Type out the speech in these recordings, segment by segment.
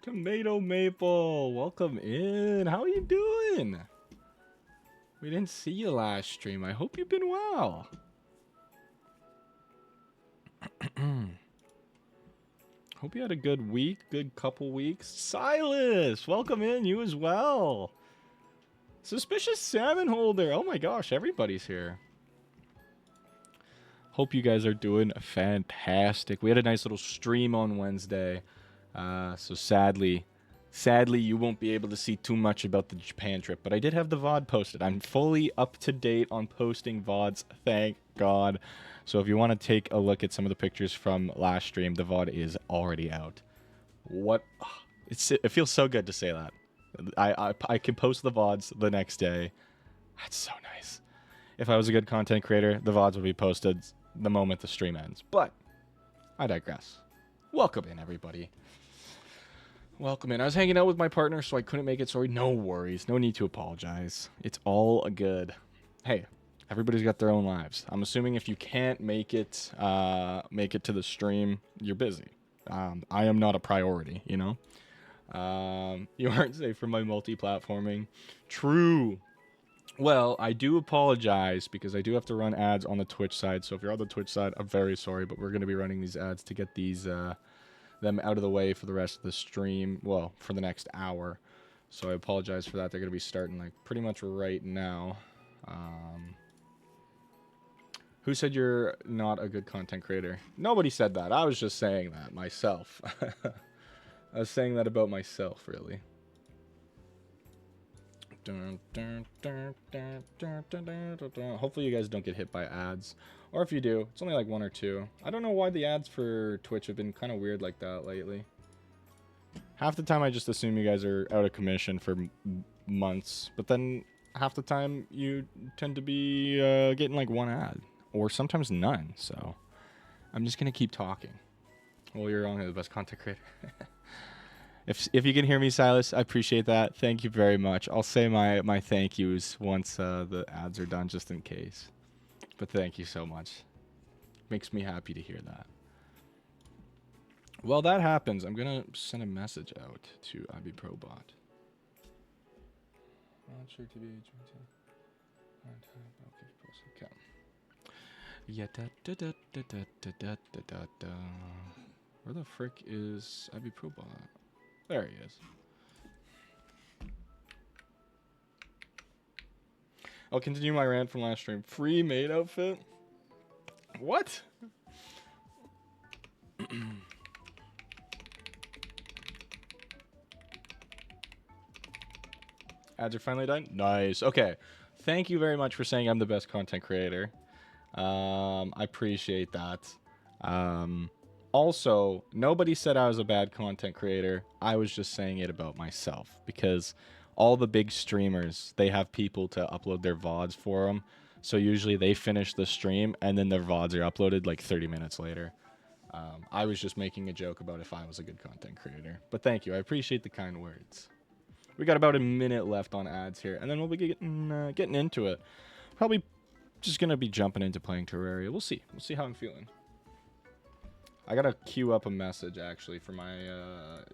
Tomato Maple, welcome in. How are you doing? We didn't see you last stream. I hope you've been well. Hope you had a good week, good couple weeks. Silas, welcome in. You as well. Suspicious Salmon Holder. Oh my gosh, everybody's here. Hope you guys are doing fantastic. We had a nice little stream on Wednesday. So sadly, you won't be able to see too much about the Japan trip, but I did have the VOD posted. I'm fully up to date on posting VODs, thank God. So if you want to take a look at some of the pictures from last stream, the VOD is already out. It feels so good to say that. I can post the VODs the next day. That's so nice. If I was a good content creator, the VODs would be posted the moment the stream ends. But I digress. Welcome in, everybody. Welcome in. I was hanging out with my partner, so I couldn't make it. Sorry. No worries. No need to apologize. It's all good. Hey, everybody's got their own lives. I'm assuming if you can't make it to the stream, you're busy. I am not a priority, you know? You aren't safe for my multi-platforming. True. Well, I do apologize because I do have to run ads on the Twitch side. So if you're on the Twitch side, I'm very sorry, but we're going to be running these ads to get these them out of the way for the rest of the stream. Well, for the next hour. So I apologize for that. They're going to be starting like pretty much right now. Who said you're not a good content creator? Nobody said that. I was just saying that myself. I was saying that about myself, really. Hopefully you guys don't get hit by ads. Or if you do, it's only like 1 or 2. I don't know why the ads for Twitch have been kind of weird like that lately. Half the time I just assume you guys are out of commission for months. But then half the time you tend to be getting like 1 ad. Or sometimes none. So I'm just going to keep talking. Well, you're only the best content creator. If you can hear me, Silas, I appreciate that. Thank you very much. I'll say my thank yous once the ads are done, just in case. But thank you so much. Makes me happy to hear that. While that happens, I'm going to send a message out to IBProbot. Not sure to be okay. Yeah, where the frick is IBProbot? There he is. I'll continue my rant from last stream. Free maid outfit? What? Ads are finally done? Nice. Okay. Thank you very much for saying I'm the best content creator. I appreciate that. Also, nobody said I was a bad content creator. I was just saying it about myself because all the big streamers, they have people to upload their VODs for them. So usually they finish the stream and then their VODs are uploaded like 30 minutes later. I was just making a joke about if I was a good content creator. But thank you. I appreciate the kind words. We got about a minute left on ads here, and then we'll be getting into it. Probably just going to be jumping into playing Terraria. We'll see. We'll see how I'm feeling. I got to queue up a message, actually, for my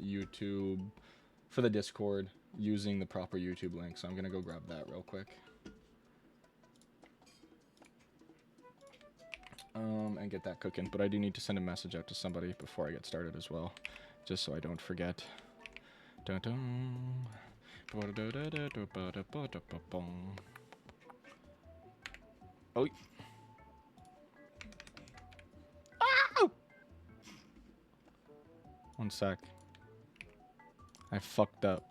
YouTube, for the Discord, using the proper YouTube link. So I'm going to go grab that real quick. And get that cooking. But I do need to send a message out to somebody before I get started as well. Just so I don't forget. Dun-dun. Oh. Ah! 1 sec. I fucked up.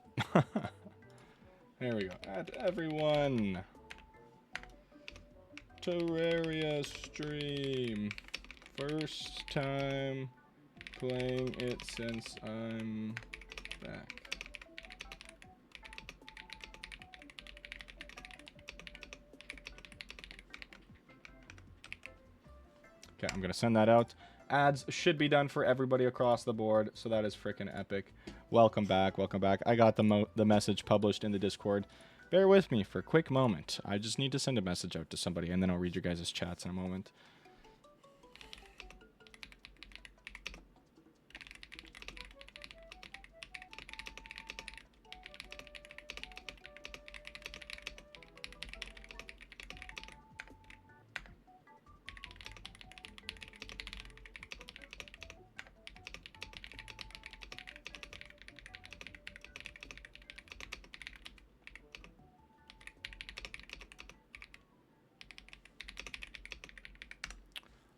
There we go. Add everyone. Terraria stream. First time playing it since I'm back. Okay, I'm going to send that out. Ads should be done for everybody across the board, so that is freaking epic. Welcome back, welcome back. I got the message published in the Discord. Bear with me for a quick moment. I just need to send a message out to somebody, and then I'll read your guys' chats in a moment.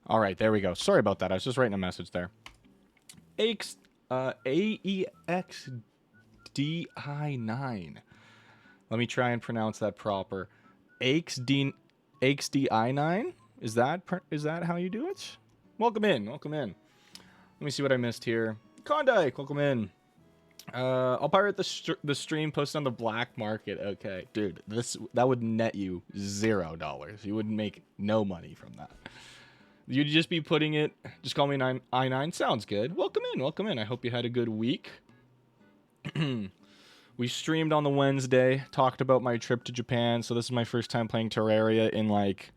All right, there we go. Sorry about that. I was just writing a message there. AEXDI9. Let me try and pronounce that proper. AXDI9? Is that how you do it? Welcome in. Welcome in. Let me see what I missed here. Klondike, welcome in. I'll pirate the stream, post on the black market. Okay, dude, that would net you $0. You wouldn't make no money from that. You'd just be putting it. Just call me I9. Sounds good. Welcome in. Welcome in. I hope you had a good week. We streamed on the Wednesday. Talked about my trip to Japan. So this is my first time playing Terraria in like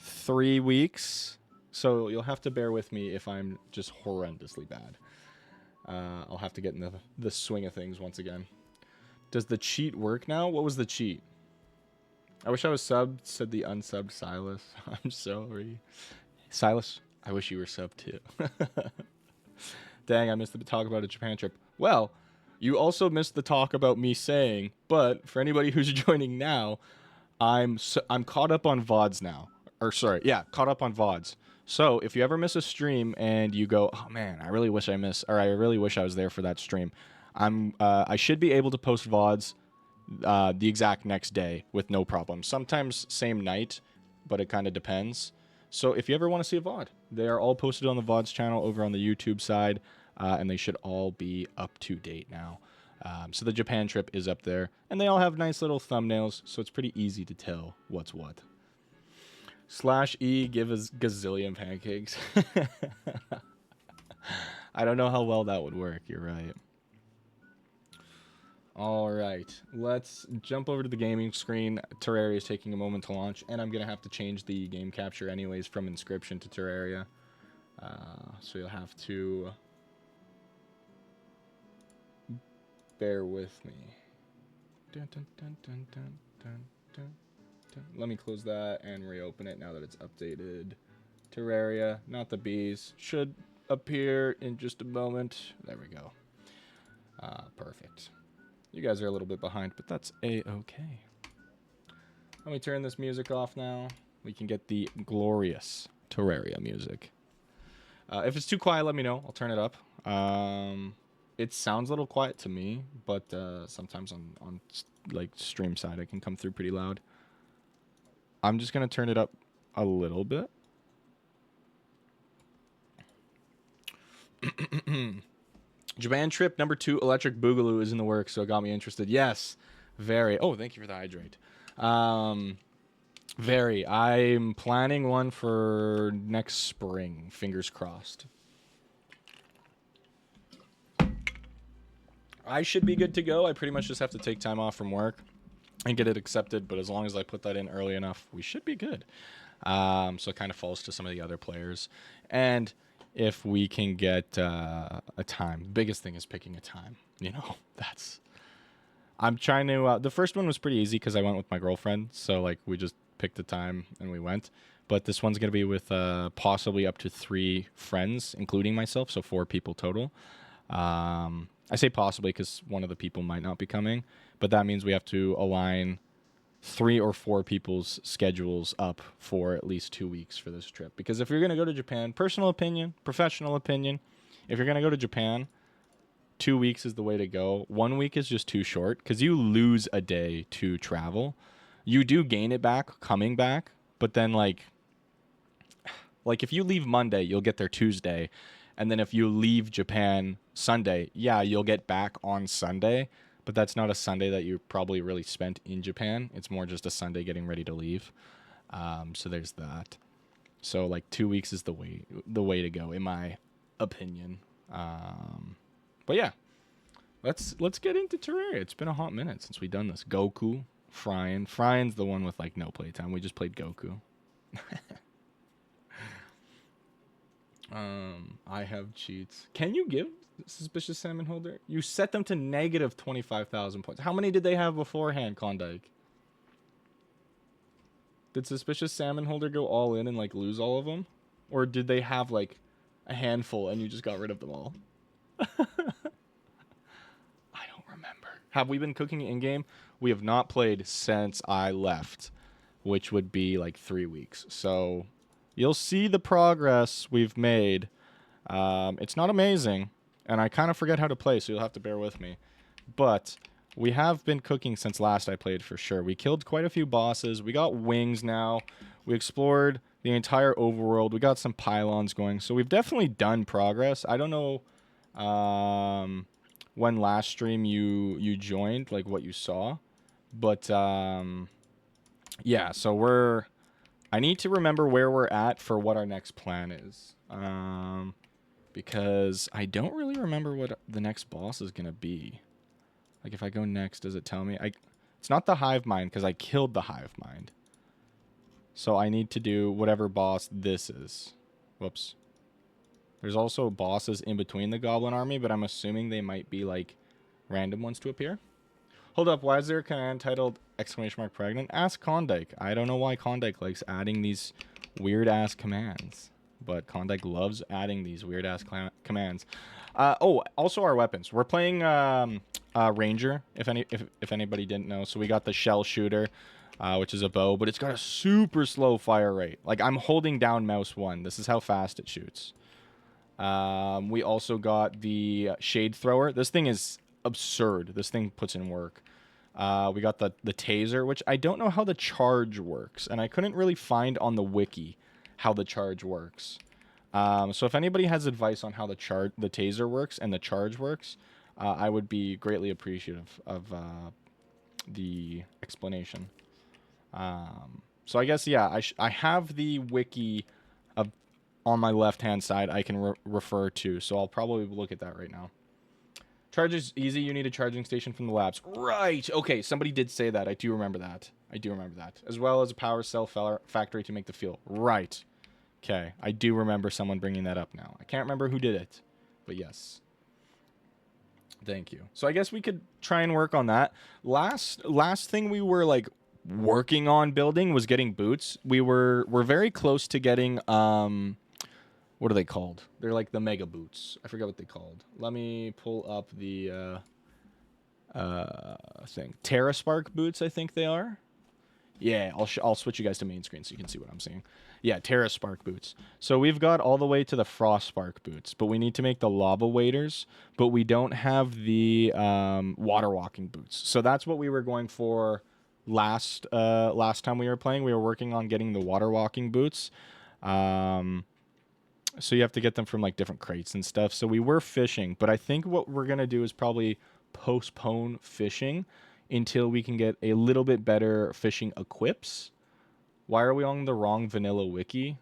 3 weeks. So you'll have to bear with me if I'm just horrendously bad. I'll have to get in the swing of things once again. Does the cheat work now? What was the cheat? I wish I was subbed, said the unsubbed Silas. I'm sorry. Silas, I wish you were subbed too. Dang, I missed the talk about a Japan trip. Well, you also missed the talk about me saying, but for anybody who's joining now, I'm caught up on VODs now. Or sorry, yeah, caught up on VODs. So if you ever miss a stream and you go, oh man, I really wish I was there for that stream, I should be able to post VODs the exact next day with no problem. Sometimes same night, but it kind of depends. So if you ever want to see a VOD, they are all posted on the VODs channel over on the YouTube side, and they should all be up to date now. So the Japan trip is up there, and they all have nice little thumbnails, so it's pretty easy to tell what's what. /E give us gazillion pancakes. I don't know how well that would work. You're right. All right, let's jump over to the gaming screen. Terraria is taking a moment to launch, and I'm going to have to change the game capture anyways from Inscription to Terraria. So you'll have to bear with me. Dun, dun, dun, dun, dun, dun, dun. Let me close that and reopen it now that it's updated. Terraria, not the bees, should appear in just a moment. There we go. Perfect. You guys are a little bit behind, but that's a-okay. Let me turn this music off now. We can get the glorious Terraria music. If it's too quiet, let me know. I'll turn it up. It sounds a little quiet to me, but sometimes on like stream side, it can come through pretty loud. I'm just going to turn it up a little bit. Japan trip number 2, Electric Boogaloo is in the works, so it got me interested. Yes, very. Oh, thank you for the hydrate. Very. I'm planning one for next spring. Fingers crossed. I should be good to go. I pretty much just have to take time off from work and get it accepted, but as long as I put that in early enough, we should be good. So it kind of falls to some of the other players. And if we can get a time, the biggest thing is picking a time. You know, I'm trying to, the first one was pretty easy because I went with my girlfriend. So like we just picked a time and we went. But this one's going to be with possibly up to 3 friends, including myself. So 4 people total. I say possibly because one of the people might not be coming, but that means we have to align 3 or 4 people's schedules up for at least 2 weeks for this trip. Because if you're going to go to Japan, personal opinion, professional opinion, if you're going to go to Japan, 2 weeks is the way to go. 1 week is just too short because you lose a day to travel. You do gain it back coming back, but then like if you leave Monday, you'll get there Tuesday. And then if you leave Japan Sunday, yeah, you'll get back on Sunday, but that's not a Sunday that you probably really spent in Japan. It's more just a Sunday getting ready to leave. So there's that. So like 2 weeks is the way to go, in my opinion. But yeah, let's get into Terraria. It's been a hot minute since we've done this. Goku, Fryan. Fryan's the one with like no playtime. We just played Goku. I have cheats. Can you give Suspicious Salmon Holder? You set them to negative 25,000 points. How many did they have beforehand, Klondike? Did Suspicious Salmon Holder go all in and like lose all of them? Or did they have like a handful and you just got rid of them all? I don't remember. Have we been cooking in-game? We have not played since I left, which would be like 3 weeks. So You'll see the progress we've made. It's not amazing, and I kind of forget how to play, so you'll have to bear with me. But we have been cooking since last I played for sure. We killed quite a few bosses. We got wings now. We explored the entire overworld. We got some pylons going. So we've definitely done progress. I don't know when last stream you joined, like what you saw. But yeah, so I need to remember where we're at for what our next plan is. Because I don't really remember what the next boss is going to be. Like, if I go next, does it tell me? It's not the hive mind, because I killed the hive mind. So I need to do whatever boss this is. Whoops. There's also bosses in between the goblin army, but I'm assuming they might be, like, random ones to appear. Hold up, why is there a command titled !pregnant? Ask Klondike. I don't know why Klondike likes adding these weird-ass commands. But Klondike loves adding these weird-ass commands. Oh, also our weapons. We're playing Ranger, if anybody didn't know. So we got the shell shooter, which is a bow, but it's got a super slow fire rate. Like, I'm holding down mouse 1. This is how fast it shoots. We also got the shade thrower. This thing is absurd. This thing puts in work. We got the taser, which I don't know how the charge works, and I couldn't really find on the wiki how the charge works. So if anybody has advice on how the taser works and the charge works, I would be greatly appreciative of the explanation. So I guess, yeah, I have the wiki on my left-hand side I can refer to, so I'll probably look at that right now. Charge is easy. You need a charging station from the labs. Right. Okay, somebody did say that. I do remember that. As well as a power cell factory to make the fuel. Right. Okay, I do remember someone bringing that up now. I can't remember who did it, but yes. Thank you. So I guess we could try and work on that. Last thing we were like working on building was getting boots. We're very close to getting what are they called? They're like the mega boots. I forget what they called. Let me pull up the thing. Terra Spark boots, I think they are. Yeah, I'll switch you guys to main screen so you can see what I'm seeing. Yeah, Terra Spark boots. So we've got all the way to the Frost Spark boots, but we need to make the lava waders, but we don't have the water walking boots. So that's what we were going for last time we were playing. We were working on getting the water walking boots. So you have to get them from like different crates and stuff. So we were fishing, but I think what we're going to do is probably postpone fishing until we can get a little bit better fishing equips. Why are we on the wrong vanilla wiki?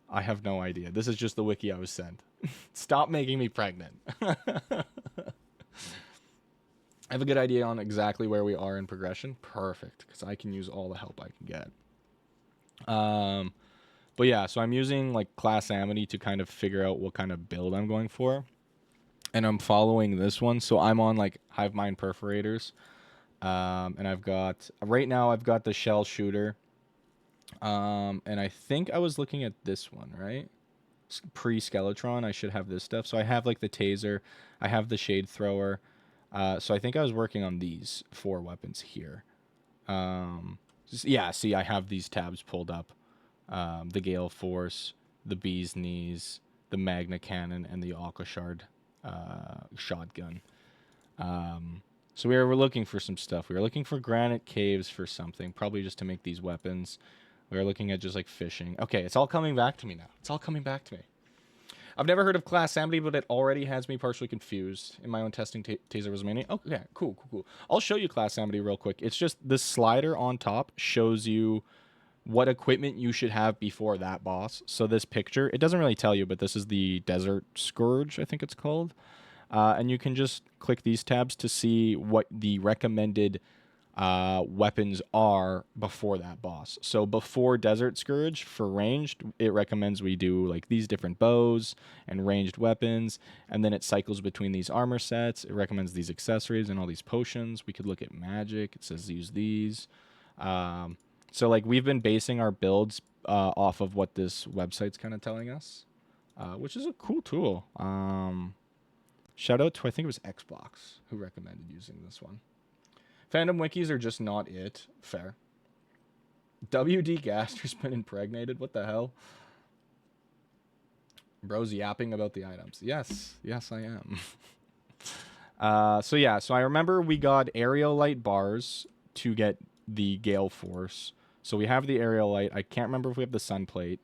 I have no idea. This is just the wiki I was sent. Stop making me pregnant. I have a good idea on exactly where we are in progression. Perfect, because I can use all the help I can get. But yeah, so I'm using like Calamity to kind of figure out what kind of build I'm going for. And I'm following this one. So I'm on like hive mind perforators. And right now I've got the shell shooter. And I think I was looking at this one, right? Pre-Skeletron, I should have this stuff. So I have like the taser. I have the shade thrower. So I think I was working on these 4 weapons here. Yeah, see, I have these tabs pulled up. The Gale Force, the Bee's Knees, the Magna Cannon, and the Aquashard shotgun. So we were looking for some stuff. We were looking for granite caves for something, probably just to make these weapons. We were looking at just like fishing. Okay, it's all coming back to me now. It's all coming back to me. I've never heard of Calamity, but it already has me partially confused. In my own testing, taser was mainly. Oh, yeah, cool. I'll show you Calamity real quick. It's just the slider on top shows you what equipment you should have before that boss. So this picture, it doesn't really tell you, but this is the Desert Scourge, I think it's called. And you can just click these tabs to see what the recommended weapons are before that boss. So before Desert Scourge, for ranged, it recommends we do like these different bows and ranged weapons, and then it cycles between these armor sets. It recommends these accessories and all these potions. We could look at magic. It says use these. So like we've been basing our builds off of what this website's kind of telling us, which is a cool tool. Shout out to, I think it was Xbox, who recommended using this one. Fandom wikis are just not it. Fair. WD Gaster's been impregnated? What the hell? Bro's yapping about the items. Yes, yes, I am. So yeah, so I remember we got aerial light bars to get the gale force. So we have the aerial light. I can't remember if we have the sun plate.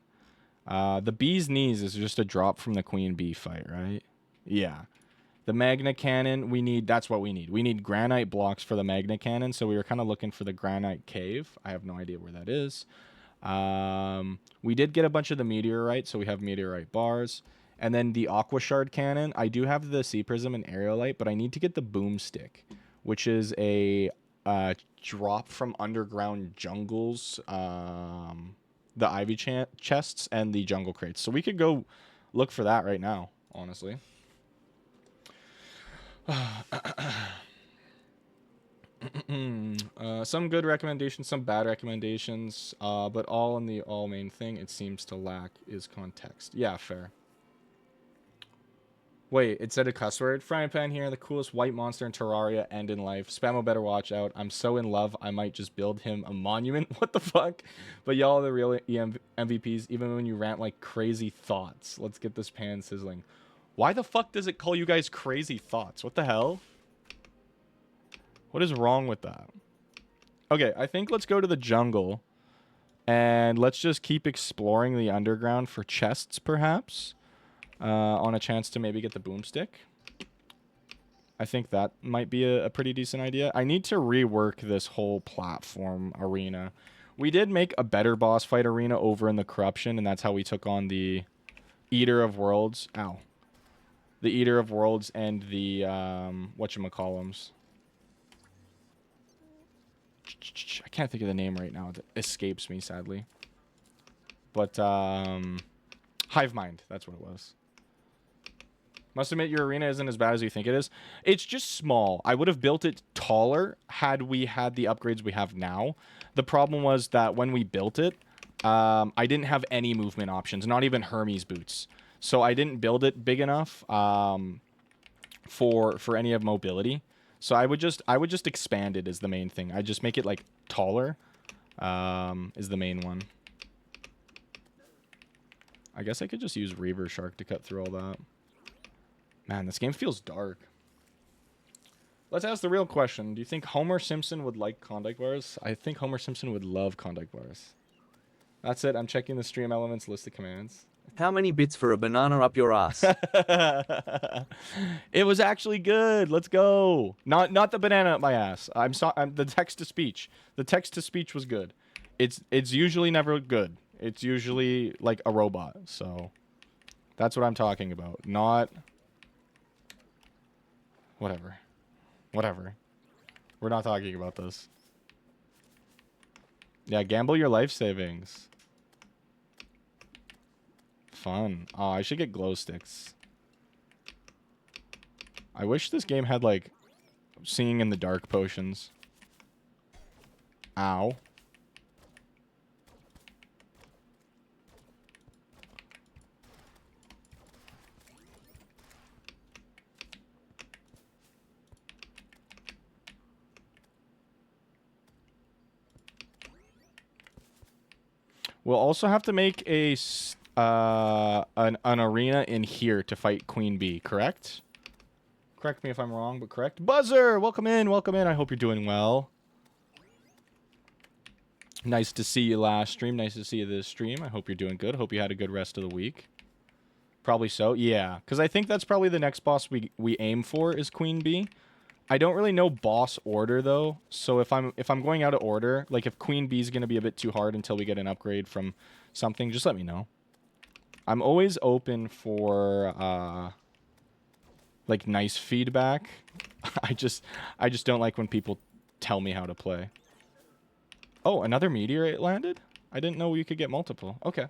The bee's knees is just a drop from the queen bee fight, right? Yeah. The magna cannon, we need, that's what we need. We need granite blocks for the magna cannon. So we were kind of looking for the granite cave. I have no idea where that is. We did get a bunch of the meteorite, so we have meteorite bars. And then the aqua shard cannon. I do have the sea prism and aerolite, but I need to get the boomstick, which is a drop from underground jungles, the ivy chests and the jungle crates. So we could go look for that right now, honestly. Some good recommendations, some bad recommendations, but all in the all main thing it seems to lack is context. Yeah, fair. Wait, it said a cuss word? Frying pan here, the coolest white monster in Terraria and in life. Spamo better watch out. I'm so in love, I might just build him a monument. What the fuck? But y'all are the real MVPs, even when you rant like crazy thoughts. Let's get this pan sizzling. Why the fuck does it call you guys crazy thoughts? What the hell? What is wrong with that? Okay, I think let's go to the jungle. And let's just keep exploring the underground for chests, perhaps. On a chance to maybe get the boomstick. I think that might be a pretty decent idea. I need to rework this whole platform arena. We did make a better boss fight arena over in the Corruption, and that's how we took on the Eater of Worlds. Ow. The Eater of Worlds and the, whatchamacallums. I can't think of the name right now. It escapes me, sadly. But, Hive Mind. That's what it was. Must admit, your arena isn't as bad as you think it is. It's just small. I would have built it taller had we had the upgrades we have now. The problem was that when we built it, I didn't have any movement options, not even Hermes boots. So I didn't build it big enough for any of mobility. So I would just expand it as the main thing. I just make it like taller is the main one. I guess I could just use Reaver Shark to cut through all that. Man, this game feels dark. Let's ask the real question. Do you think Homer Simpson would like Klondike bars? I think Homer Simpson would love Klondike bars. That's it. I'm checking the stream elements list of commands. How many bits for a banana up your ass? It was actually good. Let's go. Not the banana up my ass. I'm the text to speech. The text to speech was good. It's usually never good. It's usually like a robot. So that's what I'm talking about. Not whatever. We're not talking about this. Yeah, gamble your life savings. Fun. Oh, I should get glow sticks. I wish this game had, like, seeing in the dark potions. Ow. We'll also have to make an arena in here to fight Queen Bee, correct? Correct me if I'm wrong, but correct. Buzzer, welcome in, welcome in. I hope you're doing well. Nice to see you last stream. Nice to see you this stream. I hope you're doing good. Hope you had a good rest of the week. Probably so, yeah. Because I think that's probably the next boss we aim for is Queen Bee. I don't really know boss order though, so if I'm going out of order, like if Queen Bee's gonna be a bit too hard until we get an upgrade from something, just let me know. I'm always open for like nice feedback. I just don't like when people tell me how to play. Oh, another meteorite landed? I didn't know you could get multiple. Okay.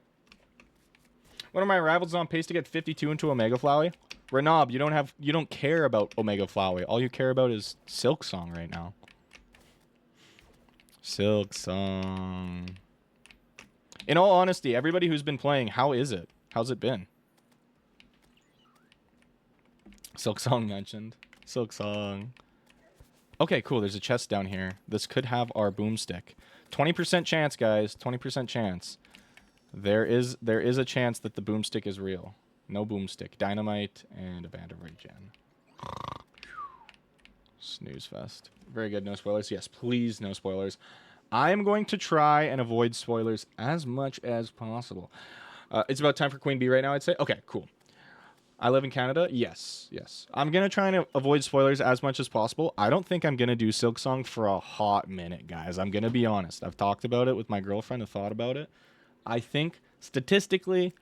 One of my rivals is on pace to get 52 into Omega Flowey. Renab, you don't care about Omega Flowey. All you care about is Silk Song right now. Silk Song. In all honesty, everybody who's been playing, how is it? How's it been? Silk Song mentioned. Silk Song. Okay, cool. There's a chest down here. This could have our boomstick. 20% chance, guys. 20% chance. There is a chance that the boomstick is real. No boomstick. Dynamite and a band of regen. Snooze fest. Very good. No spoilers. Yes, please, no spoilers. I am going to try and avoid spoilers as much as possible. It's about time for Queen Bee right now, I'd say. Okay, cool. I live in Canada. Yes, yes. I'm going to try and avoid spoilers as much as possible. I don't think I'm going to do Silk Song for a hot minute, guys. I'm going to be honest. I've talked about it with my girlfriend and thought about it. I think statistically,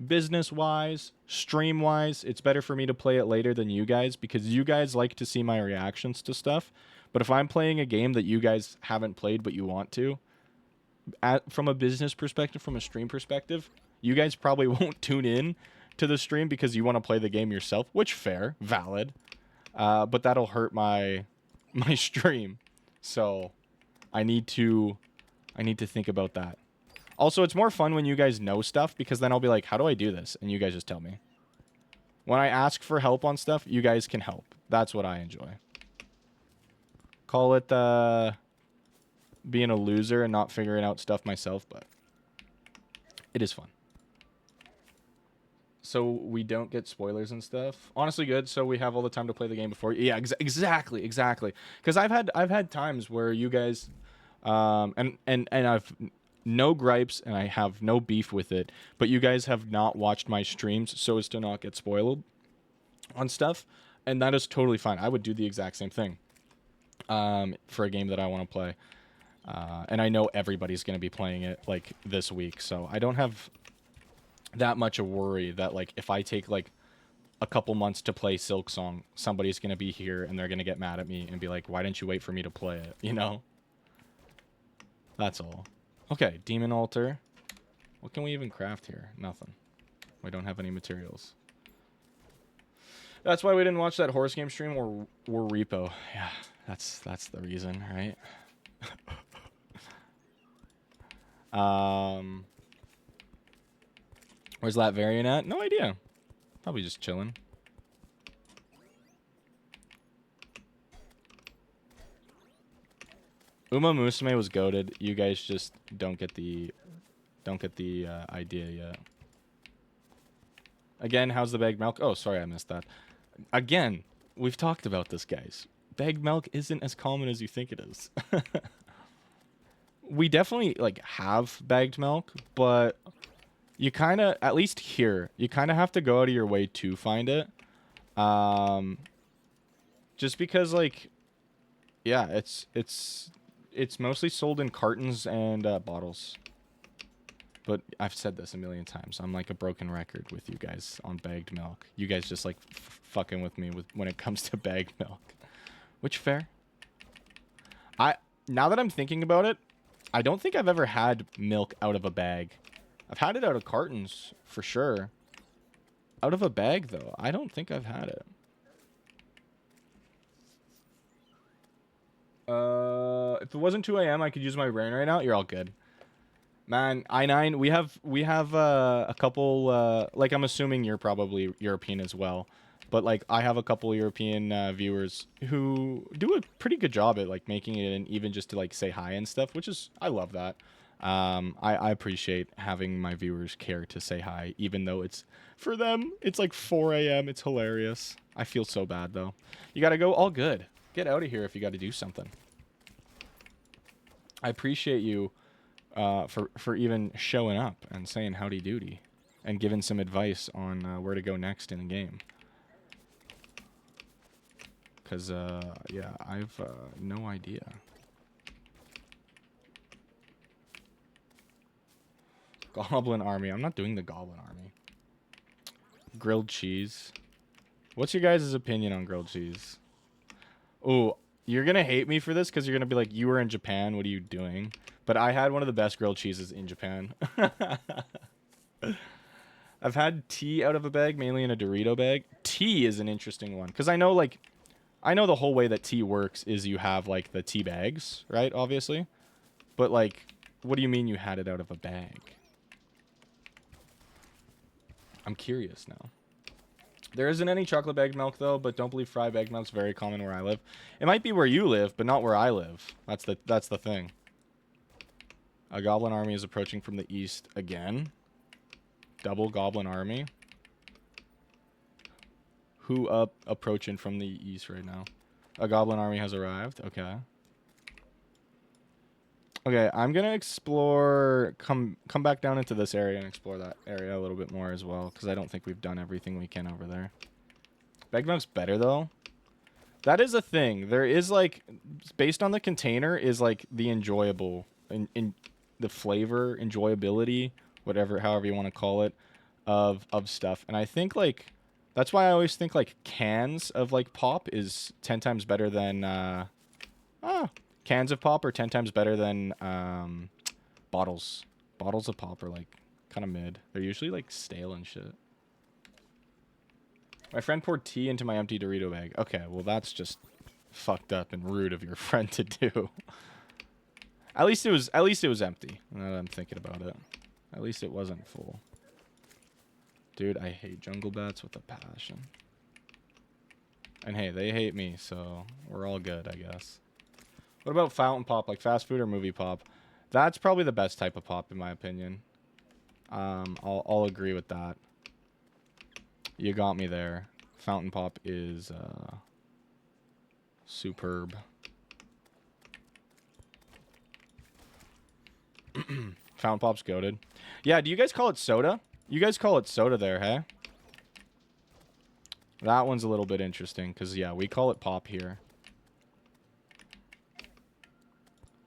business-wise, stream-wise, it's better for me to play it later than you guys because you guys like to see my reactions to stuff. But if I'm playing a game that you guys haven't played but you want to, from a business perspective, from a stream perspective, you guys probably won't tune in to the stream because you want to play the game yourself, which fair, valid. But that'll hurt my stream. So I need to think about that. Also, it's more fun when you guys know stuff because then I'll be like, how do I do this? And you guys just tell me. When I ask for help on stuff, you guys can help. That's what I enjoy. Call it being a loser and not figuring out stuff myself, but it is fun. So we don't get spoilers and stuff. Honestly, good. So we have all the time to play the game before. Yeah, exactly. Because I've had times where you guys, and I've no gripes and I have no beef with it, but you guys have not watched my streams so as to not get spoiled on stuff, and that is totally fine. I would do the exact same thing for a game that I want to play, and I know everybody's going to be playing it like this week, so I don't have that much a worry that like if I take like a couple months to play Silk Song, somebody's going to be here and they're going to get mad at me and be like, why didn't you wait for me to play it, you know? That's all. Okay, Demon Altar. What can we even craft here? Nothing. We don't have any materials. That's why we didn't watch that horse game stream or repo. Yeah, that's the reason, right? Where's that variant at? No idea. Probably just chilling. Uma Musume was goated. You guys just don't get the idea yet. Again, how's the bagged milk? Oh, sorry, I missed that. Again, we've talked about this, guys. Bagged milk isn't as common as you think it is. We definitely like have bagged milk, but you kind of, at least here, you kind of have to go out of your way to find it. Just because, like, yeah, it's mostly sold in cartons and bottles. But I've said this a million times. I'm like a broken record with you guys on bagged milk. You guys just like fucking with me when it comes to bagged milk. Which fair. Now that I'm thinking about it, I don't think I've ever had milk out of a bag. I've had it out of cartons for sure. Out of a bag though, I don't think I've had it. If it wasn't 2 a.m., I could use my brain right now. You're all good. Man, I9, we have a couple, like, I'm assuming you're probably European as well, but like I have a couple European viewers who do a pretty good job at like making it and even just to like say hi and stuff, which is, I love that. I appreciate having my viewers care to say hi, even though it's, for them, it's like 4 a.m. It's hilarious. I feel so bad though. You gotta go, all good. Get out of here if you gotta do something. I appreciate you for even showing up and saying howdy doody and giving some advice on where to go next in the game. Because, yeah, I've no idea. Goblin Army. I'm not doing the Goblin Army. Grilled cheese. What's your guys' opinion on grilled cheese? Oh, you're going to hate me for this because you're going to be like, you were in Japan. What are you doing? But I had one of the best grilled cheeses in Japan. I've had tea out of a bag, mainly in a Dorito bag. Tea is an interesting one. Because I know the whole way that tea works is you have, like, the tea bags, right? Obviously. But, like, what do you mean you had it out of a bag? I'm curious now. There isn't any chocolate bagged milk, though, but don't believe fry bagged milk's very common where I live. It might be where you live, but not where I live. That's the thing. A goblin army is approaching from the east again. Double goblin army. Who approaching from the east right now? A goblin army has arrived. Okay. Okay, I'm gonna explore. Come back down into this area and explore that area a little bit more as well, because I don't think we've done everything we can over there. Begmug's better though. That is a thing. There is like, based on the container, is like the enjoyable in the flavor, enjoyability, whatever, however you want to call it, of stuff. And I think like that's why I always think like cans of like pop is 10 times better than cans of pop are 10 times better than bottles. Bottles of pop are like kind of mid. They're usually like stale and shit. My friend poured tea into my empty Dorito bag. Okay, well that's just fucked up and rude of your friend to do. At least it was empty. Now that I'm thinking about it. At least it wasn't full. Dude, I hate jungle bats with a passion. And hey, they hate me, so we're all good, I guess. What about fountain pop, like fast food or movie pop? That's probably the best type of pop in my opinion. I'll agree with that. You got me there. Fountain pop is superb. Fountain pop's goated. Yeah, do you guys call it soda? You guys call it soda there, hey? That one's a little bit interesting, because, yeah, we call it pop here.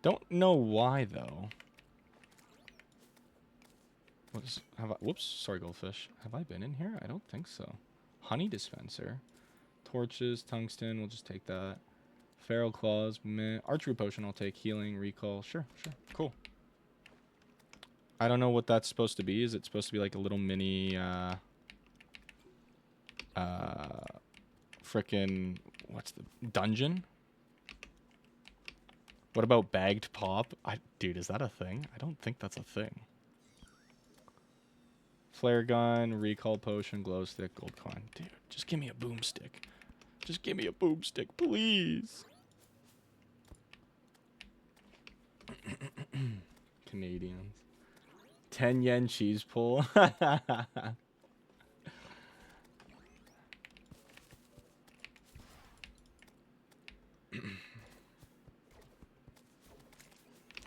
Don't know why, though. Whoops, sorry, goldfish. Have I been in here? I don't think so. Honey dispenser. Torches, tungsten, we'll just take that. Feral claws, meh. Archery potion, I'll take. Healing, recall. Sure, cool. I don't know what that's supposed to be. Is it supposed to be like a little mini, frickin', what's the, dungeon? What about bagged pop? Dude, is that a thing? I don't think that's a thing. Flare gun, recall potion, glow stick, gold coin. Dude, just give me a boomstick. Just give me a boomstick, please. Canadians. 10 yen cheese pull. What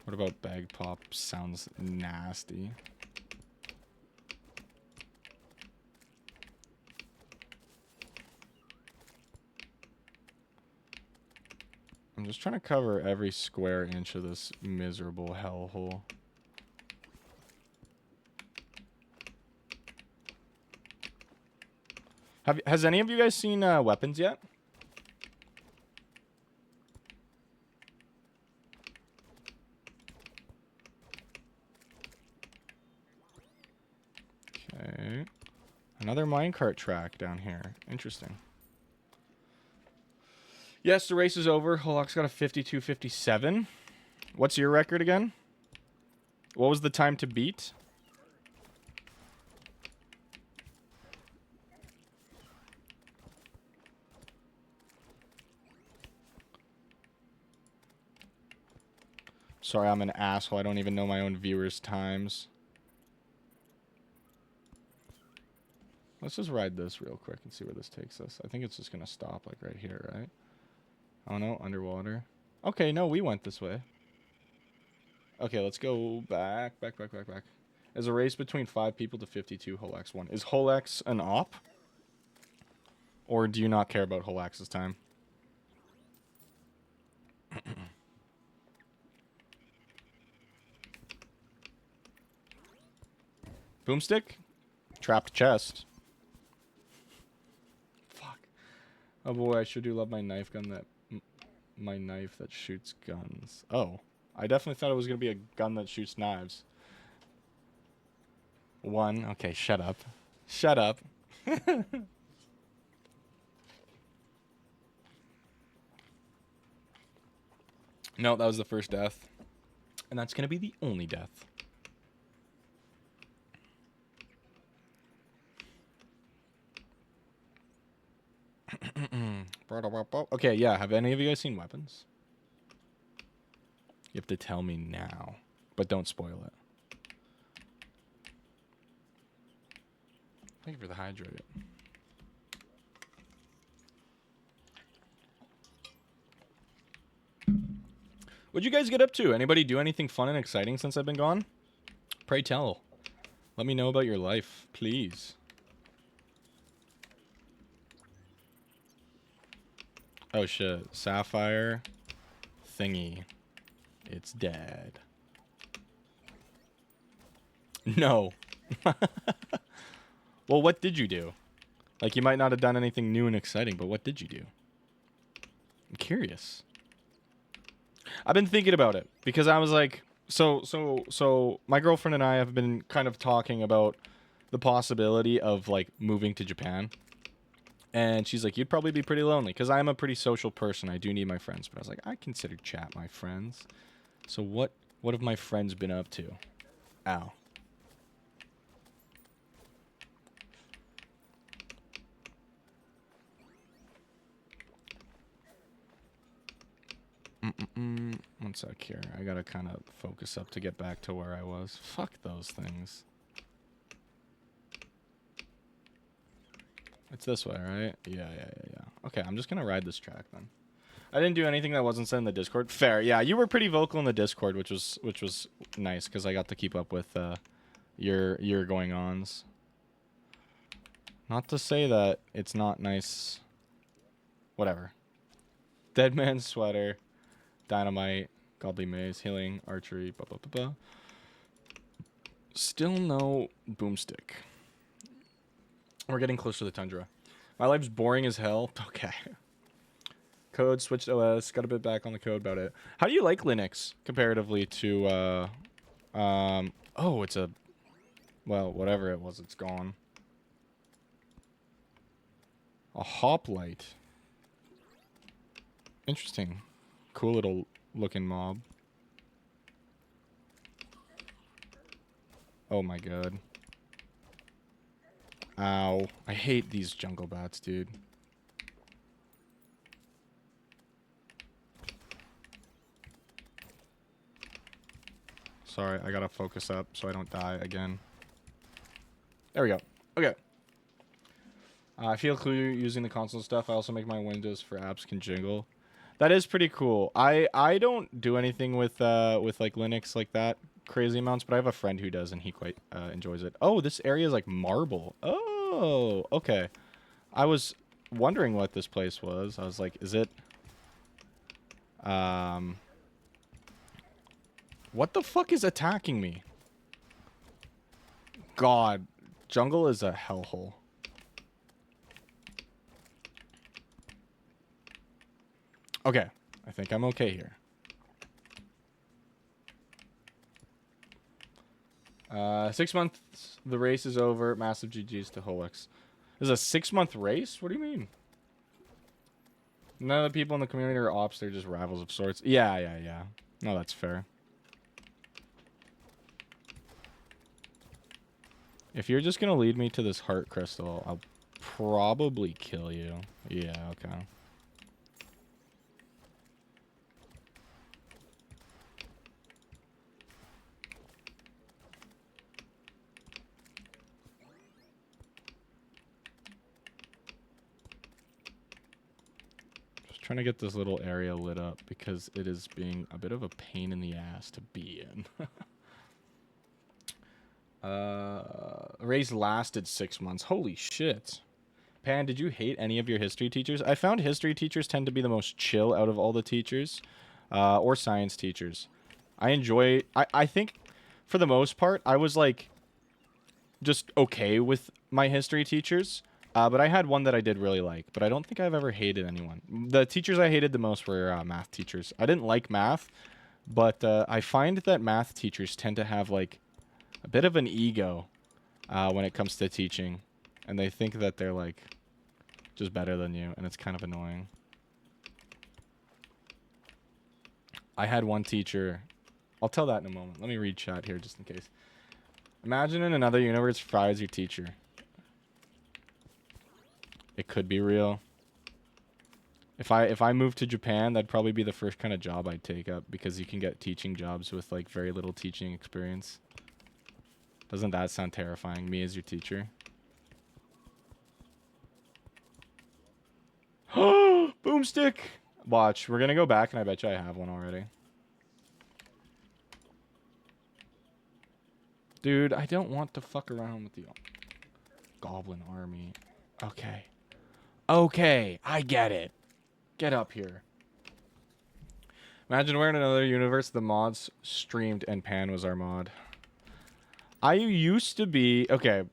about bag pop? Sounds nasty. I'm just trying to cover every square inch of this miserable hellhole. Has any of you guys seen Weapons yet? Okay. Another minecart track down here. Interesting. Yes, the race is over. Holok's got a 52.57. What's your record again? What was the time to beat? Sorry, I'm an asshole. I don't even know my own viewers' times. Let's just ride this real quick and see where this takes us. I think it's just going to stop like right here, right? Oh no, underwater. Okay, no, we went this way. Okay, let's go back. There's a race between 5 people to 52. Holex won. Is Holex an op? Or do you not care about Holex's time? Boomstick? Trapped chest. Fuck. Oh boy, I sure do love my knife gun that... my knife that shoots guns. Oh. I definitely thought it was going to be a gun that shoots knives. 1. Okay, shut up. Shut up. No, that was the first death. And that's going to be the only death. Okay, yeah. Have any of you guys seen Weapons? You have to tell me now. but don't spoil it. Thank you for the hydrate. What'd you guys get up to? Anybody do anything fun and exciting since I've been gone? Pray tell. Let me know about your life, please. Oh shit. Sapphire thingy. It's dead. No. Well, what did you do? Like, you might not have done anything new and exciting, but what did you do? I'm curious. I've been thinking about it because I was like, so my girlfriend and I have been kind of talking about the possibility of like moving to Japan. And she's like, you'd probably be pretty lonely because I'm a pretty social person. I do need my friends. But I was like, I consider chat my friends. So what have my friends been up to? Ow. One sec here. I gotta kind of focus up to get back to where I was. Fuck those things. It's this way, right? Yeah. Okay, I'm just gonna ride this track then. I didn't do anything that wasn't said in the Discord. Fair. Yeah, you were pretty vocal in the Discord, which was nice because I got to keep up with your going-ons. Not to say that it's not nice. Whatever. Dead man's sweater, dynamite, godly maze, healing, archery, blah blah blah blah. Still no boomstick. We're getting close to the tundra. My life's boring as hell. Okay. Code, switched OS, got a bit back on the code about it. How do you like Linux comparatively to, oh, it's a, well, whatever it was, it's gone. A hoplite. Interesting. Cool little looking mob. Oh my god. Ow. I hate these jungle bats, dude. Sorry, I gotta focus up so I don't die again. There we go. Okay. I feel cool using the console stuff. I also make my windows for apps can jingle. That is pretty cool. I don't do anything with like Linux like that crazy amounts, but I have a friend who does and he quite enjoys it. Oh, this area is like marble. Oh, okay. I was wondering what this place was. I was like, is it what the fuck is attacking me? God, jungle is a hellhole. Okay, I think I'm okay here. 6 months, the race is over. Massive GG's to Holix. This is a 6-month race? What do you mean? None of the people in the community are ops, they're just rivals of sorts. Yeah. No, that's fair. If you're just gonna lead me to this heart crystal, I'll probably kill you. Yeah, okay. Trying to get this little area lit up because it is being a bit of a pain in the ass to be in. Race lasted 6 months. Holy shit. Pan, did you hate any of your history teachers? I found history teachers tend to be the most chill out of all the teachers, or science teachers. I think for the most part, I was like just okay with my history teachers. But I had one that I did really like, but I don't think I've ever hated anyone. The teachers I hated the most were math teachers. I didn't like math, but I find that math teachers tend to have like a bit of an ego when it comes to teaching, and they think that they're like just better than you, and it's kind of annoying. I had one teacher. I'll tell that in a moment. Let me read chat here just in case. Imagine in another universe, Fry is your teacher. It could be real. If I moved to Japan, that'd probably be the first kind of job I'd take up because you can get teaching jobs with like very little teaching experience. Doesn't that sound terrifying? Me as your teacher. Boomstick! Watch, we're gonna go back and I bet you I have one already. Dude, I don't want to fuck around with the goblin army. Okay. Okay, I get it. Get up here. Imagine we're in another universe, the mods streamed and Pan was our mod. I used to be... Okay,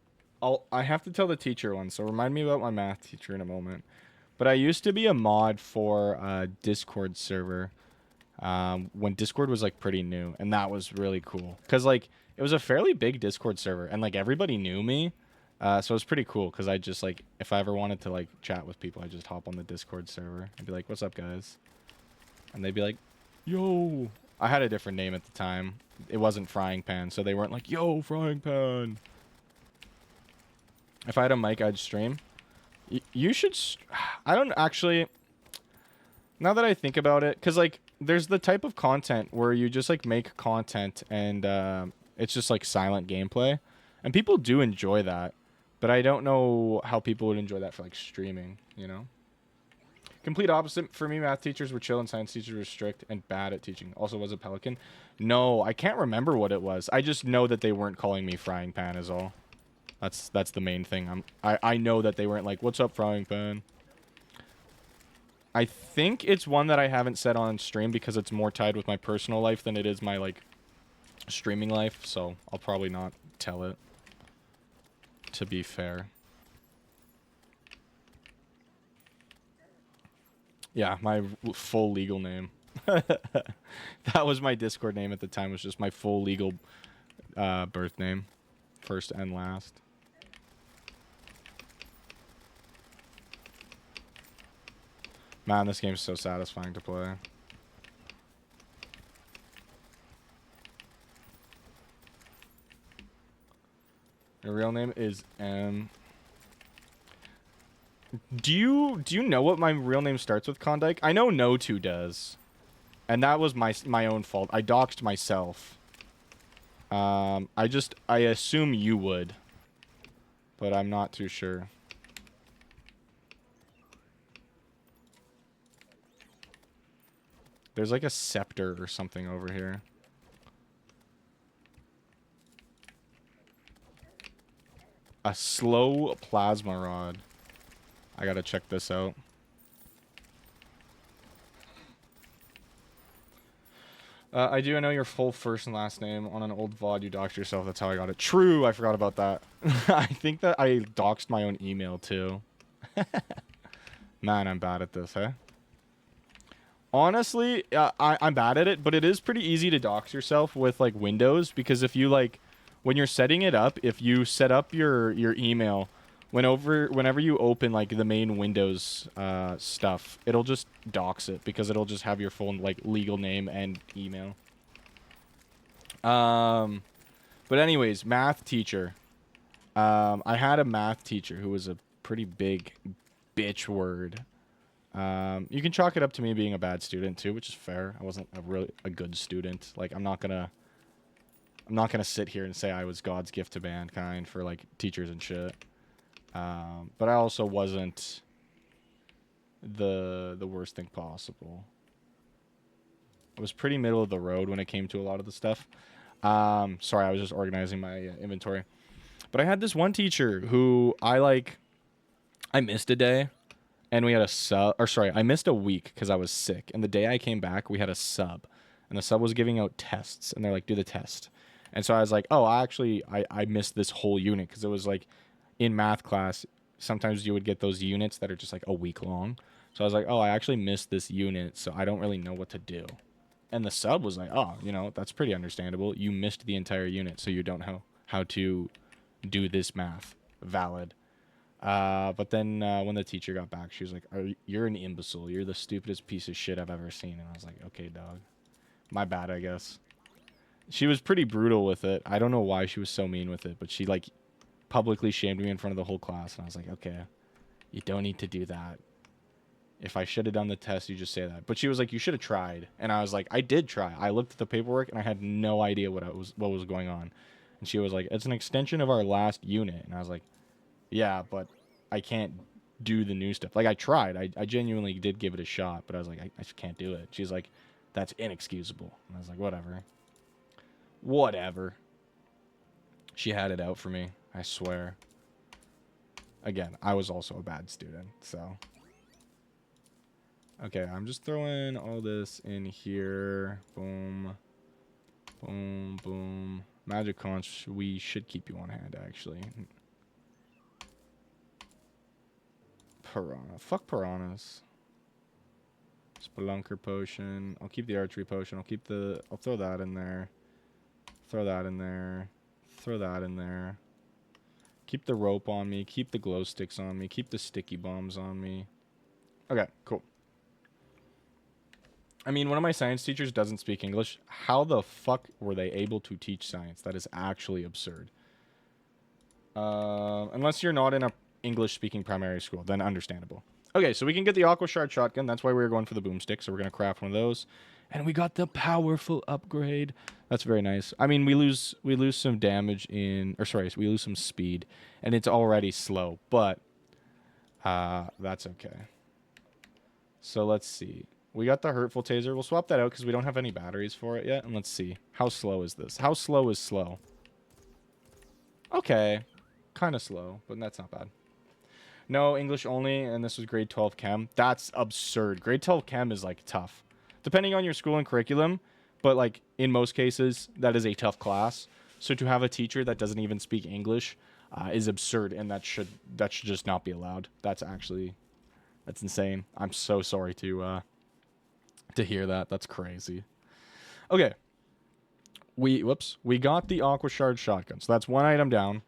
I have to tell the teacher one, so remind me about my math teacher in a moment. But I used to be a mod for a Discord server when Discord was like pretty new, and that was really cool. Because like, it was a fairly big Discord server, and like everybody knew me. So it was pretty cool, because I just like, if I ever wanted to like chat with people, I just hop on the Discord server and be like, what's up guys? And they'd be like, yo. I had a different name at the time. It wasn't Frying Pan, so they weren't like, yo, Frying Pan. If I had a mic, I'd stream. You should... I don't actually... Now that I think about it, because like, there's the type of content where you just like make content and it's just like silent gameplay. And people do enjoy that. But I don't know how people would enjoy that for like streaming, you know? Complete opposite. For me, math teachers were chill and science teachers were strict and bad at teaching. Also, was a Pelican? No, I can't remember what it was. I just know that they weren't calling me Frying Pan is all. That's the main thing. I know that they weren't like, what's up, Frying Pan? I think it's one that I haven't said on stream because it's more tied with my personal life than it is my like streaming life, so I'll probably not tell it, to be fair. Yeah, my full legal name. That was my Discord name at the time, was just my full legal birth name. First and last. Man, this game's so satisfying to play. Your real name is M. Do you know what my real name starts with, Klondike? I know No2 does. And that was my own fault. I doxed myself. I assume you would. But I'm not too sure. There's like a scepter or something over here. A slow plasma rod. I gotta check this out. I know your full first and last name. On an old VOD, you doxed yourself. That's how I got it. True, I forgot about that. I think that I doxed my own email, too. Man, I'm bad at this, huh? Honestly, I'm bad at it, but it is pretty easy to dox yourself with, like, Windows, because if you, like, when you're setting it up, if you set up your email, whenever you open, like, the main Windows stuff, it'll just dox it, because it'll just have your full, like, legal name and email. But anyways, math teacher. I had a math teacher who was a pretty big bitch word. You can chalk it up to me being a bad student too, which is fair. I wasn't a good student. Like, I'm not gonna sit here and say I was God's gift to mankind for like teachers and shit. But I also wasn't the worst thing possible. I was pretty middle of the road when it came to a lot of the stuff. Sorry, I was just organizing my inventory. But I had this one teacher who I missed a day. And we had a sub, or sorry, I missed a week because I was sick. And the day I came back, we had a sub. And the sub was giving out tests. And they're like, do the test. And so I was like, oh, I missed this whole unit. Because it was like, in math class, sometimes you would get those units that are just like a week long. So I was like, oh, I actually missed this unit. So I don't really know what to do. And the sub was like, oh, that's pretty understandable. You missed the entire unit. So you don't know how to do this math. Valid. But then when the teacher got back, she was like, you're an imbecile. You're the stupidest piece of shit I've ever seen. And I was like, okay, dog. My bad, I guess. She was pretty brutal with it. I don't know why she was so mean with it, but she, like, publicly shamed me in front of the whole class. And I was like, okay, you don't need to do that. If I should have done the test, you just say that. But she was like, you should have tried. And I was like, I did try. I looked at the paperwork and I had no idea what was going on. And she was like, it's an extension of our last unit. And I was like, yeah, but I can't do the new stuff. Like, I tried. I genuinely did give it a shot, but I was like, I just can't do it. She's like, that's inexcusable. And I was like, whatever. Whatever. She had it out for me, I swear. Again, I was also a bad student, so. Okay, I'm just throwing all this in here. Boom. Boom, boom. Magic conch, we should keep you on hand, actually. Piranha. Fuck piranhas. Spelunker potion. I'll keep the archery potion. I'll throw that in there. Throw that in there. Throw that in there. Keep the rope on me. Keep the glow sticks on me. Keep the sticky bombs on me. Okay, cool. I mean, one of my science teachers doesn't speak English. How the fuck were they able to teach science? That is actually absurd. Unless you're not in a English-speaking primary school, then understandable. Okay, so we can get the Aqua Shard shotgun. That's why we were going for the boomstick. So we're going to craft one of those. And we got the powerful upgrade. That's very nice. I mean, we lose some damage we lose some speed. And it's already slow, but that's okay. So let's see. We got the hurtful taser. We'll swap that out because we don't have any batteries for it yet. And let's see. How slow is this? How slow is slow? Okay. Kind of slow, but that's not bad. No, English only, and this was grade 12 chem. That's absurd. Grade 12 chem is, like, tough. Depending on your school and curriculum, but, like, in most cases, that is a tough class. So to have a teacher that doesn't even speak English is absurd, and that should just not be allowed. That's insane. I'm so sorry to hear that. That's crazy. Okay. We got the Aqua Shard shotgun. So that's one item down.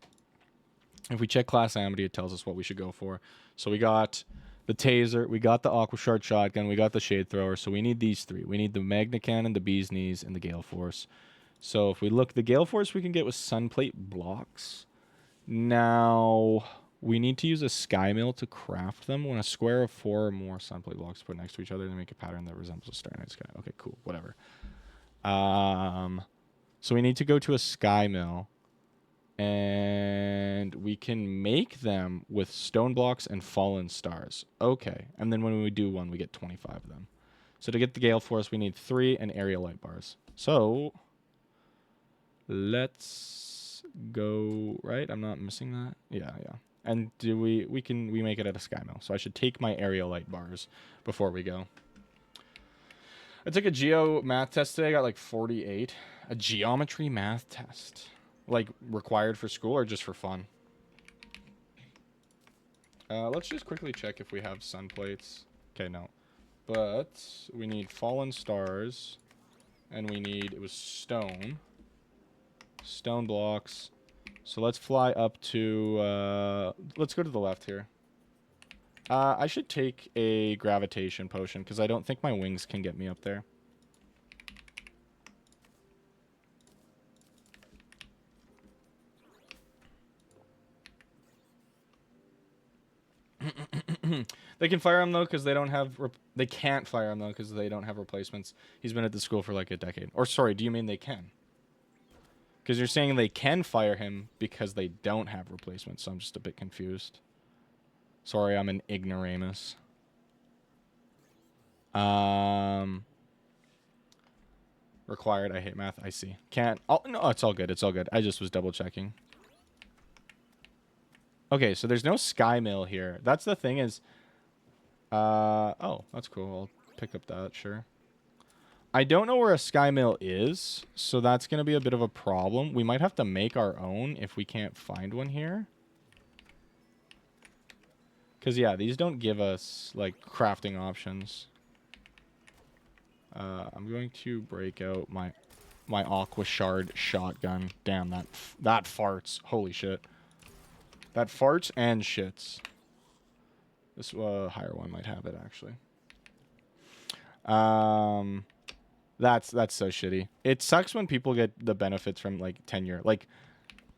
If we check Calamity, it tells us what we should go for. So we got the taser, we got the Aqua Shard shotgun, we got the shade thrower. So we need these three. We need the Magna Cannon, the Bee's Knees, and the Gale Force. So if we look, the Gale Force we can get with Sunplate blocks. Now we need to use a Sky Mill to craft them. When a square of 4 or more Sunplate blocks put next to each other, they make a pattern that resembles a Starry Night Sky. Okay, cool, whatever. So we need to go to a Sky Mill. And we can make them with stone blocks and fallen stars. Okay. And then when we do one, we get 25 of them. So to get the Gale Force, we need 3 and area light bars. So let's go, right? I'm not missing that. Yeah. And we make it at a Sky Mill. So I should take my area light bars before we go. I took a geo math test today. I got like 48. A geometry math test. Like, required for school or just for fun? Let's just quickly check if we have sun plates. Okay, no. But we need fallen stars. And we need, it was stone. Stone blocks. So let's fly up to, let's go to the left here. I should take a gravitation potion because I don't think my wings can get me up there. They can fire him though because they don't have. They can't fire him though because they don't have replacements. He's been at the school for like a decade. Or sorry, do you mean they can? Because you're saying they can fire him because they don't have replacements. So I'm just a bit confused. Sorry, I'm an ignoramus. Required. I hate math. I see. Can't. Oh no, it's all good. It's all good. I just was double checking. Okay, so there's no Sky Mill here. That's the thing is... oh, that's cool. I'll pick up that, sure. I don't know where a Sky Mill is, so that's going to be a bit of a problem. We might have to make our own if we can't find one here. Because, yeah, these don't give us, like, crafting options. I'm going to break out my Aqua Shard shotgun. Damn, that farts. Holy shit. That farts and shits. This higher one might have it actually. That's so shitty. It sucks when people get the benefits from like tenure. Like,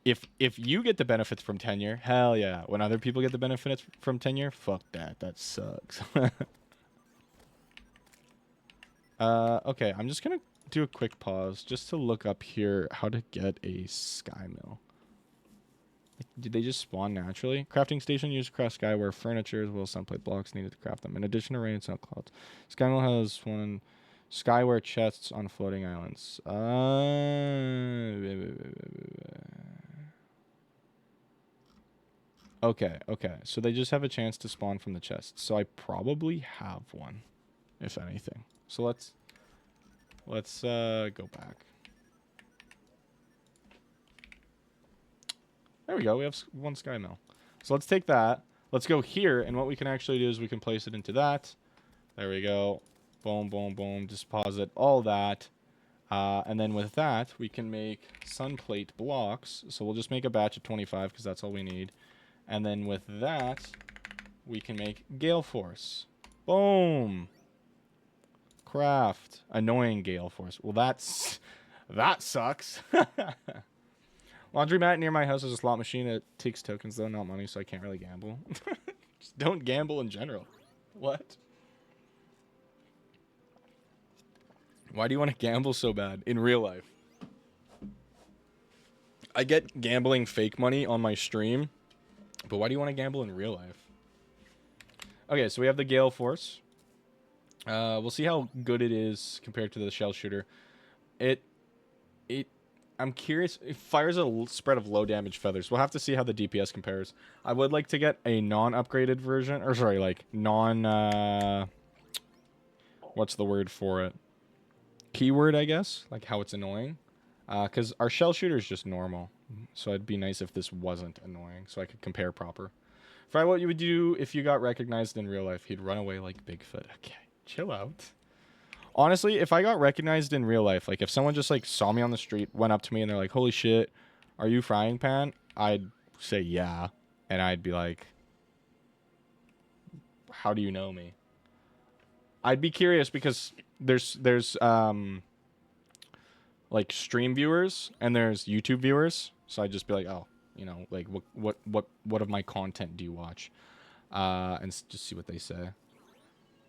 if you get the benefits from tenure, hell yeah. When other people get the benefits from tenure, fuck that. That sucks. Okay, I'm just gonna do a quick pause just to look up here how to get a sky mill. Did they just spawn naturally? Crafting station used to craft skyware furniture as well as some plate blocks needed to craft them. In addition to rain and snow clouds, sky mill has one skyware chests on floating islands. Okay, okay. So they just have a chance to spawn from the chest. So I probably have one, if anything. So let's go back. There we go. We have one sky mill. So let's take that. Let's go here, and what we can actually do is we can place it into that. There we go. Boom, boom, boom. Deposit all that. And then with that, we can make sun plate blocks. So we'll just make a batch of 25 because that's all we need. And then with that, we can make gale force. Boom. Craft. Annoying gale force. Well, that sucks. Laundromat near my house is a slot machine. It takes tokens, though, not money, so I can't really gamble. Just don't gamble in general. What? Why do you want to gamble so bad in real life? I get gambling fake money on my stream, but why do you want to gamble in real life? Okay, so we have the Gale Force. We'll see how good it is compared to the shell shooter. I'm curious. It fires a spread of low damage feathers. We'll have to see how the DPS compares. I would like to get a non-upgraded version, or sorry, like what's the word for it? Keyword, I guess. Like how it's annoying. Because our shell shooter is just normal. So it'd be nice if this wasn't annoying, so I could compare proper. Fry, what you would do if you got recognized in real life? He'd run away like Bigfoot. Okay, chill out. Honestly, if I got recognized in real life, like if someone just like saw me on the street, went up to me and they're like, holy shit, are you Frying Pan? I'd say yeah. And I'd be like, how do you know me? I'd be curious because there's like stream viewers and there's YouTube viewers. So I'd just be like, oh, you know, like what of my content do you watch? And just see what they say.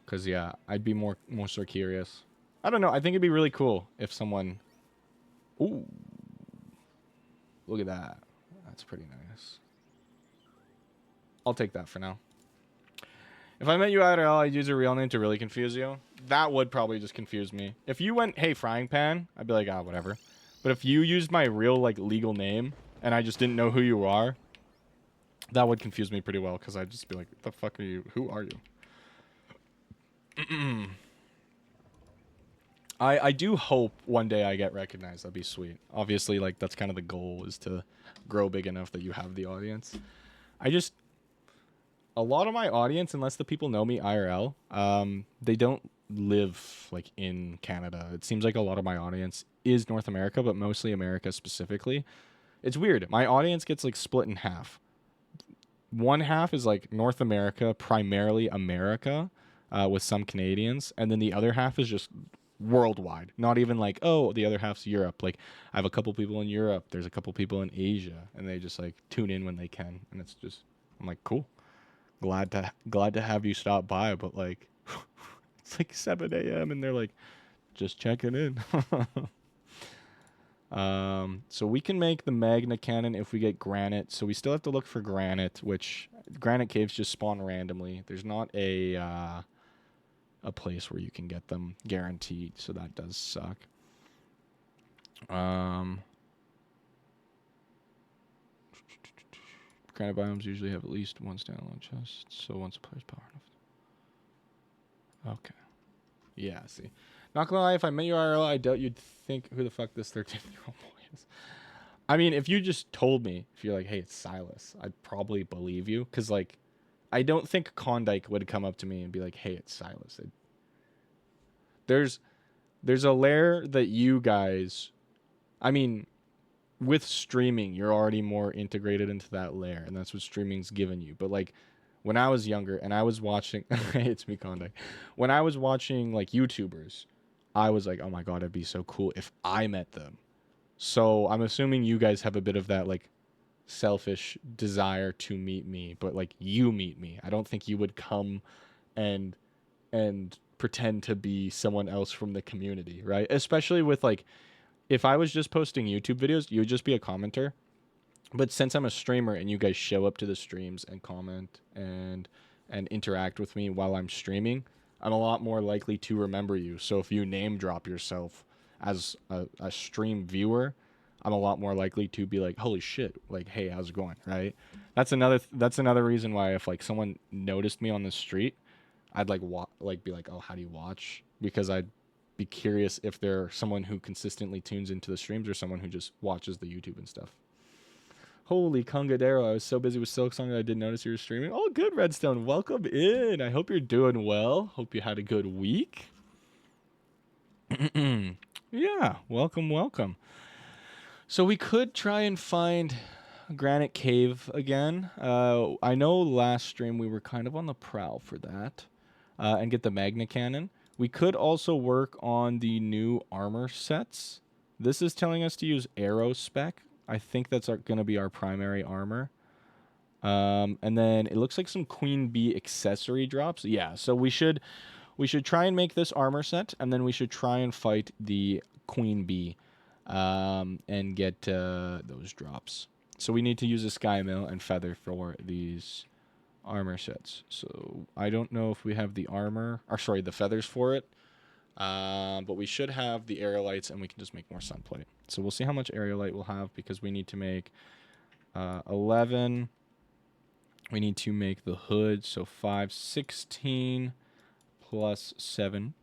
Because, yeah, I'd be more so curious. I don't know. I think it'd be really cool if someone... Ooh. Look at that. That's pretty nice. I'll take that for now. If I met you IRL, I'd use a real name to really confuse you. That would probably just confuse me. If you went, hey, Frying Pan, I'd be like, ah, whatever. But if you used my real, like, legal name, and I just didn't know who you are, that would confuse me pretty well, because I'd just be like, what the fuck are you? Who are you? I do hope one day I get recognized. That'd be sweet. Obviously, like, that's kind of the goal, is to grow big enough that you have the audience. A lot of my audience, unless the people know me IRL, they don't live, like, in Canada. It seems like a lot of my audience is North America, but mostly America specifically. It's weird. My audience gets, like, split in half. One half is, like, North America, primarily America, with some Canadians, and then the other half is just worldwide. Not even like, oh, the other half's Europe. Like, I have a couple people in Europe, there's a couple people in Asia, and they just like tune in when they can, and it's just, I'm like, cool, glad to have you stop by, but like it's like 7 a.m. and they're like, just checking in. So we can make the magna cannon if we get granite. So we still have to look for granite, which granite caves just spawn randomly. There's not a place where you can get them guaranteed, so that does suck. Granite biomes usually have at least one standalone chest, so once a player's power enough. Okay. Yeah, see. Not gonna lie, if I met you IRL, I doubt you'd think who the fuck this 13-year-old boy is. I mean, if you just told me, if you're like, hey, it's Silas, I'd probably believe you, because, like, I don't think Klondike would come up to me and be like, hey, it's Silas. There's a layer that you guys, I mean, with streaming, you're already more integrated into that layer, and that's what streaming's given you. But like, when I was younger and I was watching, it's me, Klondike. When I was watching like YouTubers, I was like, oh my god, it'd be so cool if I met them. So I'm assuming you guys have a bit of that like selfish desire to meet me, but like you meet me. I don't think you would come and pretend to be someone else from the community, right? Especially with like, if I was just posting YouTube videos, you would just be a commenter. But since I'm a streamer and you guys show up to the streams and comment and interact with me while I'm streaming, I'm a lot more likely to remember you. So if you name drop yourself as a stream viewer, I'm a lot more likely to be like, holy shit, like, hey, how's it going, right? That's another reason why if like someone noticed me on the street, I'd like be like, oh, how do you watch? Because I'd be curious if they're someone who consistently tunes into the streams or someone who just watches the YouTube and stuff. Holy Congadero, I was so busy with Silksong that I didn't notice you were streaming. Oh, good, Redstone. Welcome in. I hope you're doing well. Hope you had a good week. Yeah, welcome. So we could try and find Granite Cave again. I know last stream we were kind of on the prowl for that. And get the Magna Cannon. We could also work on the new armor sets. This is telling us to use arrow spec. I think that's going to be our primary armor. And then it looks like some Queen Bee accessory drops. Yeah, so we should try and make this armor set, and then we should try and fight the Queen Bee and get those drops. So we need to use a Sky Mill and Feather for these armor sets. So I don't know if we have the the feathers for it. But we should have the aerolites, and we can just make more sunplate. So we'll see how much aerolite we'll have, because we need to make 11. We need to make the hood, so 5, 16 plus 7.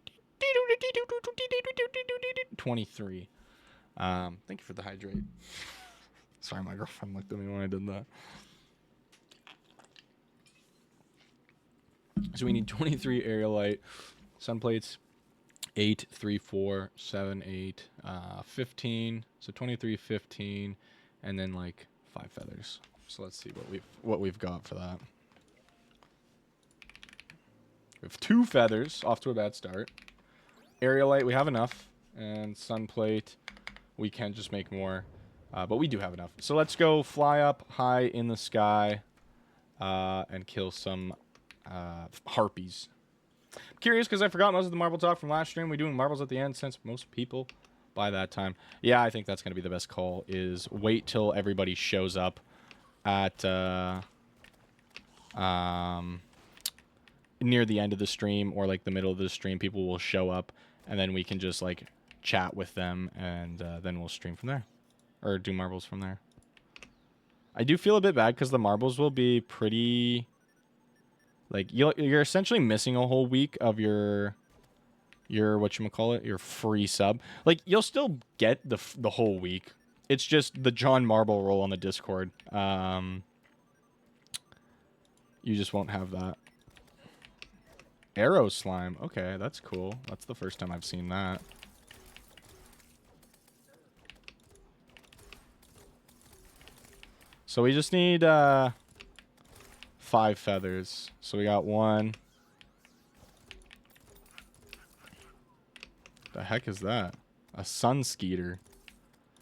23. Thank you for the hydrate. Sorry, my girlfriend looked at me when I did that. So we need 23 aerolite, sun plates, 8, 3, 4, 7, 8, 15. So 23, 15, and then like 5 feathers. So let's see what we've got for that. We have 2 feathers, off to a bad start. Aerolite, we have enough, and sun plate, we can just make more, but we do have enough. So let's go fly up high in the sky and kill some harpies. I'm curious because I forgot most of the marble talk from last stream. We doing marbles at the end since most people by that time. Yeah, I think that's going to be the best call, is wait till everybody shows up at near the end of the stream, or like the middle of the stream. People will show up, and then we can just like chat with them, and then we'll stream from there, or do marbles from there. I do feel a bit bad because the marbles will be pretty, like, you're essentially missing a whole week of your whatchamacallit, your free sub. Like, you'll still get the whole week. It's just the John Marble roll on the Discord. You just won't have that. Arrow slime. Okay, that's cool. That's the first time I've seen that. So we just need 5 feathers. So we got 1. The heck is that? A sun skeeter.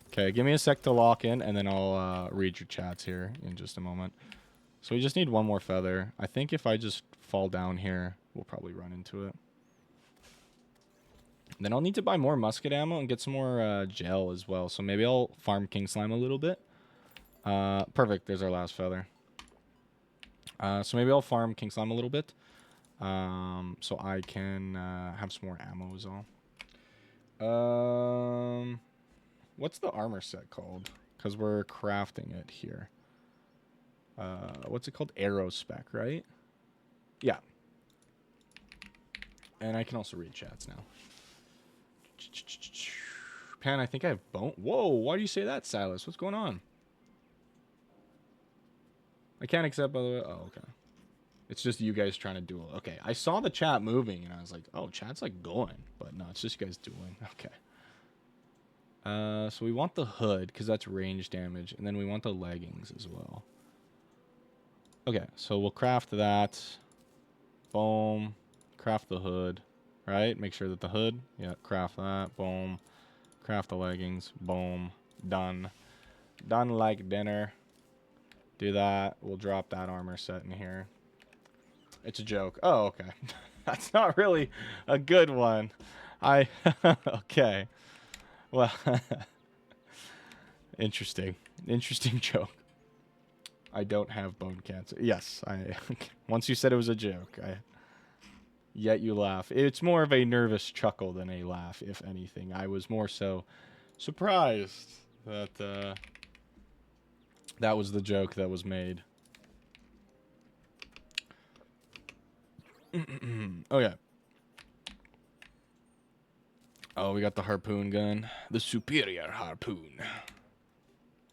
Okay, give me a sec to lock in, and then I'll read your chats here in just a moment. So we just need 1 more feather. I think if I just fall down here, we'll probably run into it. And then I'll need to buy more musket ammo and get some more gel as well. So maybe I'll farm king slime a little bit. Perfect. There's our last feather. So maybe I'll farm king slime a little bit. So I can have some more ammo as well. What's the armor set called? Because we're crafting it here. What's it called? Arrow spec, right? Yeah. And I can also read chats now. Pan, I think I have bone. Whoa, why do you say that, Silas? What's going on? I can't accept, by the way. Oh, okay. It's just you guys trying to duel. Okay, I saw the chat moving, and I was like, oh, chat's like going. But no, it's just you guys dueling. Okay. So we want the hood, because that's range damage. And then we want the leggings as well. Okay, so we'll craft that. Boom. Craft the hood. Right? Make sure that the hood. Yeah, craft that. Boom. Craft the leggings. Boom. Done. Done like dinner. Do that. We'll drop that armor set in here. It's a joke. Oh, okay. That's not really a good one. Okay. Well, interesting. Interesting joke. I don't have bone cancer. Yes, I. Once you said it was a joke, yet you laugh. It's more of a nervous chuckle than a laugh, if anything. I was more so surprised that that was the joke that was made. Oh yeah. Oh, we got the harpoon gun. The superior harpoon.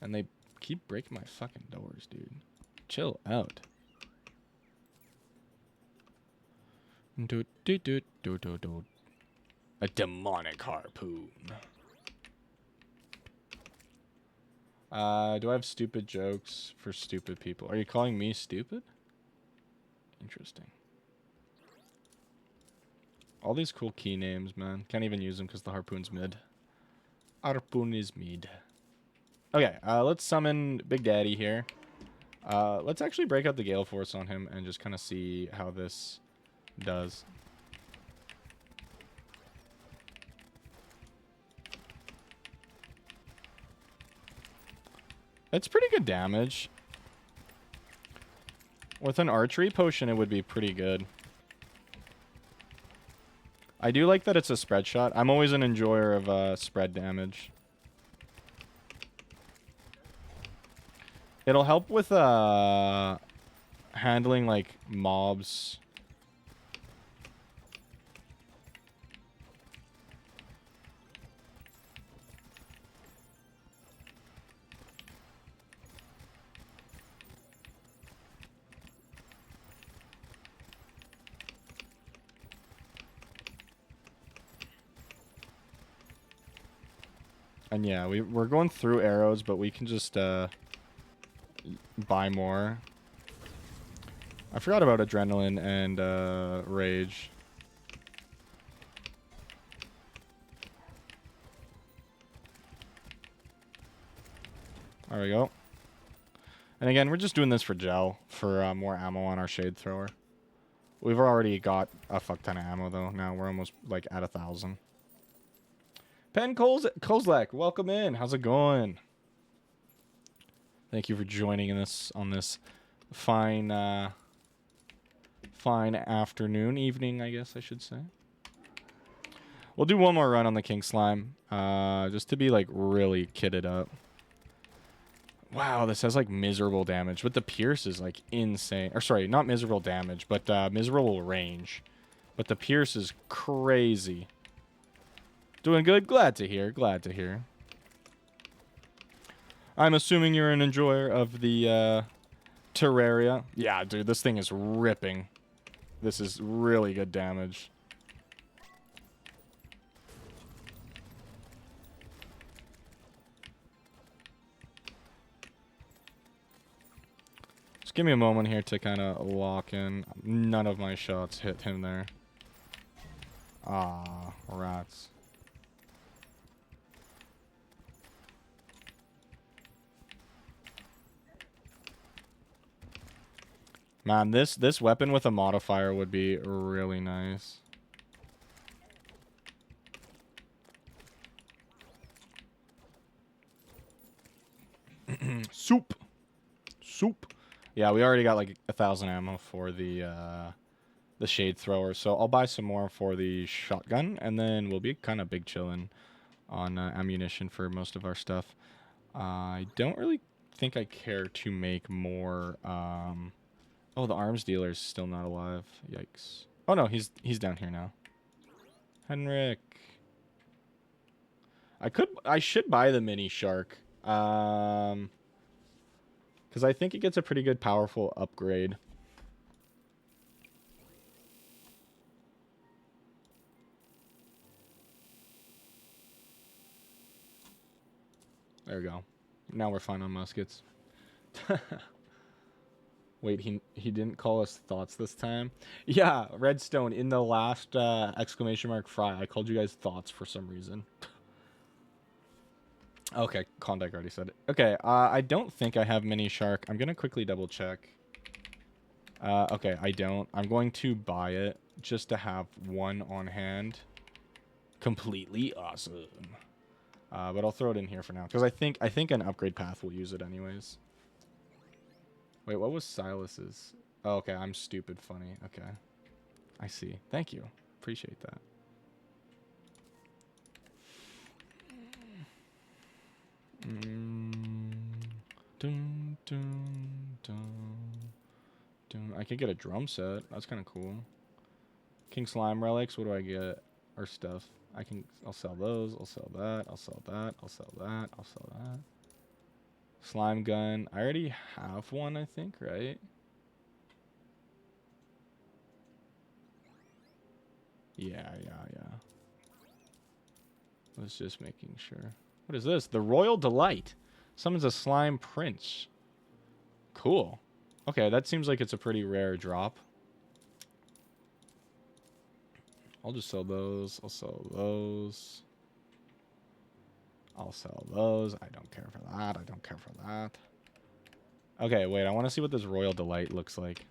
And they keep breaking my fucking doors, dude. Chill out. Do, do, do, do, do, do. A demonic harpoon. Do I have stupid jokes for stupid people? Are you calling me stupid? Interesting. All these cool key names, man. Can't even use them because the harpoon's mid. Harpoon is mid. Okay, let's summon Big Daddy here. Let's actually break out the Gale Force on him and just kind of see how this does. It's pretty good damage. With an archery potion, it would be pretty good. I do like that it's a spread shot. I'm always an enjoyer of spread damage. It'll help with handling like mobs. And yeah, we're going through arrows, but we can just buy more. I forgot about adrenaline and rage. There we go. And again, we're just doing this for gel, for more ammo on our shade thrower. We've already got a fuck ton of ammo though. Now we're almost like at 1,000. Pen Kozlak, welcome in. How's it going? Thank you for joining us on this fine afternoon, evening, I guess I should say. We'll do one more run on the King Slime, just to be like really kitted up. Wow, this has like miserable damage, but the pierce is like insane. Or sorry, not miserable damage, but miserable range. But the pierce is crazy. Doing good? Glad to hear. Glad to hear. I'm assuming you're an enjoyer of the Terraria. Yeah, dude, this thing is ripping. This is really good damage. Just give me a moment here to kind of lock in. None of my shots hit him there. Ah, rats. Man, this weapon with a modifier would be really nice. Soup. Yeah, we already got like 1,000 ammo for the shade thrower, so I'll buy some more for the shotgun, and then we'll be kind of big chillin' on ammunition for most of our stuff. I don't really think I care to make more. Oh, the arms dealer's still not alive. Yikes. Oh no, he's down here now. Henrik. I should buy the mini shark. Because I think it gets a pretty good powerful upgrade. There we go. Now we're fine on muskets. Wait, he didn't call us thoughts this time? Yeah, Redstone, in the last exclamation mark fry, I called you guys thoughts for some reason. Okay, Klondike already said it. Okay, I don't think I have mini shark. I'm gonna quickly double check. Okay, I don't. I'm going to buy it just to have one on hand. Completely awesome. But I'll throw it in here for now because I think an upgrade path will use it anyways. Wait, what was Silas's? Oh, okay, I'm stupid funny. Okay. I see. Thank you. Appreciate that. Dun, dun, dun, dun. I could get a drum set. That's kind of cool. King Slime relics. What do I get? Or stuff. I'll sell those. I'll sell that. I'll sell that. I'll sell that. I'll sell that. Slime gun. I already have one, I think, right? Yeah. I was just making sure. What is this? The Royal Delight. Summons a slime prince. Cool. Okay, that seems like it's a pretty rare drop. I'll just sell those. I'll sell those. I'll sell those. I don't care for that. I don't care for that. Okay, wait. I want to see what this Royal Delight looks like.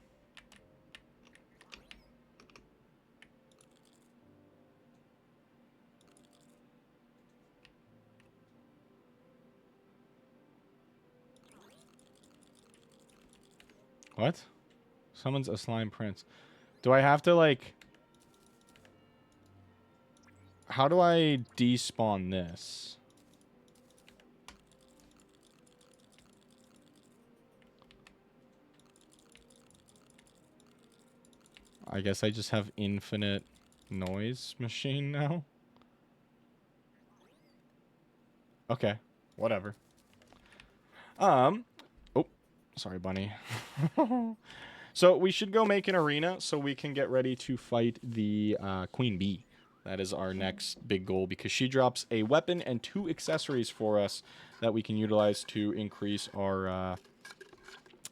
What? Summons a slime prince. Do I have to, like... How do I despawn this? I guess I just have infinite noise machine now. Okay, whatever. Oh, sorry, bunny. So we should go make an arena so we can get ready to fight the Queen Bee. That is our next big goal because she drops a weapon and 2 accessories for us that we can utilize to increase our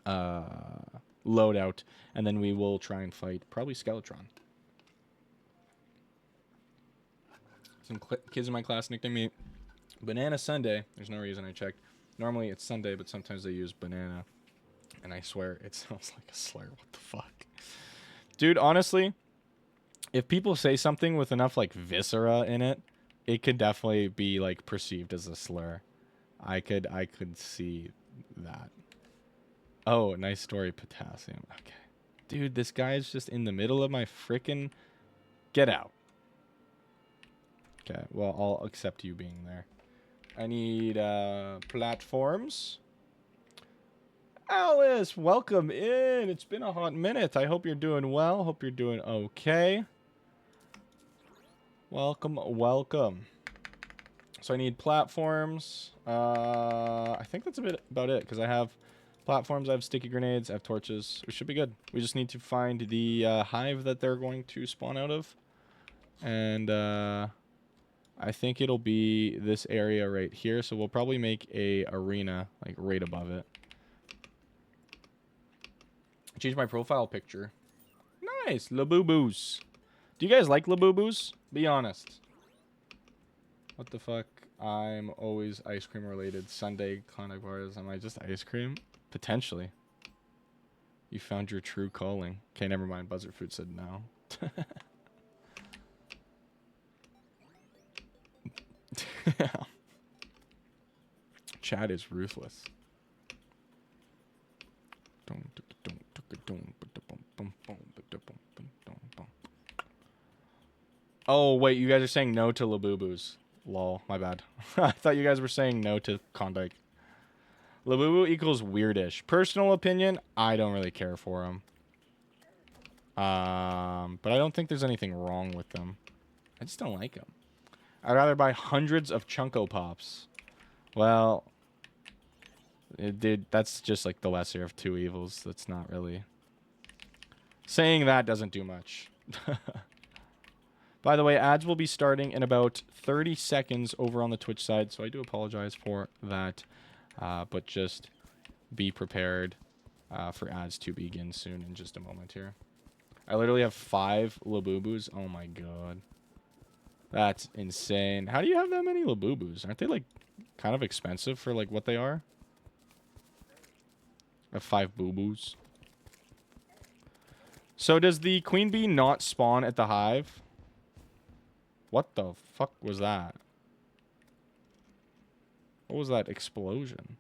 loadout. And then we will try and fight probably Skeletron. Some kids in my class nicknamed me Banana Sunday. There's no reason I checked. Normally it's Sunday, but sometimes they use banana. And I swear it sounds like a slur. What the fuck? Dude, honestly, if people say something with enough like viscera in it, it could definitely be like perceived as a slur. I could see that. Oh, nice story, potassium. Okay. Dude, this guy is just in the middle of my frickin' get out. Okay, well, I'll accept you being there. I need platforms. Alice, welcome in. It's been a hot minute. I hope you're doing well. Hope you're doing okay. Welcome, welcome. So I need platforms. I think that's a bit about it because I have platforms, I have sticky grenades, I have torches. We should be good. We just need to find the hive that they're going to spawn out of. And I think it'll be this area right here. So we'll probably make a arena like right above it. Change my profile picture. Nice. Labubu's. Do you guys like Labubu's? Be honest. What the fuck? I'm always ice cream related. Sunday clinic bars. Am I just ice cream? Potentially. You found your true calling. Okay, never mind. Buzzard Fruit said no. Chad is ruthless. Oh, wait, you guys are saying no to Labubu's. Lol, my bad. I thought you guys were saying no to Klondike. Labubu equals weirdish. Personal opinion, I don't really care for them. But I don't think there's anything wrong with them. I just don't like them. I'd rather buy hundreds of Chunko Pops. Well, dude, that's just like the lesser of two evils. That's not really... Saying that doesn't do much. By the way, ads will be starting in about 30 seconds over on the Twitch side, so I do apologize for that. But just be prepared for ads to begin soon in just a moment here. I literally have 5 Labubus. Oh my god. That's insane. How do you have that many Labubus? Aren't they like kind of expensive for like what they are? I have 5 boo-boos. So does the queen bee not spawn at the hive? What the fuck was that? What was that explosion?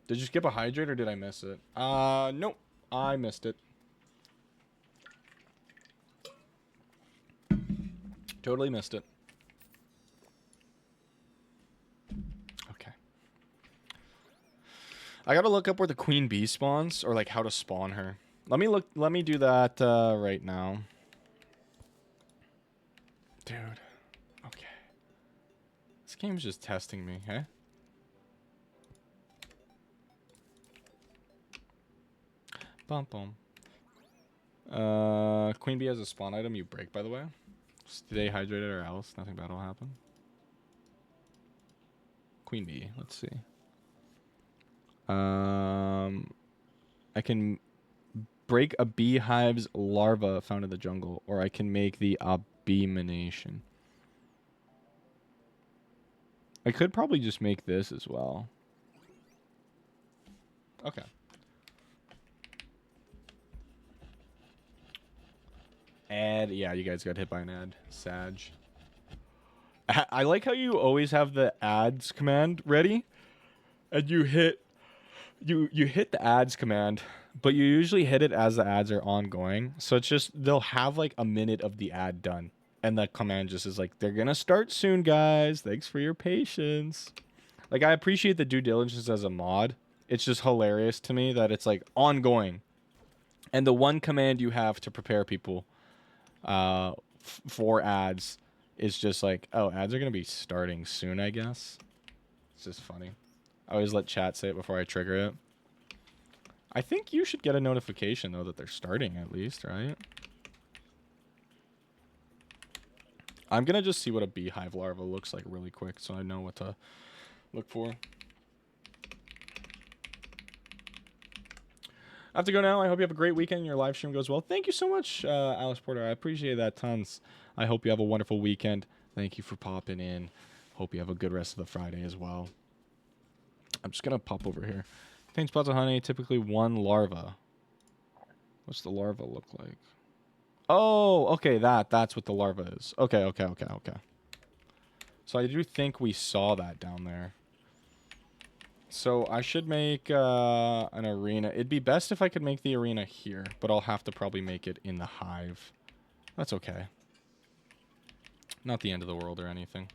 Did you skip a hydrate or did I miss it? Nope. I missed it. Totally missed it. Okay. I gotta look up where the queen bee spawns, or like how to spawn her. Let me do that right now. Dude. Okay. This game's just testing me, eh? Bum bum. Queen bee has a spawn item you break, by the way. Stay hydrated or else nothing bad will happen. Queen bee, let's see. I can break a beehive's larva found in the jungle, or I can make the abomination. I could probably just make this as well. Okay. Ad, yeah, you guys got hit by an ad. Sag. I like how you always have the ads command ready, and you hit the ads command, but you usually hit it as the ads are ongoing. So it's just they'll have like a minute of the ad done, and the command just is like, they're gonna start soon, guys. Thanks for your patience. Like, I appreciate the due diligence as a mod. It's just hilarious to me that it's like ongoing, and the one command you have to prepare people for ads is just like, oh, ads are gonna be starting soon, I guess. It's just funny. I always let chat say it before I trigger it. I think you should get a notification though that they're starting at least, right? I'm gonna just see what a beehive larva looks like really quick so I know what to look for. I have to go now. I hope you have a great weekend. Your live stream goes well. Thank you so much, Alice Porter. I appreciate that tons. I hope you have a wonderful weekend. Thank you for popping in. Hope you have a good rest of the Friday as well. I'm just going to pop over here. Contains pods of honey, typically one larva. What's the larva look like? Oh, okay, that's what the larva is. Okay. So I do think we saw that down there. So I should make an arena. It'd be best if I could make the arena here, but I'll have to probably make it in the hive. That's okay. Not the end of the world or anything.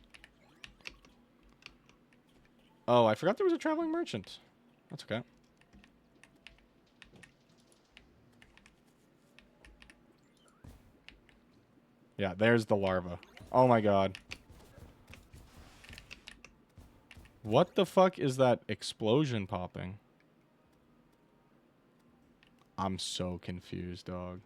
Oh, I forgot there was a traveling merchant. That's okay. Yeah, there's the larva. Oh my god. What the fuck is that explosion popping? I'm so confused, dog.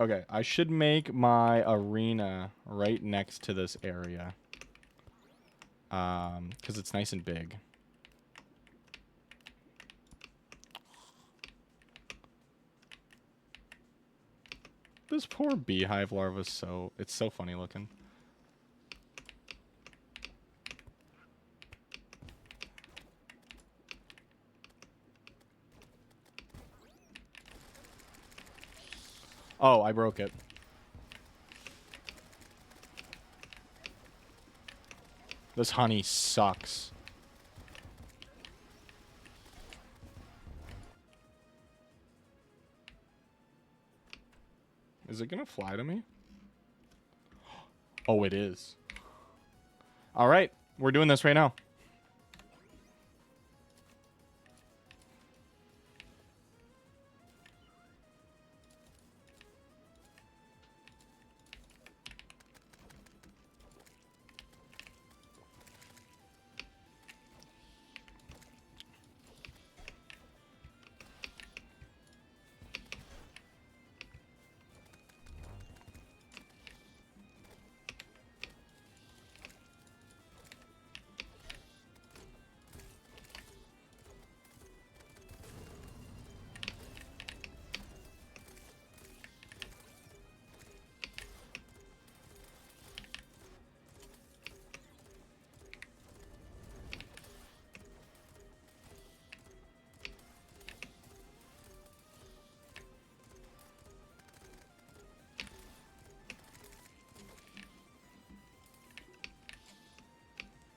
Okay, I should make my arena right next to this area. Because it's nice and big. This poor beehive larva is it's so funny looking. Oh, I broke it. This honey sucks. Is it gonna fly to me? Oh, it is. All right, we're doing this right now.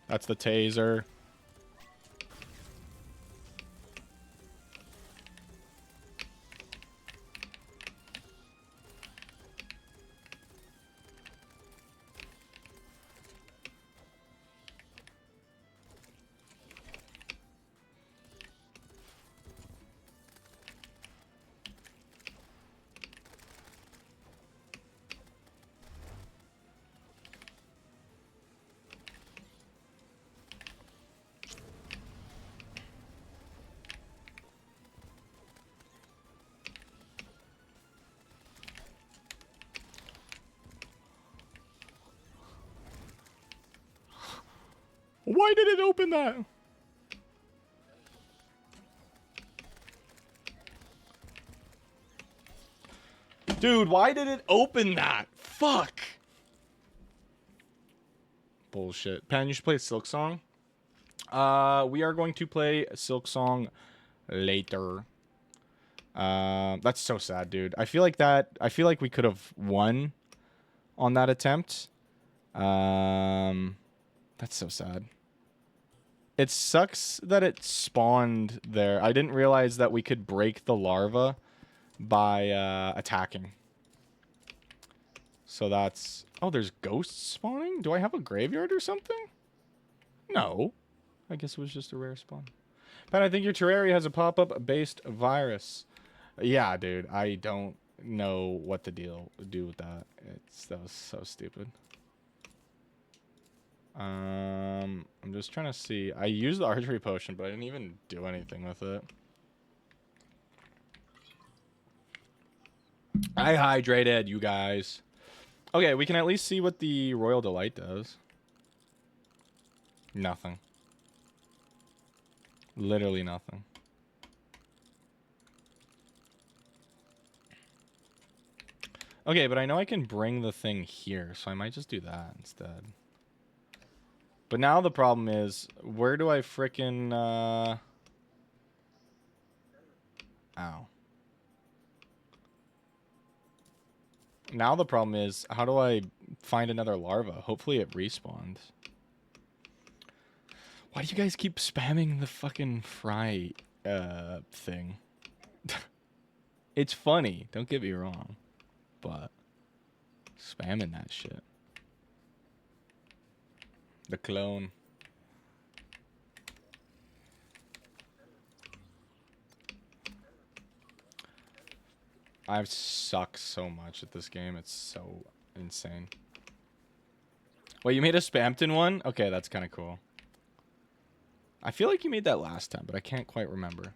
That's the taser. Why did it open that? Dude, why did it open that? Fuck. Bullshit. Pan, you should play Silk Song. We are going to play Silk Song later. That's so sad, dude. I feel like we could have won on that attempt. That's so sad. It sucks that it spawned there. I didn't realize that we could break the larva by attacking. So that's... Oh, there's ghosts spawning? Do I have a graveyard or something? No. I guess it was just a rare spawn. But I think your Terraria has a pop-up based virus. Yeah, dude. I don't know what to do with that. That was so stupid. I'm just trying to see. I used the archery potion, but I didn't even do anything with it. I hydrated, you guys. Okay, we can at least see what the Royal Delight does. Nothing. Literally nothing. Okay, but I know I can bring the thing here, so I might just do that instead. But now the problem is, where do I frickin', Ow. Now the problem is, how do I find another larva? Hopefully it respawns. Why do you guys keep spamming the fucking fry, thing? It's funny, don't get me wrong. But, spamming that shit. The clone. I suck so much at this game. It's so insane. Wait, you made a Spamton one? Okay, that's kind of cool. I feel like you made that last time, but I can't quite remember.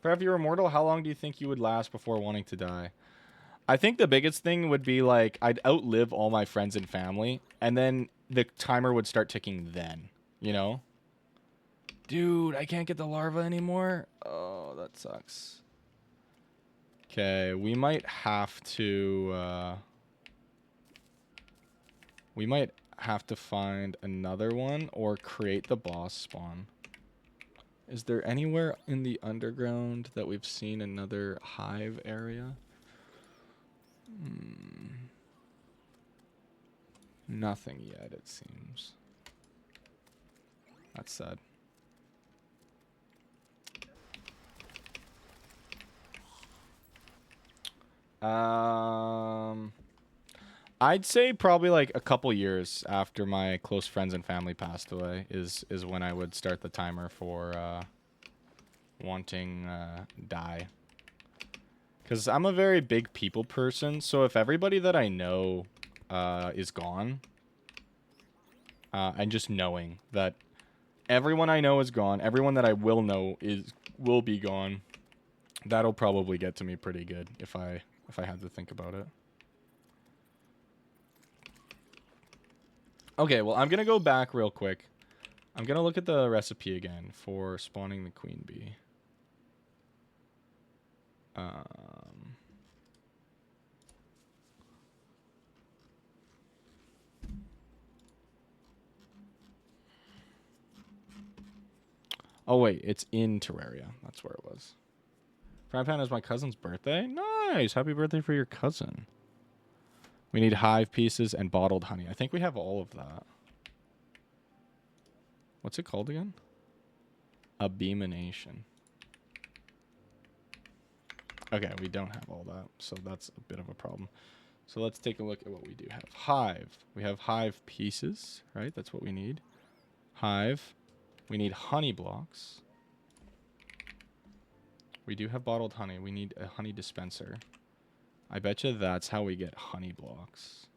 If you're immortal, how long do you think you would last before wanting to die? I think the biggest thing would be, like, I'd outlive all my friends and family, and then the timer would start ticking then, you know? Dude, I can't get the larva anymore? Oh, that sucks. Okay, we might have to, we might have to find another one or create the boss spawn. Is there anywhere in the underground that we've seen another hive area? Nothing yet, it seems. That's sad. I'd say probably like a couple years after my close friends and family passed away is when I would start the timer for wanting die. Because I'm a very big people person, so if everybody that I know is gone, and just knowing that everyone I know is gone, everyone that I will know will be gone, that'll probably get to me pretty good if I had to think about it. Okay, well, I'm gonna go back real quick. I'm gonna look at the recipe again for spawning the queen bee. Oh wait, it's in Terraria. That's where it was. Frying pan is my cousin's birthday. Nice, happy birthday for your cousin. We need hive pieces and bottled honey. I think we have all of that. What's it called again? Abomination. Okay, we don't have all that, so that's a bit of a problem. So let's take a look at what we do have. Hive. We have hive pieces, right? That's what we need. Hive. We need honey blocks. We do have bottled honey. We need a honey dispenser. I bet you that's how we get honey blocks.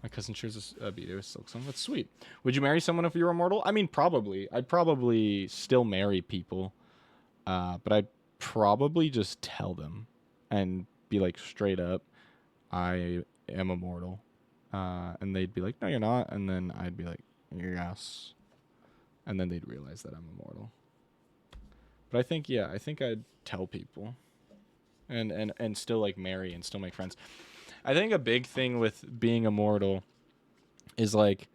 My cousin shares a beater with silk song. That's sweet. Would you marry someone if you were immortal? I mean, probably. I'd probably still marry people. But I'd probably just tell them and be like, straight up, I am immortal. And they'd be like, no, you're not. And then I'd be like, yes. And then they'd realize that I'm immortal. But I think, yeah, I think I'd tell people and still like marry and still make friends. I think a big thing with being immortal is like,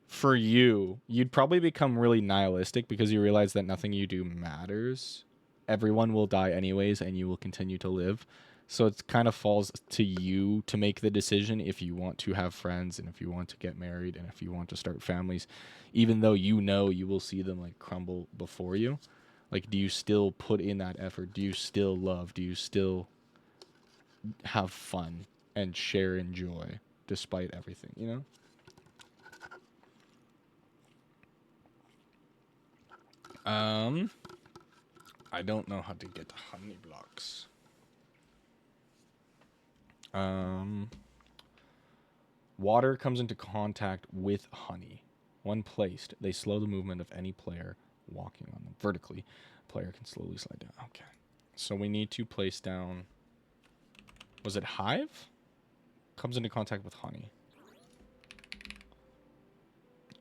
for you, you'd probably become really nihilistic because you realize that nothing you do matters. Everyone will die anyways, and you will continue to live. So it kind of falls to you to make the decision if you want to have friends and if you want to get married and if you want to start families, even though you know you will see them like crumble before you. Like, do you still put in that effort? Do you still love? Do you still have fun and share in joy despite everything, you know? I don't know how to get honey blocks. Water comes into contact with honey. When placed, they slow the movement of any player walking on them. Vertically, player can slowly slide down. Okay. So we need to place down... Was it hive? Comes into contact with honey.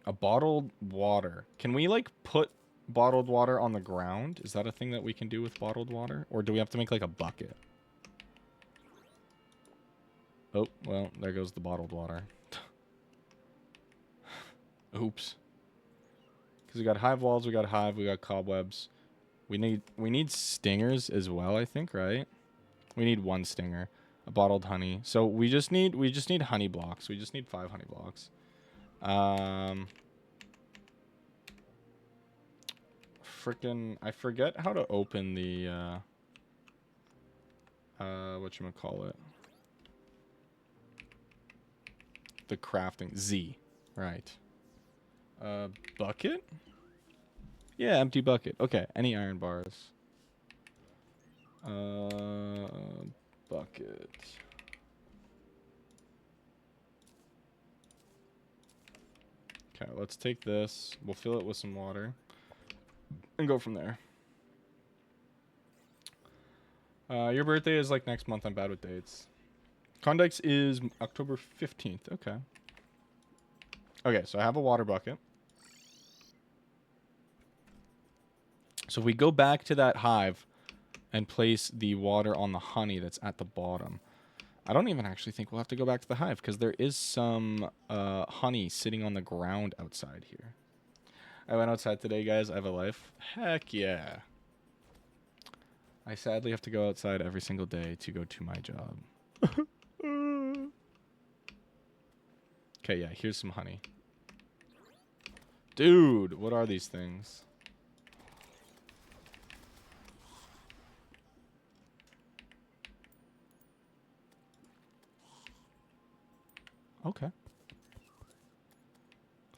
A bottled water. Can we, like, put bottled water on the ground? Is that a thing that we can do with bottled water? Or do we have to make, like, a bucket? Oh, well, there goes the bottled water. Oops. Because we got hive walls, we got hive, we got cobwebs. We need stingers as well, I think, right? We need one stinger. A bottled honey. So we just need honey blocks. We just need 5 honey blocks. Frickin' I forget how to open the whatchamacallit. The crafting Z. Right. Bucket? Yeah, empty bucket. Okay, any iron bars. Bucket. Okay, let's take this. We'll fill it with some water. And go from there. Your birthday is like next month. I'm bad with dates. Condex is October 15th. Okay. Okay, so I have a water bucket. So if we go back to that hive and place the water on the honey that's at the bottom, I don't even actually think we'll have to go back to the hive because there is some honey sitting on the ground outside here. I went outside today, guys. I have a life. Heck yeah. I sadly have to go outside every single day to go to my job. Okay, yeah, here's some honey. Dude, what are these things? Okay.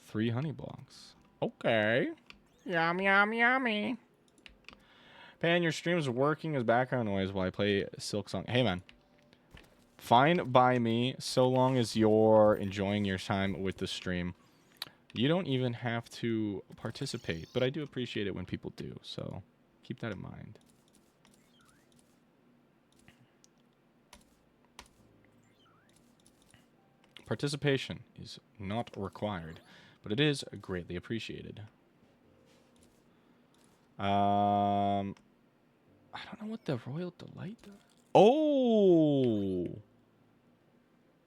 3 honey blocks. Okay. Yum, yum, yummy. Pan, your stream's working as background noise while I play Silk Song. Hey, man. Fine by me, so long as you're enjoying your time with the stream. You don't even have to participate, but I do appreciate it when people do, so keep that in mind. Participation is not required, but it is greatly appreciated. I don't know what the Royal Delight does. Oh!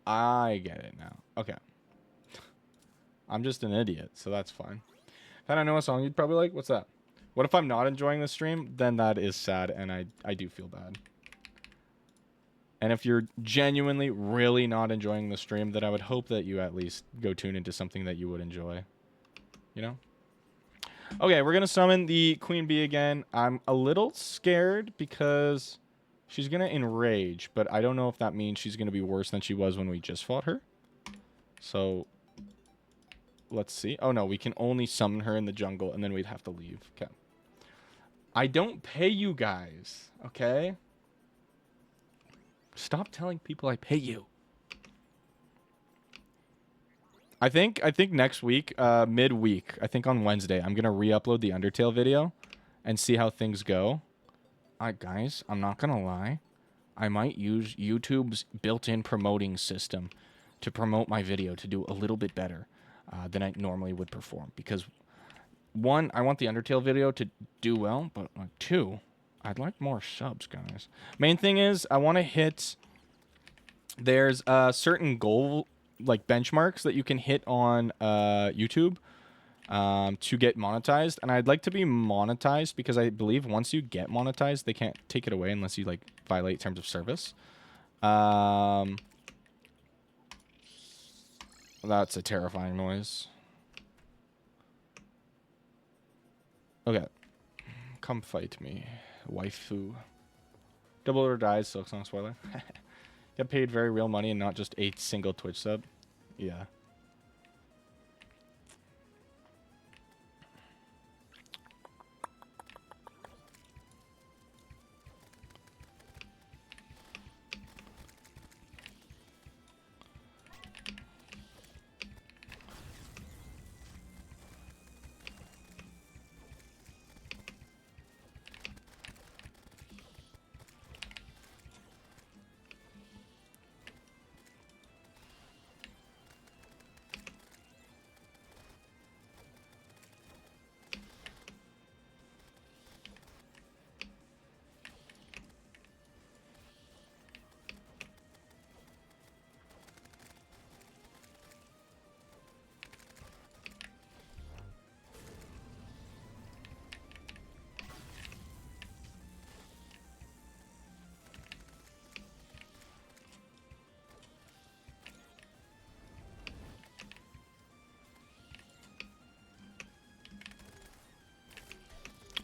I get it now. Okay. I'm just an idiot, so that's fine. If I don't know a song, you'd probably like, what's that? What if I'm not enjoying the stream? Then that is sad, and I do feel bad. And if you're genuinely really not enjoying the stream, then I would hope that you at least go tune into something that you would enjoy. You know? Okay, we're going to summon the Queen Bee again. I'm a little scared because she's going to enrage, but I don't know if that means she's going to be worse than she was when we just fought her. So, let's see. Oh, no, we can only summon her in the jungle, and then we'd have to leave. Okay. I don't pay you guys, okay? Stop telling people I pay you. I think next week, midweek, I think on Wednesday, I'm gonna re-upload the Undertale video and see how things go. Guys, I'm not gonna lie. I might use YouTube's built-in promoting system to promote my video to do a little bit better than I normally would perform. Because, one, I want the Undertale video to do well, but like, two, I'd like more subs, guys. Main thing is, I want to hit... There's a certain goal, like benchmarks that you can hit on YouTube to get monetized, and I'd like to be monetized because I believe once you get monetized, they can't take it away unless you like violate terms of service. That's a terrifying noise. Okay, come fight me, waifu. Double or dies, Silk Song spoiler. Get paid very real money and not just a single Twitch sub. Yeah.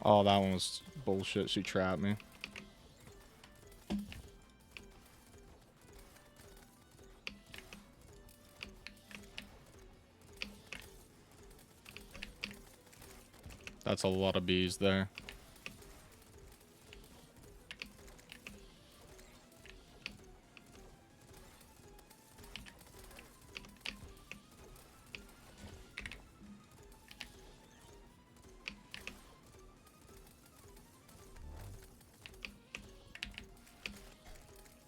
Oh, that one was bullshit. She trapped me. That's a lot of bees there.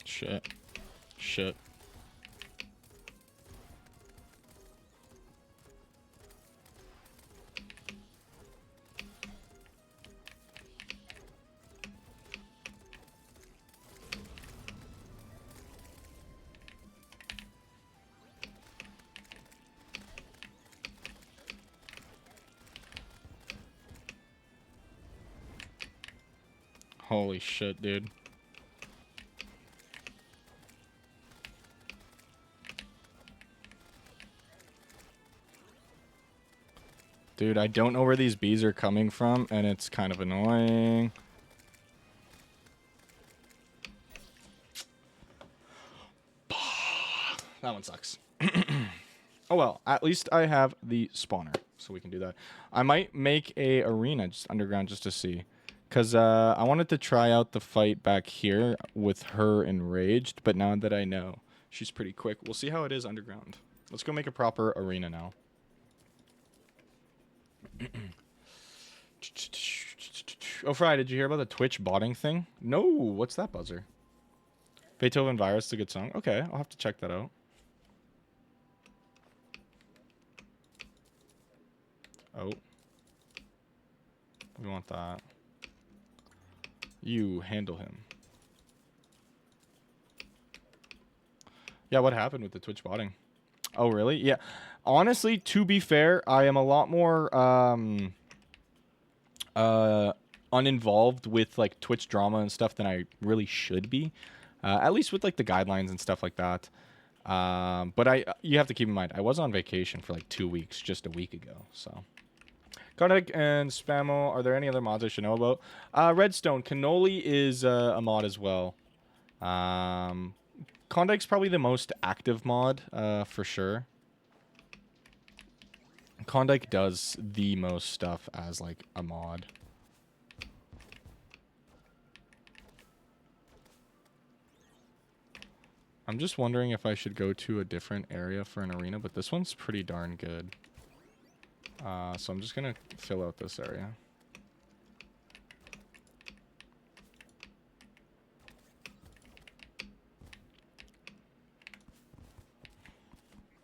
Shit. Shit. Holy shit, dude. Dude, I don't know where these bees are coming from, and it's kind of annoying. That one sucks. Oh well, at least I have the spawner, so we can do that. I might make a arena just underground just to see. Because I wanted to try out the fight back here with her enraged, but now that I know she's pretty quick, we'll see how it is underground. Let's go make a proper arena now. Oh, Fry, did you hear about the Twitch botting thing? No, what's that buzzer? Beethoven Virus is a good song. Okay, I'll have to check that out. Oh. We want that. You handle him. Yeah, what happened with the Twitch botting? Oh, really? Yeah. Honestly, to be fair, I am a lot more uninvolved with like Twitch drama and stuff than I really should be. at least with like the guidelines and stuff like that. But you have to keep in mind, I was on vacation for like 2 weeks just a week ago. So, Kodak and Spamo, are there any other mods I should know about? Redstone, Cannoli is a mod as well. Klondike's probably the most active mod, for sure. Klondike does the most stuff as like a mod. I'm just wondering if I should go to a different area for an arena, but this one's pretty darn good. So I'm just gonna fill out this area.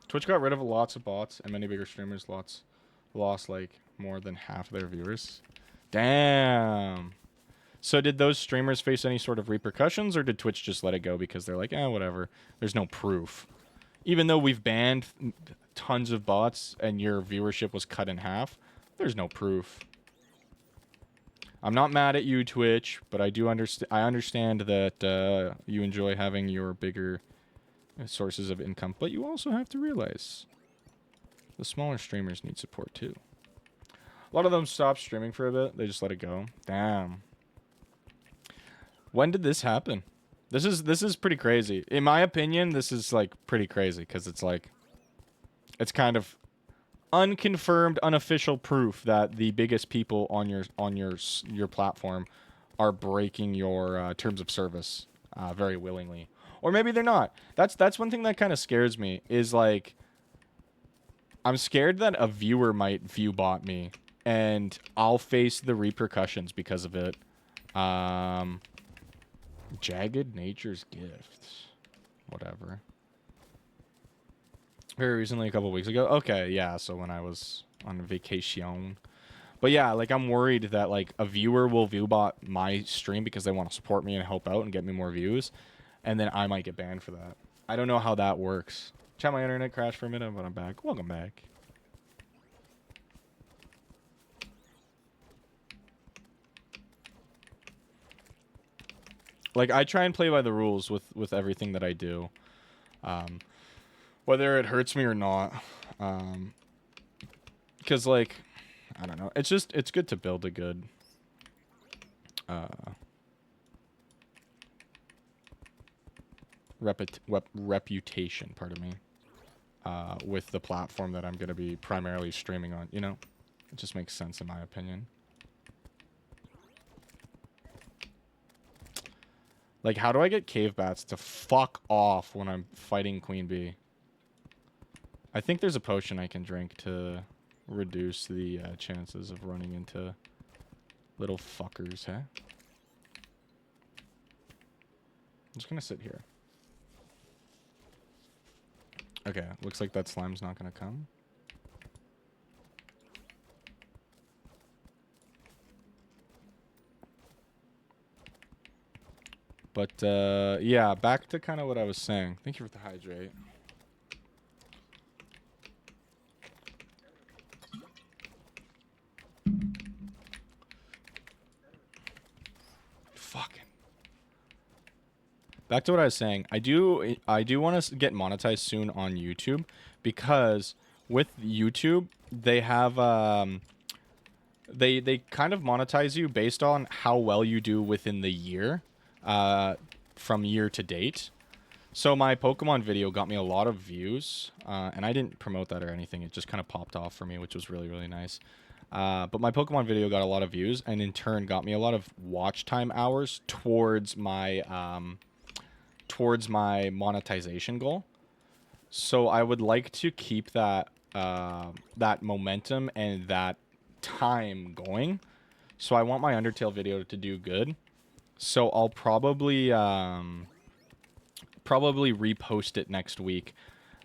Twitch got rid of lots of bots, and many bigger streamers lost like more than half their viewers. Damn. So did those streamers face any sort of repercussions, or did Twitch just let it go because they're like, whatever. There's no proof. Even though we've banned tons of bots and your viewership was cut in half, there's no proof. I'm not mad at you, Twitch, but I understand that you enjoy having your bigger sources of income, but you also have to realize the smaller streamers need support too. A lot of them stopped streaming for a bit. They just let it go. Damn. When did this happen? This is pretty crazy. In my opinion, this is like pretty crazy because it's like it's kind of unconfirmed, unofficial proof that the biggest people on your platform are breaking your terms of service very willingly. Or maybe they're not. That's one thing that kind of scares me is like I'm scared that a viewer might view bot me and I'll face the repercussions because of it. Jagged Nature's Gift. Whatever. Very recently, a couple weeks ago. Okay, yeah, so when I was on vacation. But yeah, like I'm worried that like a viewer will view bot my stream because they want to support me and help out and get me more views. And then I might get banned for that. I don't know how that works. Chat, my internet crashed for a minute, but I'm back. Welcome back. Like, I try and play by the rules with everything that I do. Whether it hurts me or not. Because, like, I don't know. It's good to build a good... reputation, pardon me, with the platform that I'm going to be primarily streaming on, you know? It just makes sense in my opinion. Like, how do I get cave bats to fuck off when I'm fighting Queen Bee? I think there's a potion I can drink to reduce the chances of running into little fuckers, huh? I'm just going to sit here. Okay, looks like that slime's not gonna come. But, yeah, back to kind of what I was saying. Thank you for the hydrate. Fucking. Back to what I was saying. I do want to get monetized soon on YouTube because with YouTube they have they kind of monetize you based on how well you do within the year, from year to date. So my Pokemon video got me a lot of views, and I didn't promote that or anything. It just kind of popped off for me, which was really, really nice. But my Pokemon video got a lot of views, and in turn got me a lot of watch time hours towards my monetization goal. So I would like to keep that that momentum and that time going. So I want my Undertale video to do good. So I'll probably repost it next week.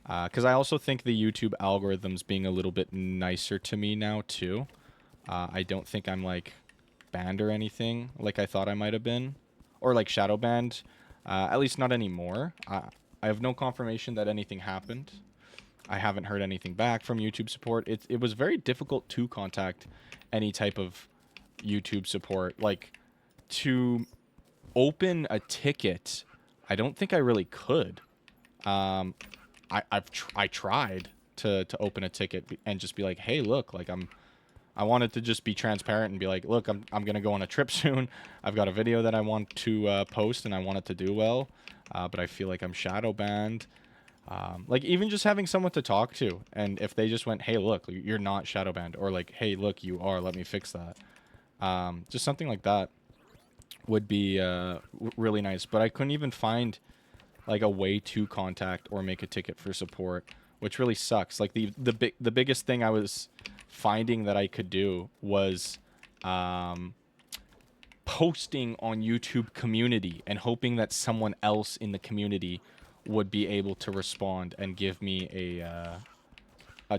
Because I also think the YouTube algorithm's being a little bit nicer to me now, too. I don't think I'm, like, banned or anything like I thought I might have been. Or, like, shadow banned. At least not anymore. I have no confirmation that anything happened. I haven't heard anything back from YouTube support. It was very difficult to contact any type of YouTube support. Like, to open a ticket I don't think I really could. I tried to open a ticket and just be like, hey, look, like I wanted to just be transparent and be like, look, I'm gonna go on a trip soon. I've got a video that I want to post and I want it to do well, but I feel like I'm shadow banned. Like even just having someone to talk to, and if they just went, hey, look, you're not shadow banned, or like, hey, look, you are. Let me fix that. Just something like that would be really nice. But I couldn't even find like a way to contact or make a ticket for support, which really sucks. Like the biggest thing I was finding that I could do was posting on YouTube community and hoping that someone else in the community would be able to respond and give me a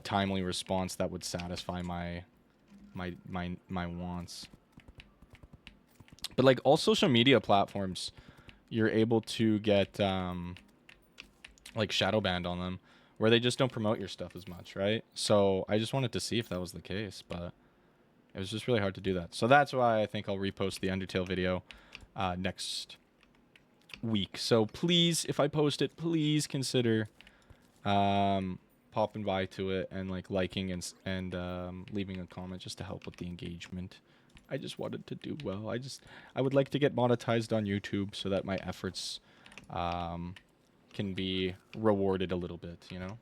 timely response that would satisfy my wants. But like all social media platforms, you're able to get like shadow banned on them, where they just don't promote your stuff as much, right? So I just wanted to see if that was the case, but it was just really hard to do that. So that's why I think I'll repost the Undertale video next week. So please, if I post it, please consider popping by to it and like liking and leaving a comment just to help with the engagement. I just wanted to do well. I would like to get monetized on YouTube so that my efforts can be rewarded a little bit, you know?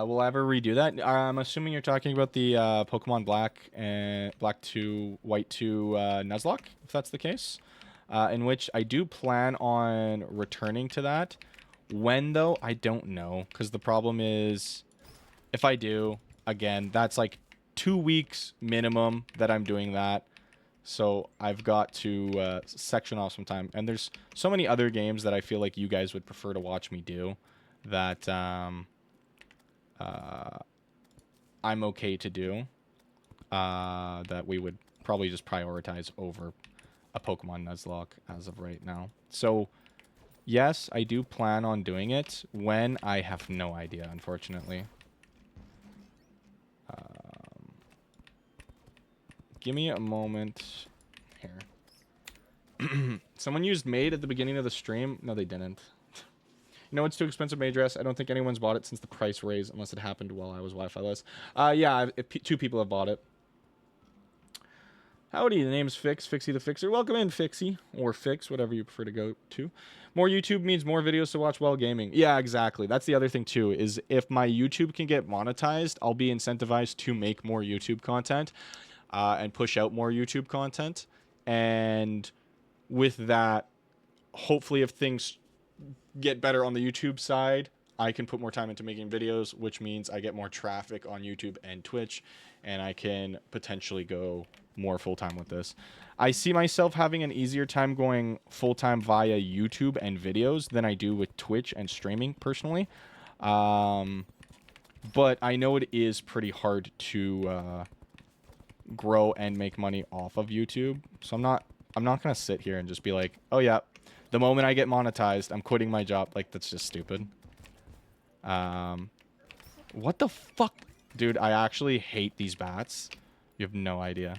Will I ever redo that? I'm assuming you're talking about the Pokemon Black and Black 2, White 2 Nuzlocke, if that's the case. In which I do plan on returning to that. When, though, I don't know. Because the problem is, if I do, again, that's like 2 weeks minimum that I'm doing that. So I've got to section off some time. And there's so many other games that I feel like you guys would prefer to watch me do that I'm okay to do. That we would probably just prioritize over a Pokemon Nuzlocke as of right now. So yes, I do plan on doing it. When, I have no idea, unfortunately. Give me a moment here. Someone used Maid at the beginning of the stream. No, they didn't. You know, it's too expensive, Maid dress. I don't think anyone's bought it since the price raise, unless it happened while I was Wi-Fi-less. Yeah, two people have bought it. Howdy, the name's Fix, Fixie the Fixer. Welcome in, Fixie, or Fix, whatever you prefer to go to. More YouTube means more videos to watch while gaming. Yeah, exactly. That's the other thing, too, is if my YouTube can get monetized, I'll be incentivized to make more YouTube content and push out more YouTube content. And with that, hopefully if things get better on the YouTube side, I can put more time into making videos, which means I get more traffic on YouTube and Twitch, and I can potentially go more full-time with this. I see myself having an easier time going full-time via YouTube and videos than I do with Twitch and streaming personally. But I know it is pretty hard to grow and make money off of YouTube. So I'm not going to sit here and just be like, "Oh yeah, the moment I get monetized, I'm quitting my job." Like, that's just stupid. What the fuck? Dude, I actually hate these bats. You have no idea.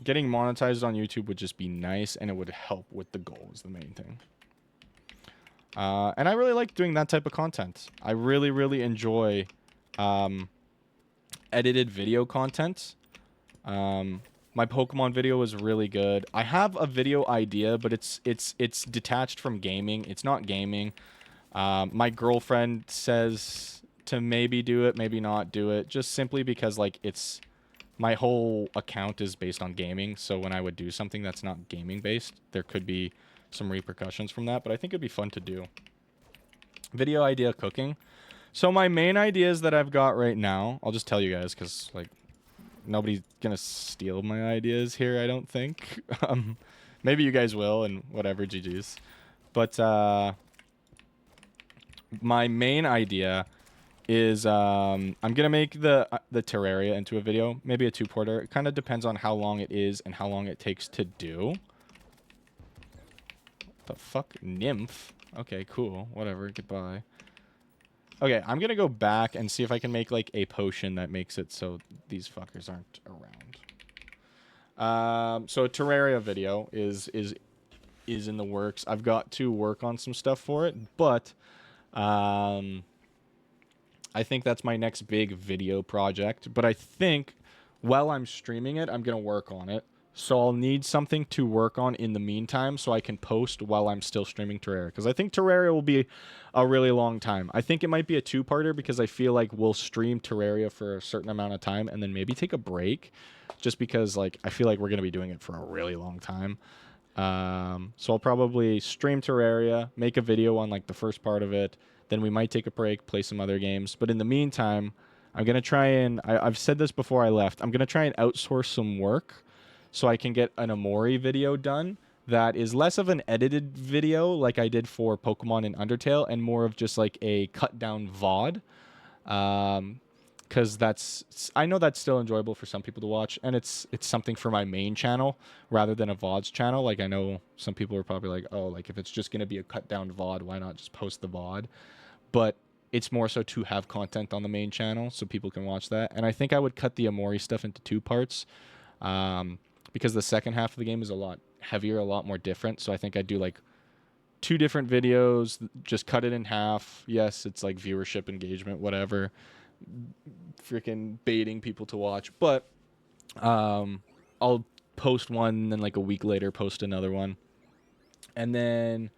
Getting monetized on YouTube would just be nice, and it would help with the goal is the main thing. And I really like doing that type of content. I really, really enjoy edited video content. My Pokemon video was really good. I have a video idea, but it's detached from gaming. It's not gaming. My girlfriend says to maybe do it, maybe not do it, just simply because like it's my whole account is based on gaming. So when I would do something that's not gaming based, there could be some repercussions from that. But I think it'd be fun to do. Video idea cooking. So my main ideas that I've got right now, I'll just tell you guys because like nobody's gonna steal my ideas here, I don't think. Maybe you guys will, and whatever, GG's. But my main idea is I'm gonna make the Terraria into a video, maybe a 2-parter. It kind of depends on how long it is and how long it takes to do. What the fuck, nymph? Okay, cool, whatever. Goodbye. Okay, I'm gonna go back and see if I can make like a potion that makes it so these fuckers aren't around. So a Terraria video is in the works. I've got to work on some stuff for it, but I think that's my next big video project. But I think while I'm streaming it, I'm gonna work on it. So I'll need something to work on in the meantime so I can post while I'm still streaming Terraria. Because I think Terraria will be a really long time. I think it might be a two-parter because I feel like we'll stream Terraria for a certain amount of time and then maybe take a break. Just because like I feel like we're going to be doing it for a really long time. So I'll probably stream Terraria, make a video on like the first part of it. Then we might take a break, play some other games. But in the meantime, I'm going to try and... I've said this before I left. I'm going to try and outsource some work so I can get an Omori video done that is less of an edited video like I did for Pokemon and Undertale and more of just like a cut down VOD. Because I know that's still enjoyable for some people to watch, and it's something for my main channel rather than a VODs channel. Like I know some people are probably like, oh, like if it's just going to be a cut down VOD, why not just post the VOD? But it's more so to have content on the main channel so people can watch that. And I think I would cut the Omori stuff into two parts. Because the second half of the game is a lot heavier, a lot more different. So I think I'd do like 2 different videos, just cut it in half. Yes, it's like viewership, engagement, whatever. Freaking baiting people to watch. But I'll post one, and then like a week later post another one. And then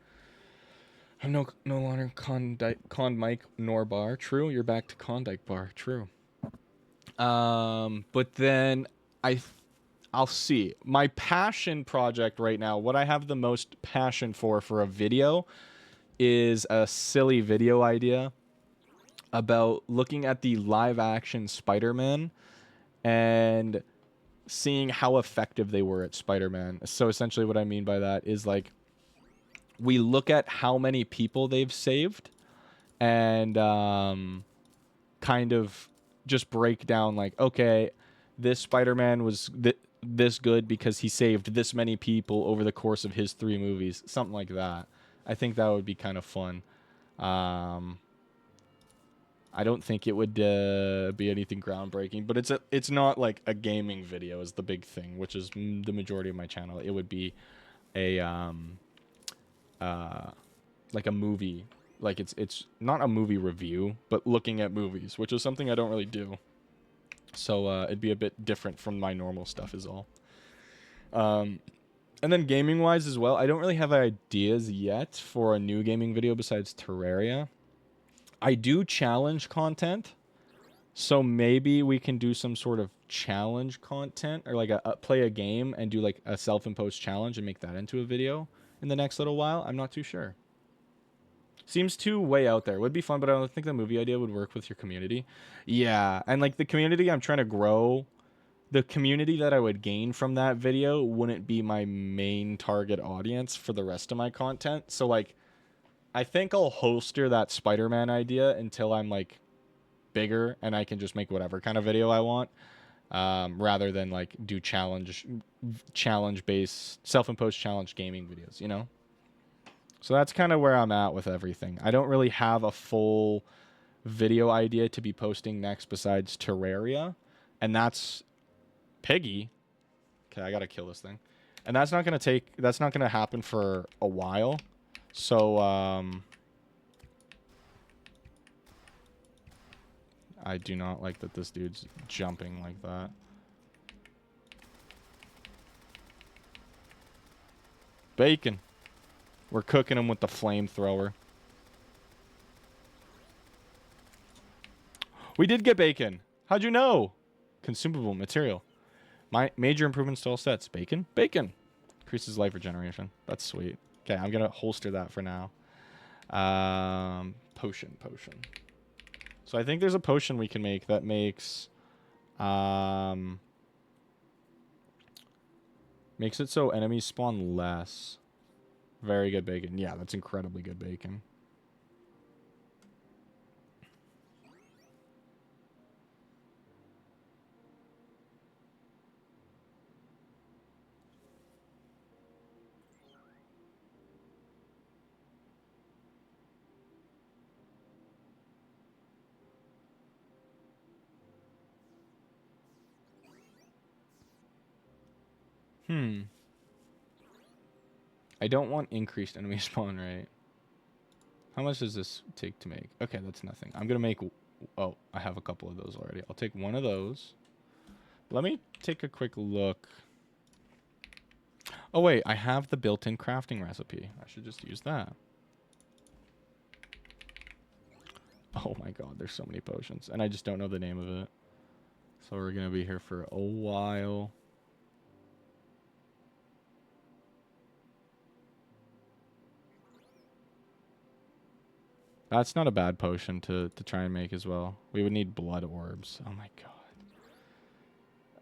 I'm no longer Con Mike nor Bar. True, you're back to Klondike Bar. True. But then I'll see. My passion project right now, what I have the most passion for a video is a silly video idea about looking at the live action Spider-Man and seeing how effective they were at Spider-Man. So essentially what I mean by that is like we look at how many people they've saved and kind of just break down like, okay, this Spider-Man was this good because he saved this many people over the course of his 3 movies, something like that. I think that would be kind of fun. I don't think it would be anything groundbreaking, but it's not like a gaming video is the big thing, which is the majority of my channel. It would be a like a movie, like it's not a movie review, but looking at movies, which is something I don't really do. So it'd be a bit different from my normal stuff is all. And then gaming-wise as well, I don't really have ideas yet for a new gaming video besides Terraria. I do challenge content, so maybe we can do some sort of challenge content or like play a game and do like a self-imposed challenge and make that into a video in the next little while. I'm not too sure. Seems too way out there. Would be fun, but I don't think the movie idea would work with your community. Yeah, and like the community I'm trying to grow, the community that I would gain from that video wouldn't be my main target audience for the rest of my content. So like I think I'll holster that Spider-Man idea until I'm like bigger and I can just make whatever kind of video I want, rather than like do challenge based self-imposed challenge gaming videos, you know? So that's kind of where I'm at with everything. I don't really have a full video idea to be posting next besides Terraria, and that's Piggy. Okay, I gotta kill this thing. And that's not gonna happen for a while. So I do not like that this dude's jumping like that. Bacon. We're cooking him with the flamethrower. We did get bacon. How'd you know? Consumable material. My major improvements to all sets. Bacon? Bacon. Increases life regeneration. That's sweet. Okay, I'm going to holster that for now. Potion. So I think there's a potion we can make that makes... makes it so enemies spawn less. Very good bacon. Yeah, that's incredibly good bacon. I don't want increased enemy spawn rate. How much does this take to make? Okay, that's nothing. I'm gonna make... Oh, I have a couple of those already. I'll take one of those. Let me take a quick look. Oh, wait. I have the built-in crafting recipe. I should just use that. Oh my god, there's so many potions. And I just don't know the name of it. So we're gonna be here for a while. That's not a bad potion to try and make as well. We would need blood orbs. Oh my god.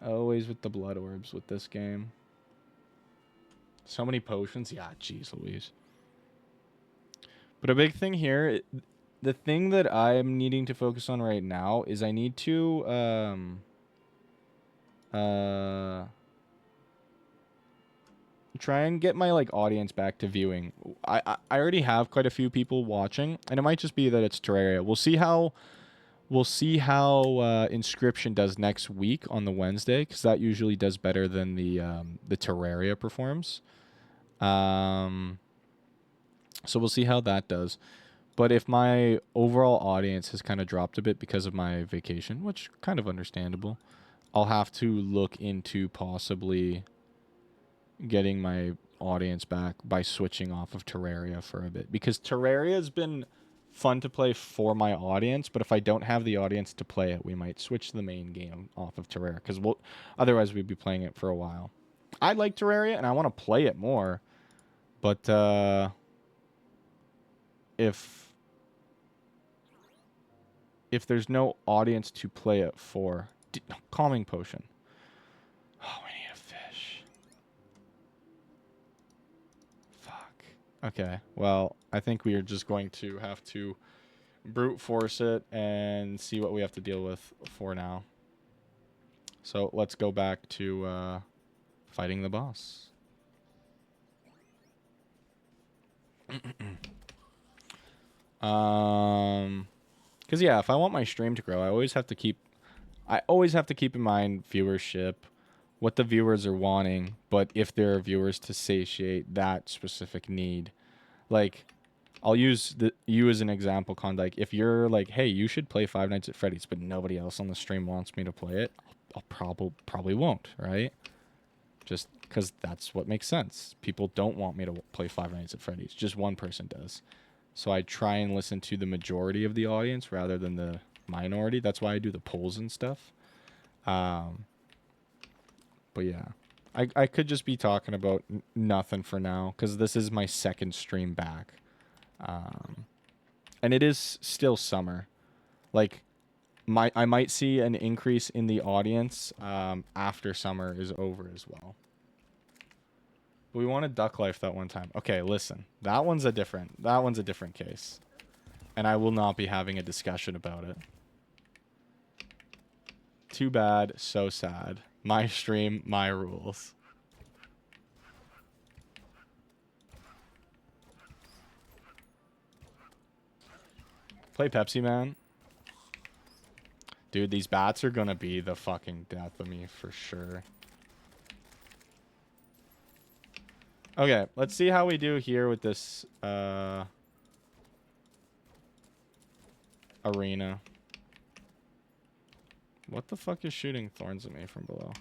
Always with the blood orbs with this game. So many potions. Yeah, jeez Louise. But a big thing here, the thing that I'm needing to focus on right now is I need to try and get my like audience back to viewing. I already have quite a few people watching, and it might just be that it's Terraria. We'll see how Inscription does next week on the Wednesday, because that usually does better than the Terraria performs. So we'll see how that does. But if my overall audience has kind of dropped a bit because of my vacation, which kind of understandable, I'll have to look into possibly getting my audience back by switching off of Terraria for a bit. Because Terraria has been fun to play for my audience, but if I don't have the audience to play it, we might switch the main game off of Terraria, because otherwise we'd be playing it for a while. I like Terraria, and I want to play it more, but if there's no audience to play it for... Calming potion. Oh, we need a fish. Fuck. Okay, well, I think we are just going to have to brute force it and see what we have to deal with for now. So let's go back to fighting the boss. Because yeah, if I want my stream to grow, I always have to keep in mind viewership, what the viewers are wanting, but if there are viewers to satiate that specific need. Like, I'll use you as an example, Klondike. If you're like, hey, you should play Five Nights at Freddy's, but nobody else on the stream wants me to play it, I'll probably won't, right? Just because that's what makes sense. People don't want me to play Five Nights at Freddy's. Just one person does. So I try and listen to the majority of the audience rather than the minority. That's why I do the polls and stuff. But yeah, I could just be talking about nothing for now, because this is my second stream back. And it is still summer. Like, I might see an increase in the audience after summer is over as well. But we wanted Duck Life that one time. Okay, listen. That one's a different case. And I will not be having a discussion about it. Too bad, so sad. My stream, my rules. Play Pepsi Man. Dude, these bats are gonna be the fucking death of me for sure. Okay, let's see how we do here with this arena. What the fuck is shooting thorns at me from below?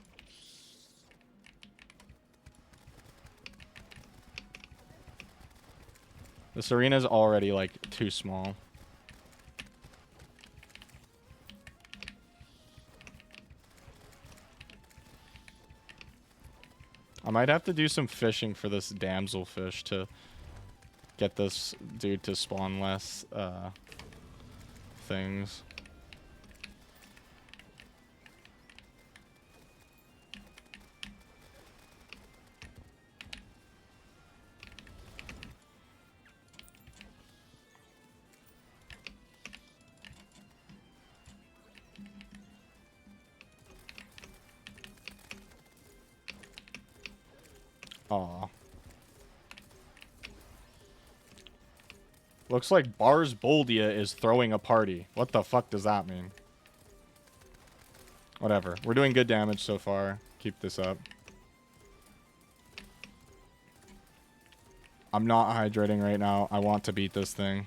This arena's already like too small. I might have to do some fishing for this damselfish to get this dude to spawn less things. Aw. Looks like Bars Boldia is throwing a party. What the fuck does that mean? Whatever. We're doing good damage so far. Keep this up. I'm not hydrating right now. I want to beat this thing.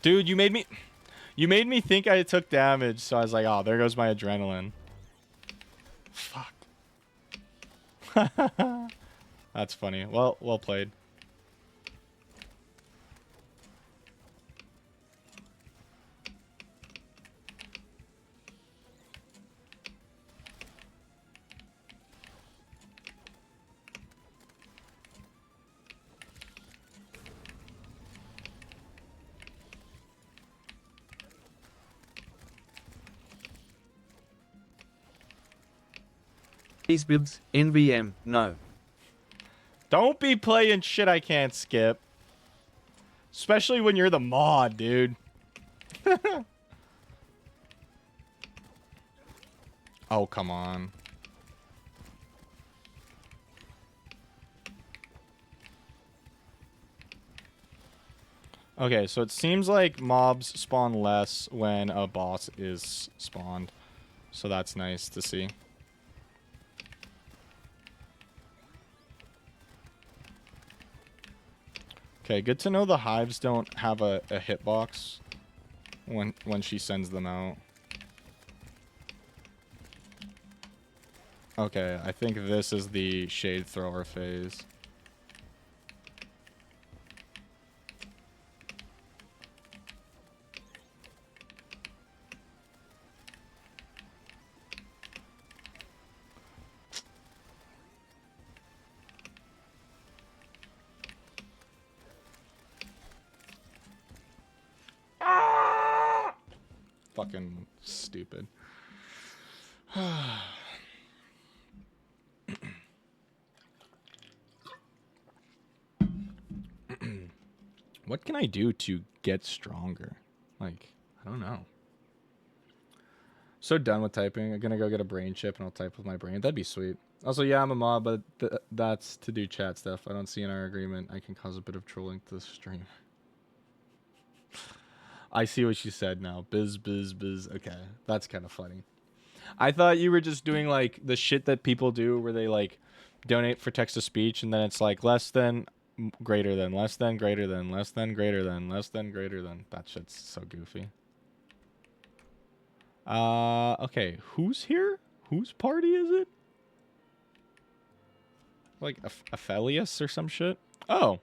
Dude, you made me think I took damage, so I was like, oh, there goes my adrenaline. Fuck. That's funny. Well played. These bibs, NVM, no. Don't be playing shit I can't skip. Especially when you're the mod, dude. Oh, come on. Okay, so it seems like mobs spawn less when a boss is spawned. So that's nice to see. Okay, good to know the hives don't have a hitbox when she sends them out. Okay, I think this is the shade thrower phase. Fucking stupid. What can I do to get stronger? Like, I don't know. So done with typing. I'm gonna go get a brain chip and I'll type with my brain. That'd be sweet. Also, yeah, I'm a mob, but that's to do chat stuff. I don't see in our agreement I can cause a bit of trolling to the stream. I see what you said now. Biz. Okay, that's kind of funny. I thought you were just doing like the shit that people do where they like donate for text to speech and then it's like less than, greater than, less than, greater than, less than, greater than, less than, greater than. That shit's so goofy. Okay, who's here? Whose party is it? Like Aphelius or some shit? Oh.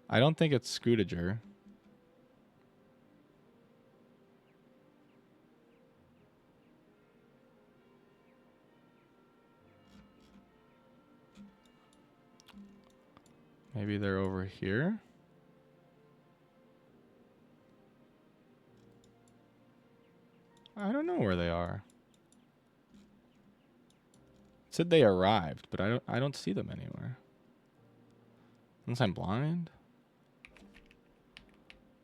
I don't think it's Scootager. Maybe they're over here? I don't know where they are. It said they arrived, but I don't see them anywhere. Unless I'm blind?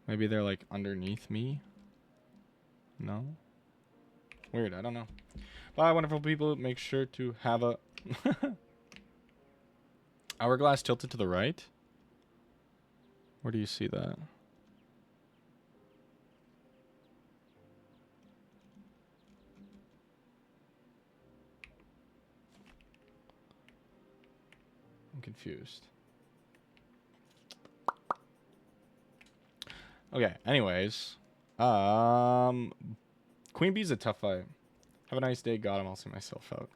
Maybe they're like underneath me? No? Weird, I don't know. Bye, wonderful people. Make sure to have a hourglass tilted to the right. Where do you see that? I'm confused. Okay, anyways. Queen Bee's a tough fight. Have a nice day. God, I'm also myself out.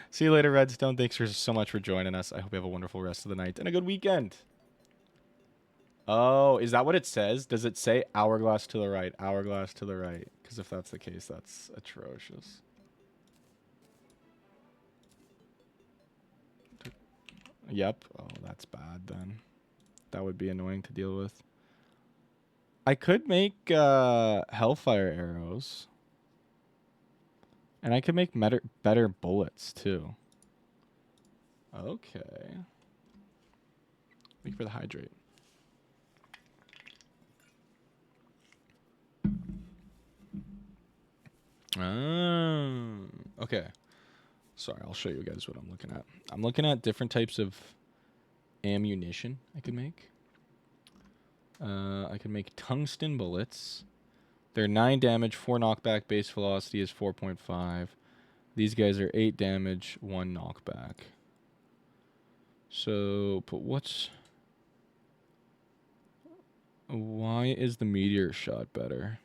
See you later, Redstone. Thanks so much for joining us. I hope you have a wonderful rest of the night and a good weekend. Oh, is that what it says? Does it say hourglass to the right? Hourglass to the right. Because if that's the case, that's atrocious. Yep. Oh, that's bad then. That would be annoying to deal with. I could make hellfire arrows. And I could make better bullets too. Okay. Thank you for the hydrate. Okay. Sorry, I'll show you guys what I'm looking at. I'm looking at different types of ammunition I could make. I could make tungsten bullets. They're 9 damage, 4 knockback, base velocity is 4.5. These guys are 8 damage, 1 knockback. So, but what's... Why is the meteor shot better?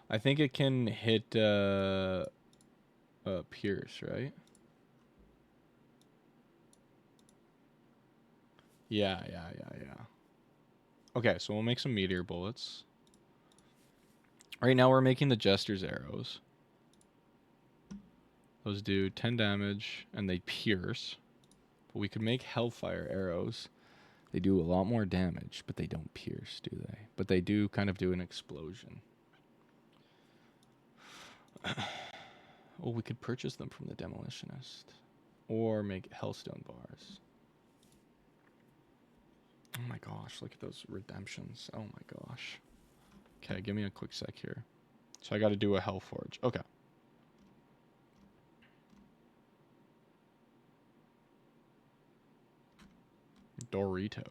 I think it can hit Pierce, right? Yeah. Okay, so we'll make some meteor bullets. Right now we're making the Jester's arrows. Those do 10 damage, and they pierce. But we could make Hellfire arrows. They do a lot more damage, but they don't pierce, do they? But they do kind of do an explosion. Oh, we could purchase them from the Demolitionist. Or make Hellstone bars. Oh my gosh, look at those redemptions. Oh my gosh. Okay, give me a quick sec here. So I got to do a Hellforge. Okay. Dorito.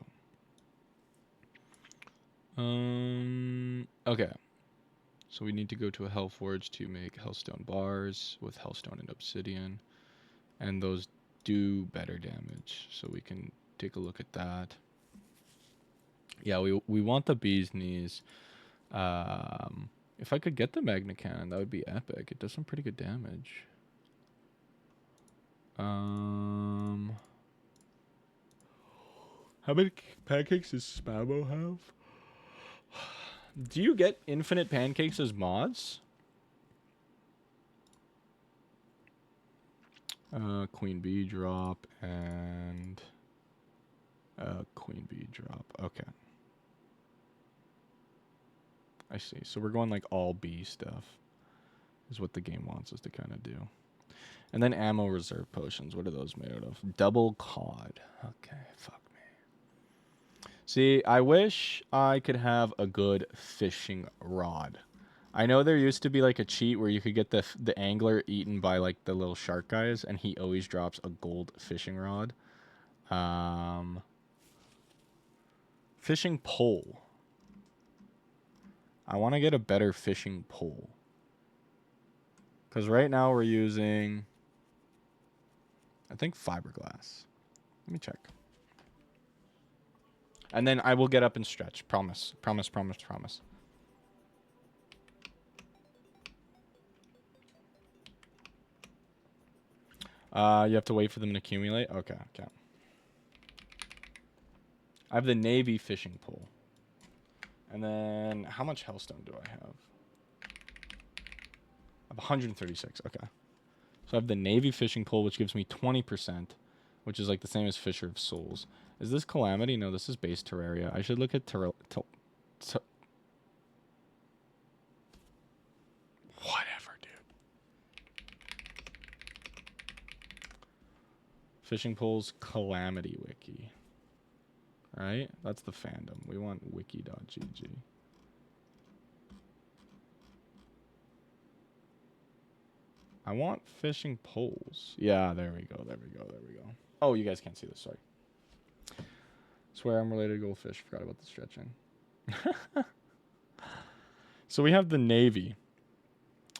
Okay. So we need to go to a Hellforge to make Hellstone bars with Hellstone and Obsidian. And those do better damage. So we can take a look at that. Yeah, we want the bee's knees. If I could get the Magna Cannon, that would be epic. It does some pretty good damage. How many pancakes does Spamo have? Do you get infinite pancakes as mods? Queen bee drop and queen bee drop. Okay. I see. So we're going like all bee stuff is what the game wants us to kind of do. And then ammo reserve potions. What are those made out of? Double cod. Okay, fuck me. See, I wish I could have a good fishing rod. I know there used to be like a cheat where you could get the angler eaten by like the little shark guys, and he always drops a gold fishing rod. Fishing pole. I want to get a better fishing pole. Because right now we're using, I think, fiberglass. Let me check. And then I will get up and stretch. Promise. Promise, promise, promise. You have to wait for them to accumulate? Okay, okay. I have the Navy fishing pole. And then, how much Hellstone do I have? I have 136, okay. So I have the Navy fishing pole, which gives me 20%, which is like the same as Fisher of Souls. Is this Calamity? No, this is base Terraria. I should look at Whatever, dude. Fishing poles, Calamity wiki. Right? That's the fandom. We want wiki.gg. I want fishing poles. Yeah, there we go, there we go, there we go. Oh, you guys can't see this, sorry. Swear I'm related to goldfish. Forgot about the stretching. So we have the Navy.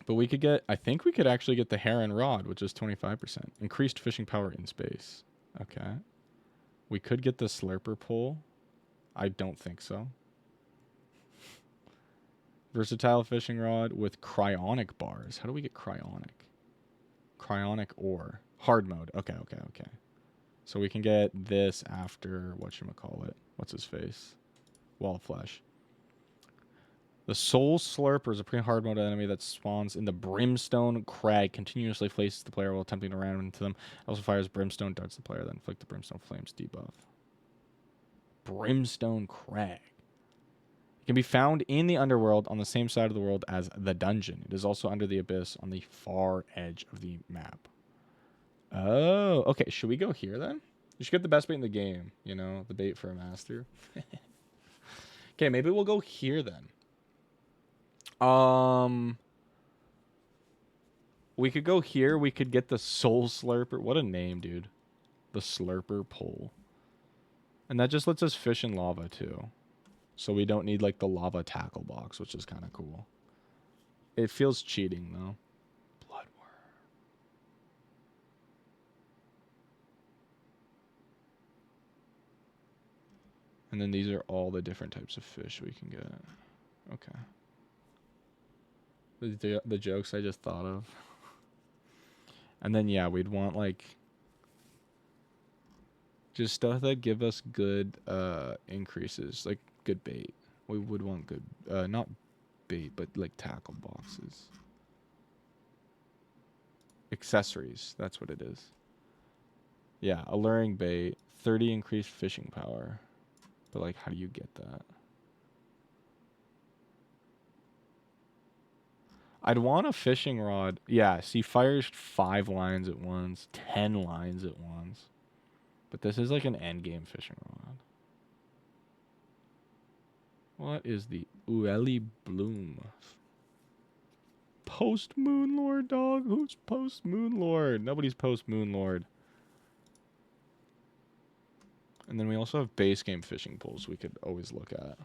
But we could get, I think we could actually get the Heron Rod, which is 25%. Increased fishing power in space. Okay. We could get the Slurper pole. I don't think so. Versatile fishing rod with cryonic bars. How do we get cryonic? Cryonic ore. Hard mode. Okay, okay, okay. So we can get this after, whatchamacallit. What's his face? Wall of Flesh. The Soul Slurper is a pretty hard mode enemy that spawns in the Brimstone Crag. Continuously flaces the player while attempting to ram into them. Also fires Brimstone darts the player, then inflict the Brimstone Flames debuff. Brimstone Crag. It can be found in the underworld on the same side of the world as the dungeon. It is also under the abyss on the far edge of the map. Oh, okay. Should we go here then? You should get the best bait in the game. You know, the bait for a master. Okay, maybe we'll go here then. We could go here. We could get the Soul Slurper. What a name, dude. The Slurper pole. And that just lets us fish in lava, too. So we don't need like the lava tackle box, which is kind of cool. It feels cheating though. Bloodworm. And then these are all the different types of fish we can get. Okay. The jokes I just thought of. And then yeah, we'd want like just stuff that give us good increases, like good bait. We would want good not bait, but like tackle boxes. Accessories, that's what it is. Yeah, alluring bait, 30 increased fishing power. But like how do you get that? I'd want a fishing rod. Yeah, see, fires 5 lines at once, 10 lines at once. But this is like an endgame fishing rod. What is the Ueli Bloom? Post Moon Lord, dog? Who's post Moon Lord? Nobody's post Moon Lord. And then we also have base game fishing poles we could always look at.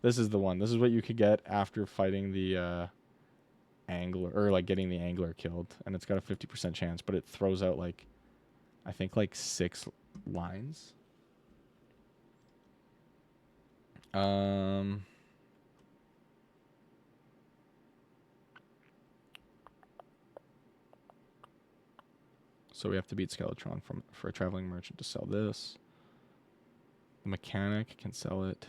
This is the one. This is what you could get after fighting the angler, or like getting the angler killed. And it's got a 50% chance, but it throws out like, I think like 6 lines. So we have to beat Skeletron for a traveling merchant to sell this. The mechanic can sell it.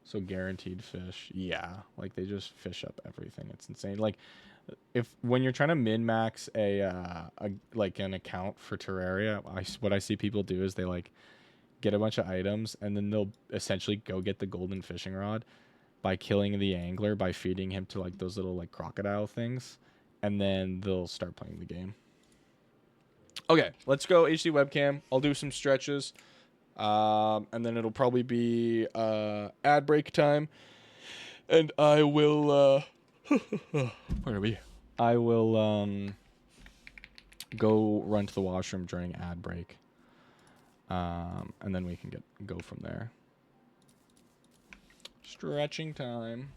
So guaranteed fish. Yeah, like they just fish up everything. It's insane. Like if when you're trying to min-max a like an account for Terraria, what I see people do is they like get a bunch of items and then they'll essentially go get the golden fishing rod by killing the angler by feeding him to like those little like crocodile things, and then they'll start playing the game. Okay, let's go HD webcam. I'll do some stretches. And then it'll probably be ad break time. And I will pardon me. I will go run to the washroom during ad break. And then we can go from there. Stretching time.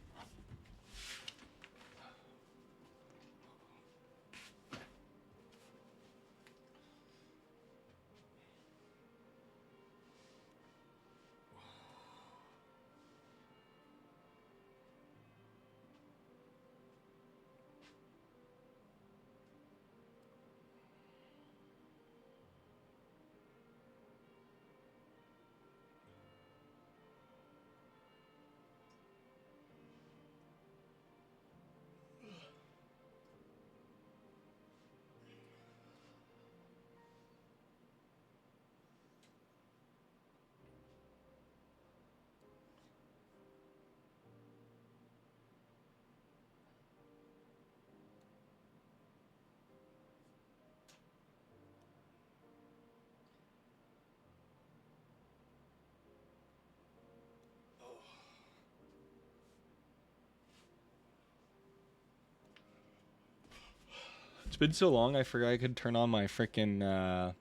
It's been so long, I forgot I could turn on my freaking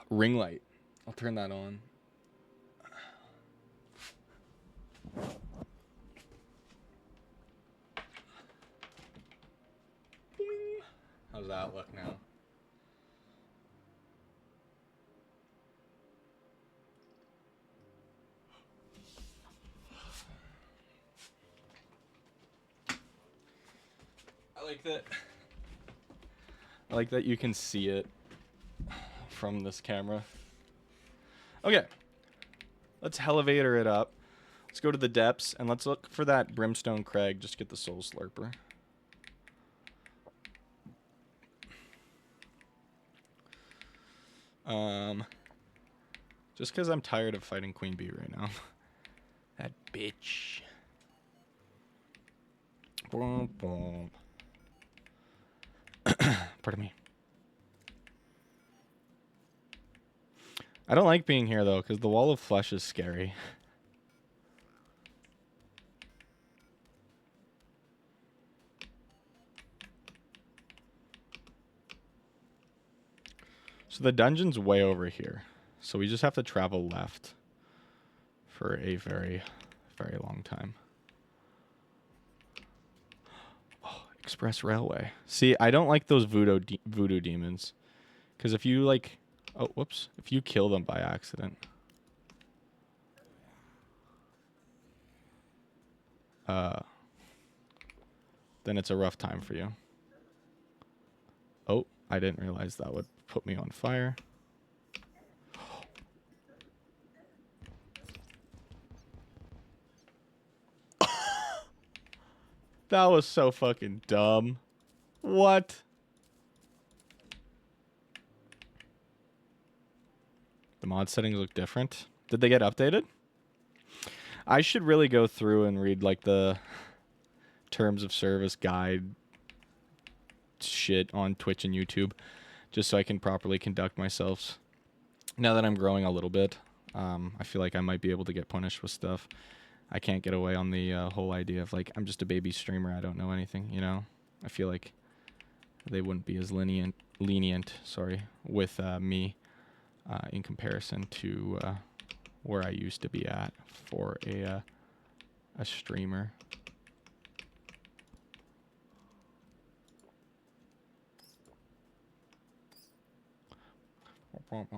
ring light. I'll turn that on. How's that look now? I like that you can see it from this camera. Okay. Let's elevator it up. Let's go to the depths and let's look for that Brimstone Crag. Just get the Soul Slurper. Just because I'm tired of fighting Queen Bee right now. That bitch. Boom, boom. Pardon me. I don't like being here though, because the wall of flesh is scary. So the dungeon's way over here. So we just have to travel left for a very, very long time. Oh, Express Railway. See, I don't like those voodoo demons. Because if you, like... Oh, whoops. If you kill them by accident... then it's a rough time for you. Oh, I didn't realize that would put me on fire. That was so fucking dumb. What? The mod settings look different. Did they get updated? I should really go through and read like the terms of service guide shit on Twitch and YouTube just so I can properly conduct myself. Now that I'm growing a little bit, I feel like I might be able to get punished with stuff. I can't get away on the whole idea of like, I'm just a baby streamer, I don't know anything, you know? I feel like they wouldn't be as lenient, with me in comparison to where I used to be at for a streamer.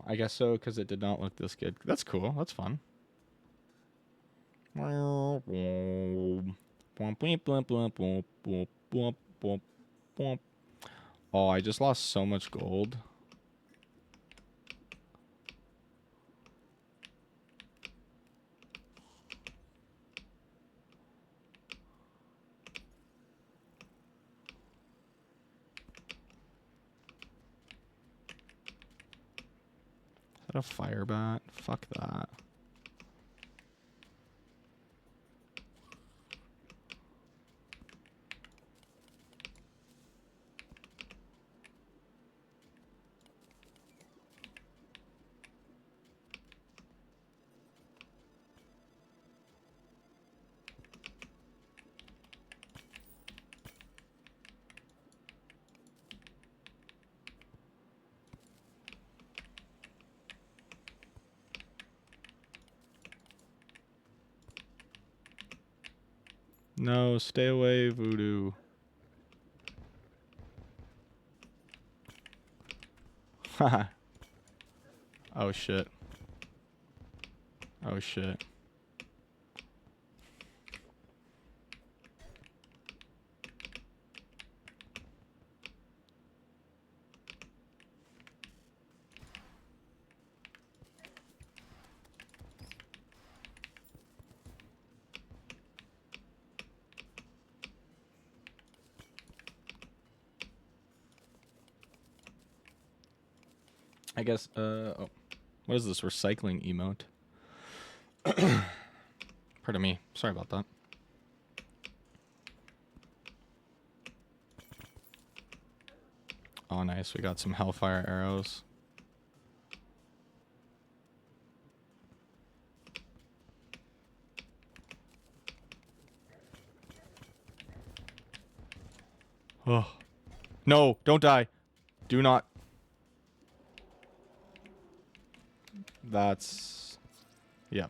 I guess so, because it did not look this good. That's cool. That's fun. Oh, I just lost so much gold. Is that a fire bat? Fuck that. No, stay away, voodoo. Haha. Oh shit. Oh shit. I guess, oh. What is this recycling emote? Pardon me. Sorry about that. Oh, nice. We got some Hellfire arrows. Oh. No, don't die. Do not. That's... Yep.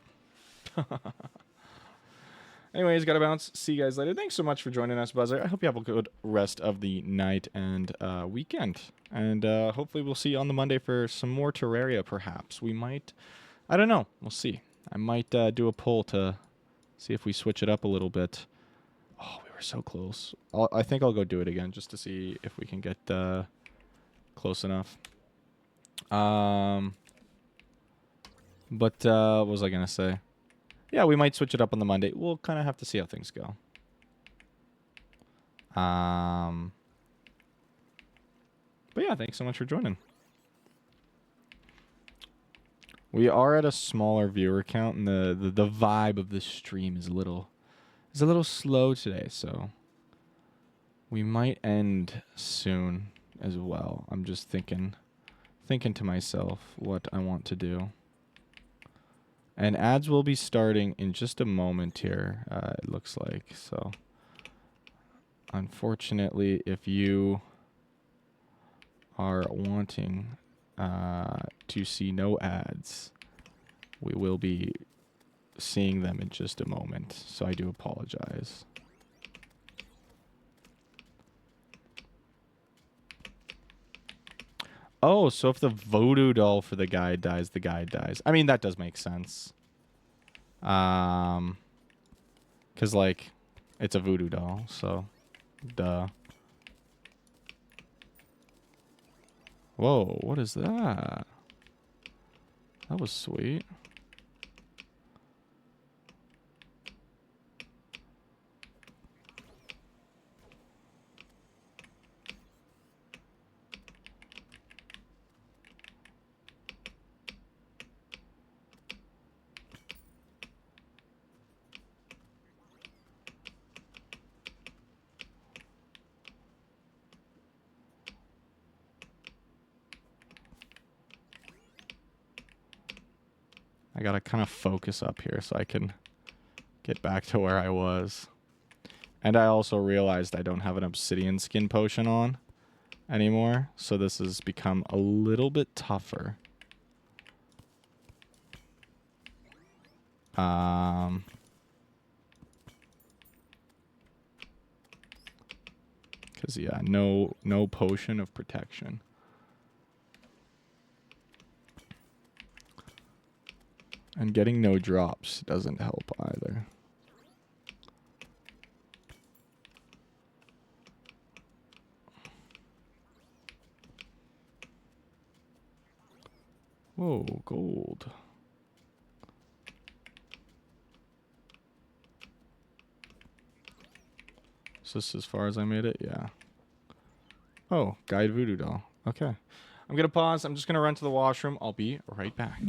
Anyways, gotta bounce. See you guys later. Thanks so much for joining us, Buzzer. I hope you have a good rest of the night and weekend. And hopefully we'll see you on the Monday for some more Terraria, perhaps. We might... I don't know. We'll see. I might do a poll to see if we switch it up a little bit. Oh, we were so close. I think I'll go do it again just to see if we can get close enough. But what was I going to say? Yeah, we might switch it up on the Monday. We'll kind of have to see how things go. But yeah, thanks so much for joining. We are at a smaller viewer count, and the vibe of this stream is a little slow today, so we might end soon as well. I'm just thinking to myself what I want to do. And ads will be starting in just a moment here, it looks like. So, unfortunately, if you are wanting to see no ads. We will be seeing them in just a moment, so I do apologize. Oh, so if the voodoo doll for the guide dies, the guide dies. I mean, that does make sense. Because, like, it's a voodoo doll, so duh. Whoa, what is that? That was sweet. I gotta kind of focus up here so I can get back to where I was. And I also realized I don't have an obsidian skin potion on anymore, so this has become a little bit tougher. Because, yeah, no potion of protection. And getting no drops doesn't help either. Whoa, gold. Is this as far as I made it? Yeah. Oh, guide voodoo doll. Okay. I'm going to pause. I'm just going to run to the washroom. I'll be right back.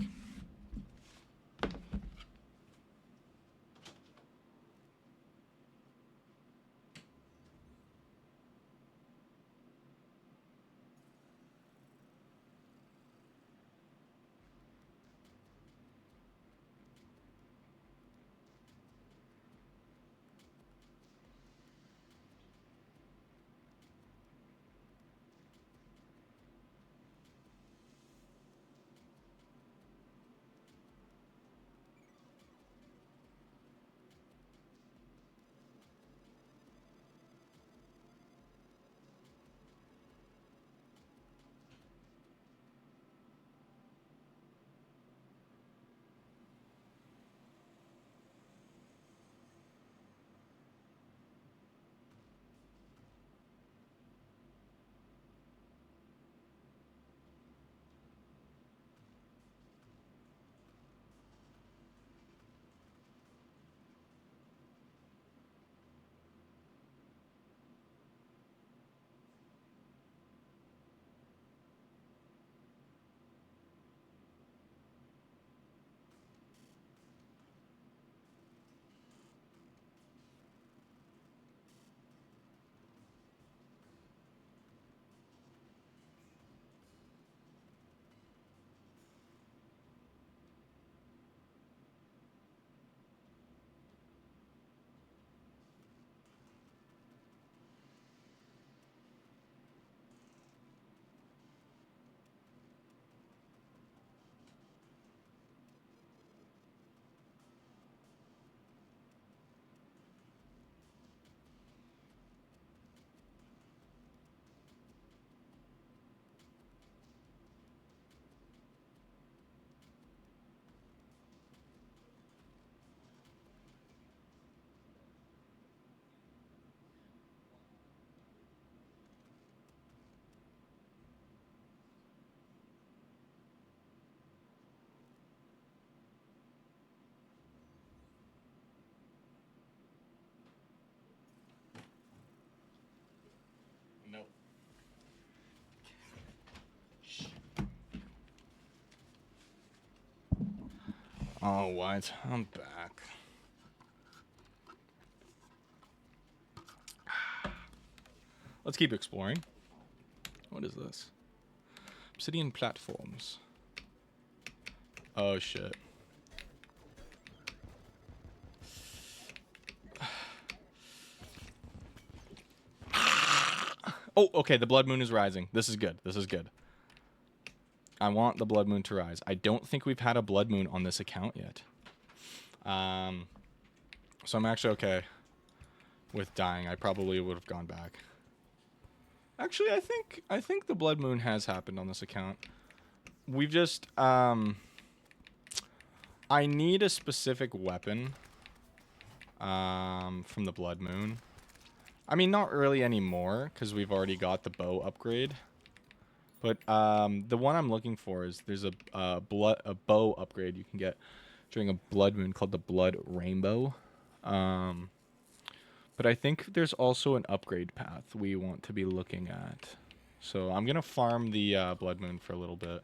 Nope. Oh, what? I'm back. Let's keep exploring. What is this? Obsidian platforms. Oh, shit. Oh, okay. The blood moon is rising. This is good. This is good. I want the blood moon to rise. I don't think we've had a blood moon on this account yet. So I'm actually okay with dying. I probably would have gone back. Actually, I think the blood moon has happened on this account. We've just I need a specific weapon from the blood moon. I mean, not really anymore because we've already got the bow upgrade. But the one I'm looking for is there's a bow upgrade you can get during a blood moon called the Blood Rainbow. But I think there's also an upgrade path we want to be looking at. So I'm gonna farm the blood moon for a little bit.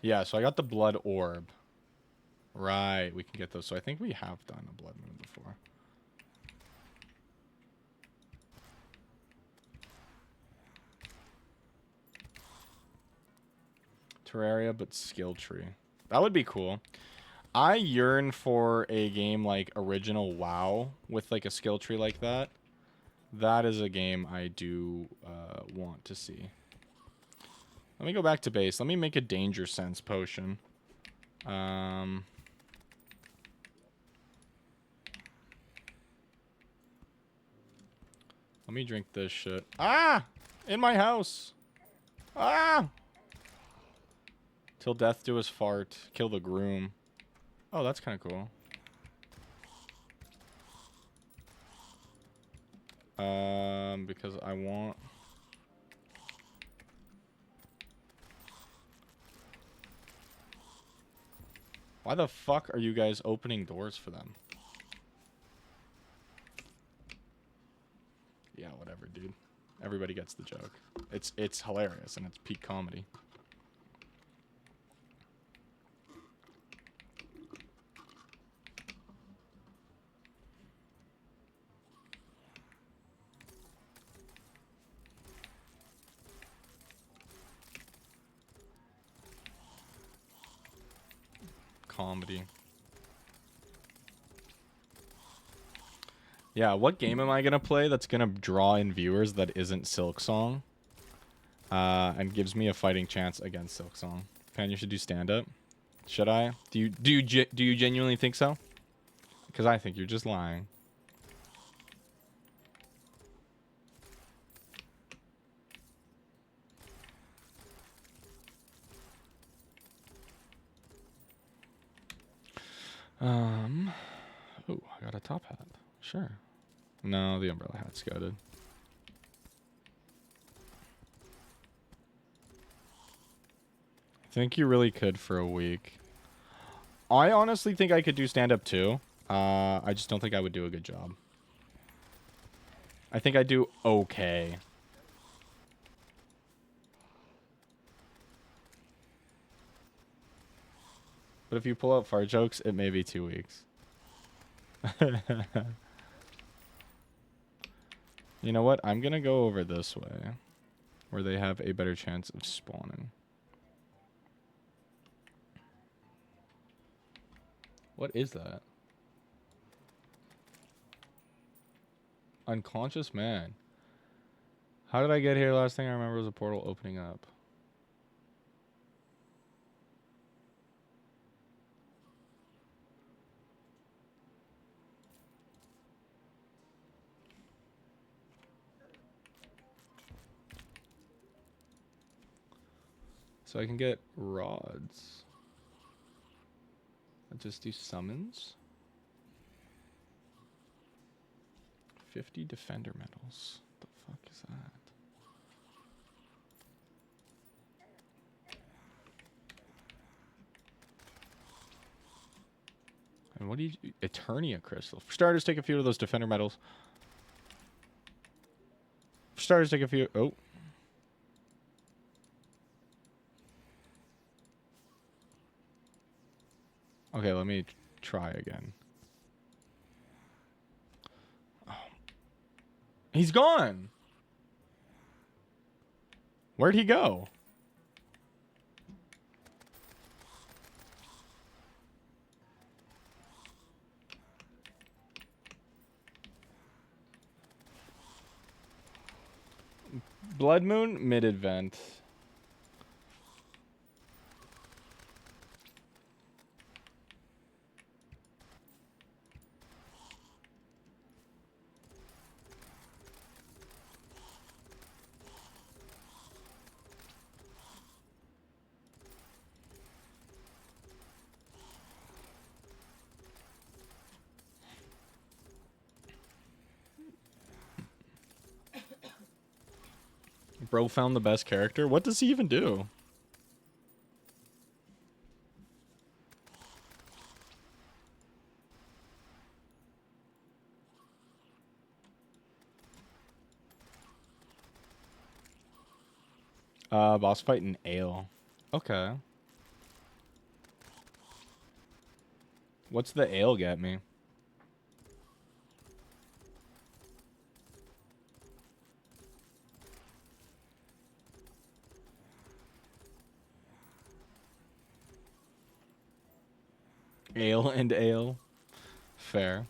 Yeah, so I got the blood orb. Right, we can get those. So I think we have done a blood moon before. Terraria, but skill tree. That would be cool. I yearn for a game like original WoW with like a skill tree like that. That is a game I do want to see. Let me go back to base. Let me make a danger sense potion. Let me drink this shit. Ah! In my house! Ah! Till death do us fart. Kill the groom. Oh, that's kind of cool. Because I want... Why the fuck are you guys opening doors for them? Yeah, whatever, dude. Everybody gets the joke. It's hilarious and it's peak comedy. Comedy. Yeah, what game am I gonna play that's gonna draw in viewers that isn't Silk Song? And gives me a fighting chance against Silk Song. Pan, you should do stand up. Should I? Do you genuinely think so? Because I think you're just lying. Ooh, I got a top hat. Sure. No, the umbrella hat's goated. I think you really could for a week. I honestly think I could do stand-up too. I just don't think I would do a good job. I think I'd do okay. But if you pull out fart jokes, it may be 2 weeks. You know what? I'm gonna go over this way, where they have a better chance of spawning. What is that? Unconscious man. How did I get here? Last thing I remember was a portal opening up. So I can get rods. I just do summons. 50 defender medals. What the fuck is that? And what do you... Eternia crystal. For starters, take a few of those defender medals. For starters, take a few... Oh. Okay, let me try again. Oh. He's gone! Where'd he go? Blood Moon mid-event. Bro found the best character. What does he even do? Boss fight in Ale. Okay. What's the Ale get me? Ale and Ale. Fair.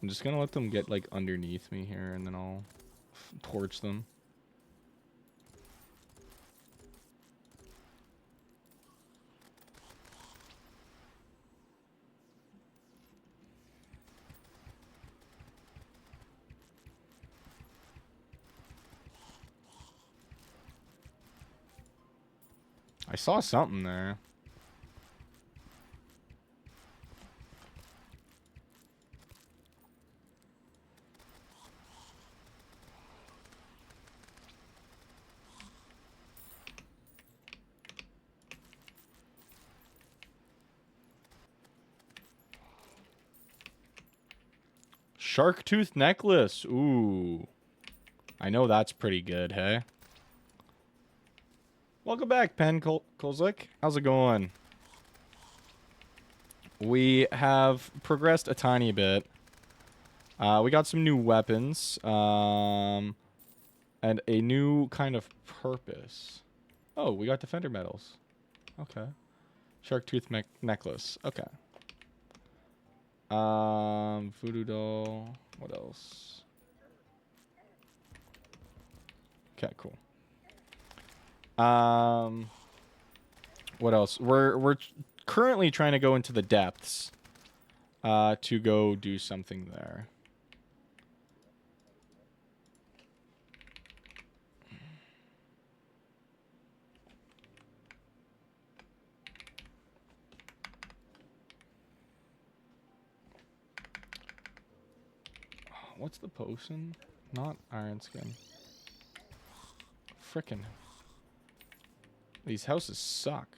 I'm just gonna let them get like underneath me here and then I'll torch them. I saw something there. Shark tooth necklace. Ooh. I know that's pretty good, hey? Welcome back, Pen Kozlik. How's it going? We have progressed a tiny bit. We got some new weapons. And a new kind of purpose. Oh, we got defender medals. Okay. Shark tooth necklace. Okay. Voodoo doll. What else? Okay, cool. What else? We're currently trying to go into the depths to go do something there. What's the potion? Not iron skin. Frickin'. These houses suck.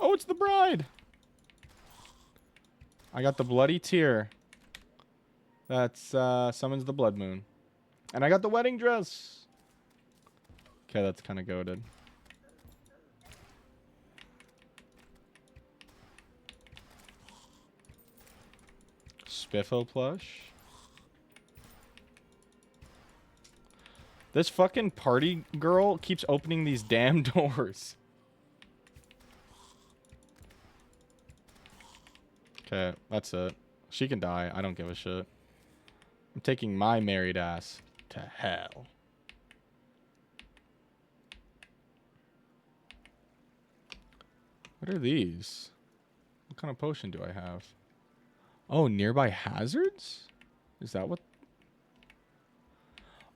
Oh, it's the bride! I got the bloody tear. That's summons the blood moon. And I got the wedding dress. Okay, that's kind of goated. Spiffo plush. This fucking party girl keeps opening these damn doors. Okay, that's it. She can die. I don't give a shit. I'm taking my married ass to hell. What are these? What kind of potion do I have? Oh, nearby hazards? Is that what?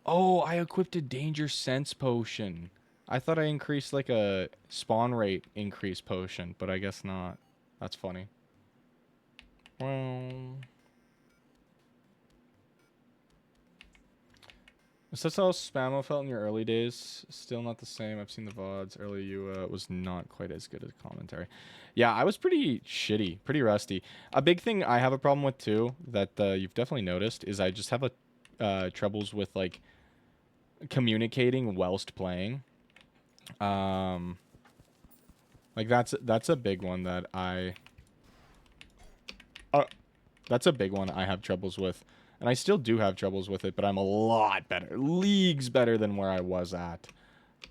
Oh, I equipped a danger sense potion. I thought I increased like a spawn rate increase potion, but I guess not. That's funny. Well, is this how Spammo felt in your early days? Still not the same. I've seen the VODs. Early you was not quite as good as commentary. Yeah, I was pretty shitty, pretty rusty. A big thing I have a problem with too that you've definitely noticed is I just have a troubles with like communicating whilst playing. Like that's a big one that that's a big one I have troubles with. And I still do have troubles with it, but I'm a lot better. Leagues better than where I was at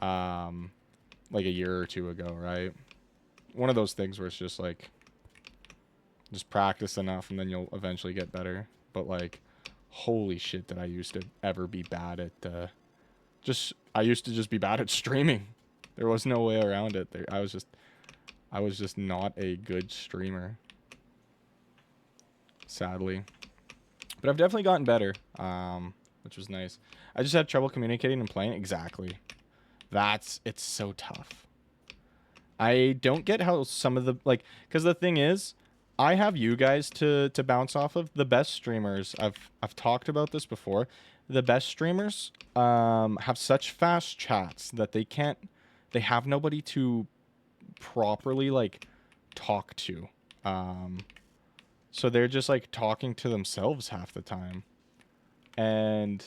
like a year or two ago, right? One of those things where it's just like just practice enough and then you'll eventually get better. But like, Holy shit, did I used to ever be bad at I used to just be bad at streaming. There was no way around it. I was just not a good streamer. Sadly. But I've definitely gotten better, which was nice. I just had trouble communicating and playing. Exactly. It's so tough. I don't get how some of the, like, because the thing is, I have you guys to bounce off of. The best streamers, I've talked about this before. The best streamers have such fast chats that they have nobody to properly, like, talk to. So they're just, like, talking to themselves half the time. And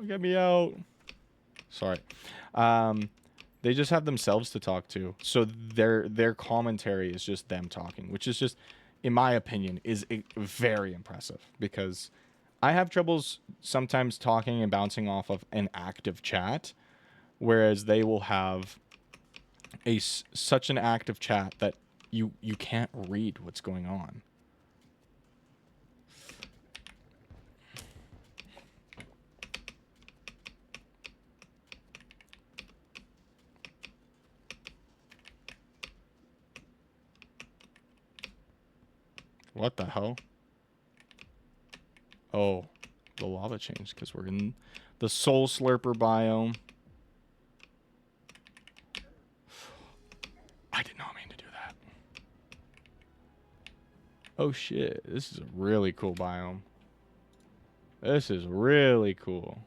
get me out. Sorry. They just have themselves to talk to. So their commentary is just them talking, which is just, in my opinion, is very impressive, because I have troubles sometimes talking and bouncing off of an active chat, whereas they will have such an active chat that you can't read what's going on. What the hell? Oh, the lava changed because we're in the Soul Slurper biome. I did not mean to do that. Oh shit, this is a really cool biome. This is really cool.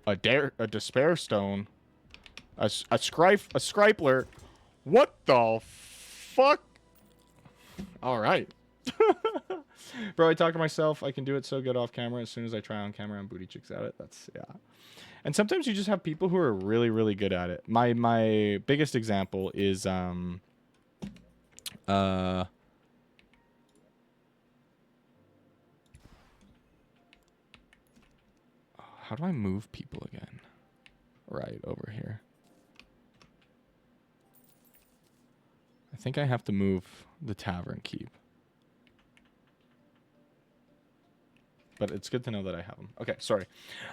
A despair stone. A scripler. What the fuck? All right. Bro, I talk to myself. I can do it so good off camera. As soon as I try on camera, I'm booty chicks at it. That's, yeah. And sometimes you just have people who are really, really good at it. My biggest example is how do I move people again? Right over here. I think I have to move the tavern keep. But it's good to know that I have him. Okay, sorry.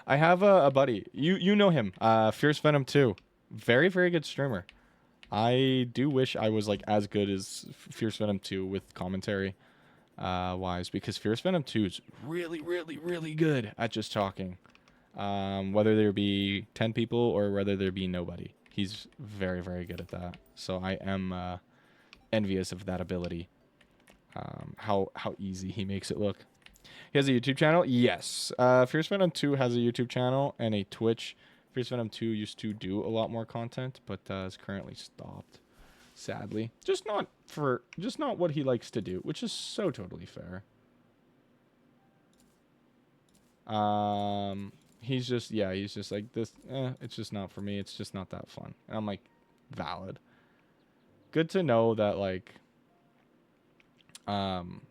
I have a buddy. You know him. Fierce Venom 2. Very, very good streamer. I do wish I was like as good as Fierce Venom 2 with commentary wise, because Fierce Venom 2 is really, really, really good at just talking. Whether there be 10 people or whether there be nobody. He's very, very good at that. So I am envious of that ability. How easy he makes it look. He has a YouTube channel? Yes. Fierce Venom 2 has a YouTube channel and a Twitch. Fierce Venom 2 used to do a lot more content, but is currently stopped. Sadly. Just not what he likes to do, which is so totally fair. He's just like this, it's just not for me. It's just not that fun. And I'm like, valid. Good to know that, like,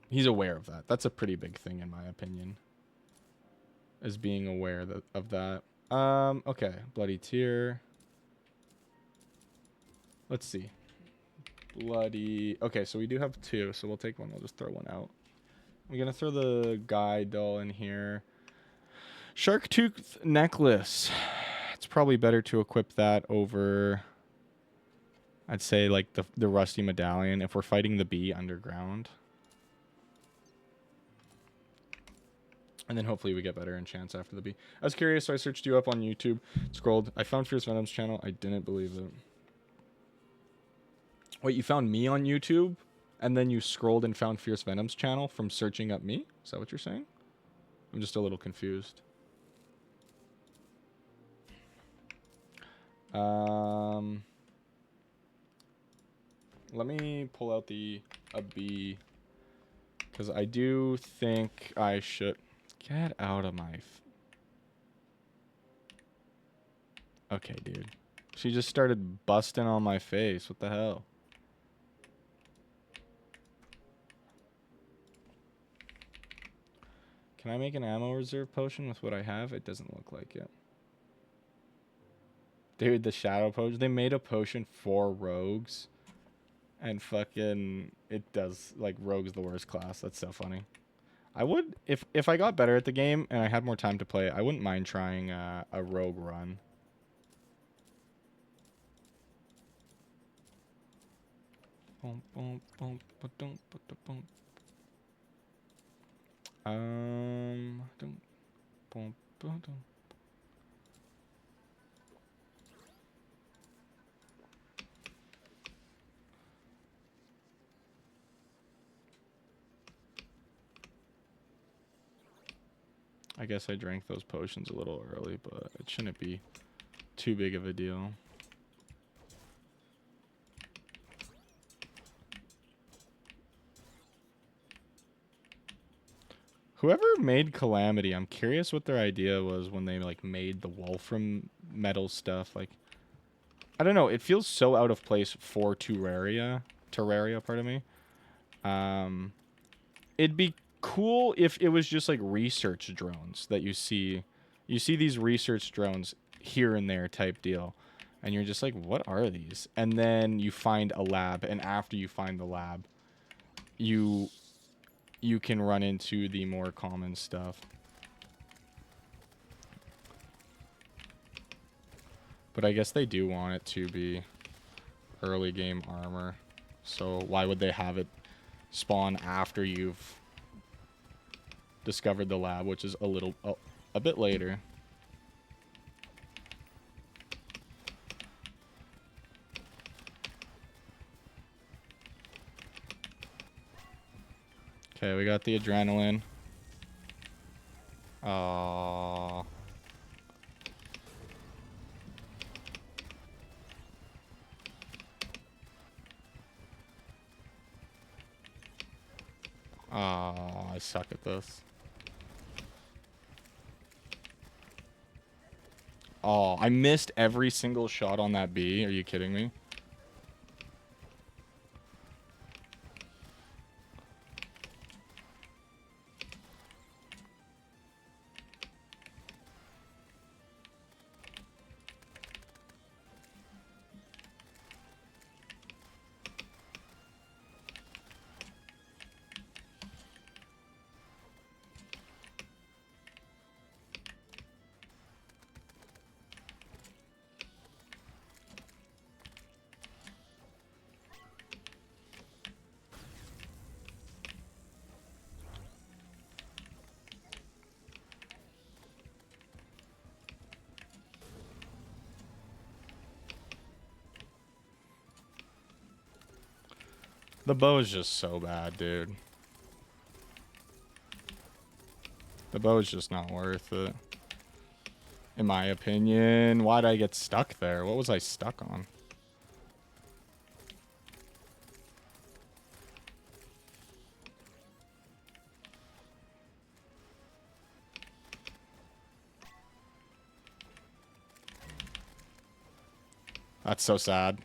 he's aware of that. That's a pretty big thing, in my opinion, is being aware of that. Okay, Bloody Tear. Let's see. Okay, so we do have 2, so we'll take one. We'll just throw one out. We're gonna throw the guide doll in here. Shark Tooth Necklace. It's probably better to equip that over, I'd say, like the Rusty Medallion if we're fighting the bee underground. And then hopefully we get better enchants after the bee. I was curious, so I searched you up on YouTube, scrolled. I found Fierce Venom's channel. I didn't believe it. Wait, you found me on YouTube, and then you scrolled and found Fierce Venom's channel from searching up me? Is that what you're saying? I'm just a little confused. Let me pull out a bee, because I do think I should get out of my. Okay, dude. She just started busting on my face. What the hell? Can I make an ammo reserve potion with what I have? It doesn't look like it. Dude, the shadow potion. They made a potion for rogues And fucking it does like Rogue's the worst class. That's so funny. I would if I got better at the game and I had more time to play, I wouldn't mind trying a Rogue run. Boom, boom, boom, ba-dum, ba-da-boom. Dum, boom, ba-dum. I guess I drank those potions a little early, but it shouldn't be too big of a deal. Whoever made Calamity, I'm curious what their idea was when they like made the Wolfram metal stuff. Like, I don't know. It feels so out of place for Terraria. Terraria, pardon me. It'd be cool if it was just like research drones that you see. You see these research drones here and there type deal. And you're just like, what are these? And then you find a lab. And after you find the lab, you can run into the more common stuff. But I guess they do want it to be early game armor. So why would they have it spawn after you've discovered the lab, which is a bit later? Okay, we got the adrenaline. Aww. Aww, I suck at this. Oh, I missed every single shot on that bee. Are you kidding me? The bow is just so bad, dude. The bow is just not worth it. In my opinion. Why'd I get stuck there? What was I stuck on? That's so sad.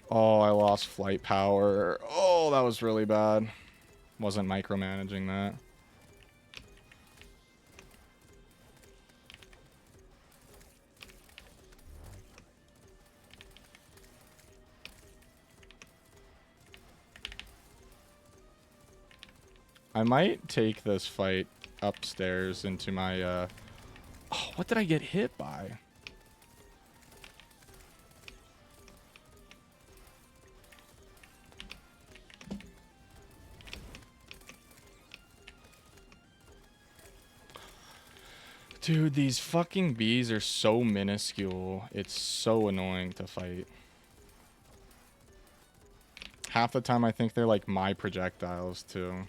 Oh, I lost flight power. Oh, that was really bad. Wasn't micromanaging that. I might take this fight upstairs into my, Oh, what did I get hit by? Dude, these fucking bees are so minuscule. It's so annoying to fight. Half the time I think they're like my projectiles too.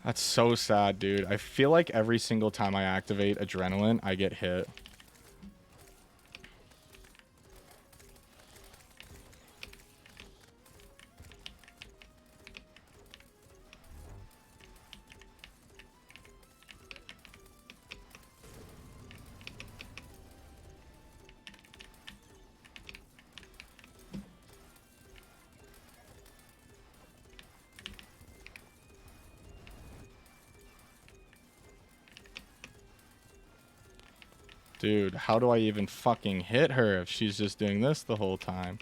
That's so sad, dude. I feel like every single time I activate Adrenaline, I get hit. Dude, how do I even fucking hit her if she's just doing this the whole time?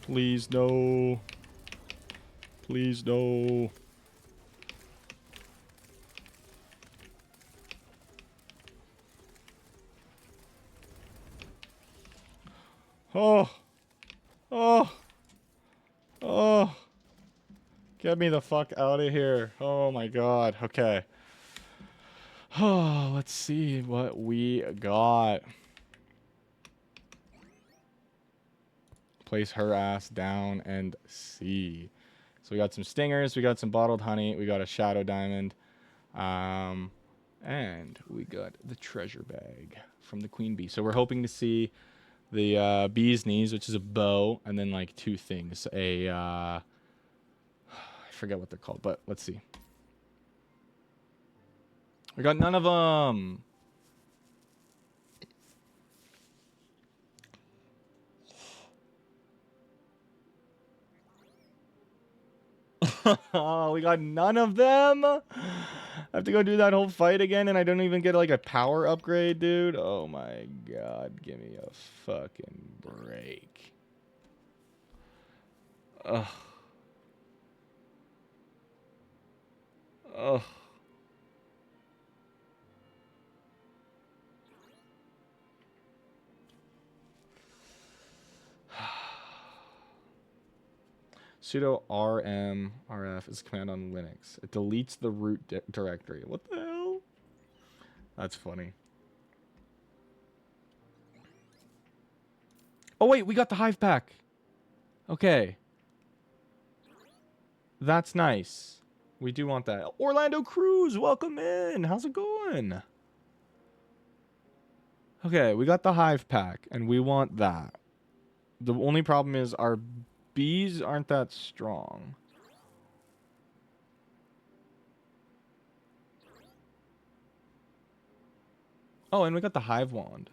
Please, no. Please, no. Oh. Oh. Oh. Get me the fuck out of here. Oh my god. Okay. Oh, let's see what we got. Place her ass down and see. So we got some stingers, we got some bottled honey, we got a shadow diamond, and we got the treasure bag from the queen bee. So we're hoping to see the bee's knees, which is a bow, and then like two things. I forget what they're called, but let's see. We got none of them. Oh, we got none of them. I have to go do that whole fight again, and I don't even get like a power upgrade, dude. Oh my god, give me a fucking break. Ugh. Ugh. Sudo rmrf is a command on Linux. It deletes the root directory. What the hell? That's funny. Oh wait, we got the hive pack. Okay. That's nice. We do want that. Orlando Cruz, welcome in. How's it going? Okay, we got the hive pack, and we want that. The only problem is our bees aren't that strong. Oh, and we got the hive wand.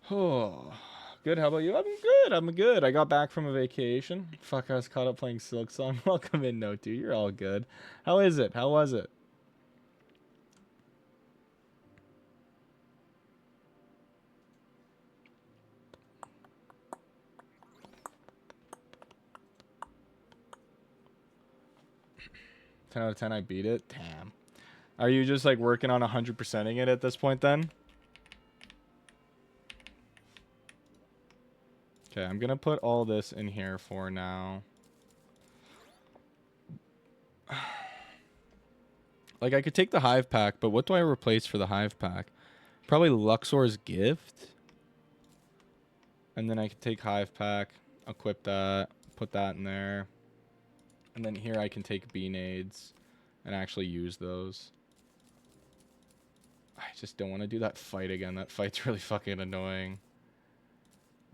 Oh, good. How about you? I'm good. I'm good. I got back from a vacation. Fuck, I was caught up playing Silk Song. Welcome in, Note 2. You're all good. How is it? How was it? Ten out of 10. I beat it. Damn. Are you just like working on 100%ing it at this point then? Okay, I'm gonna put all this in here for now. Like, I could take the hive pack, but what do I replace for the hive pack? Probably Luxor's gift. And then I could take hive pack, equip that, put that in there. And then here I can take bee nades and actually use those. I just don't want to do that fight again. That fight's really fucking annoying.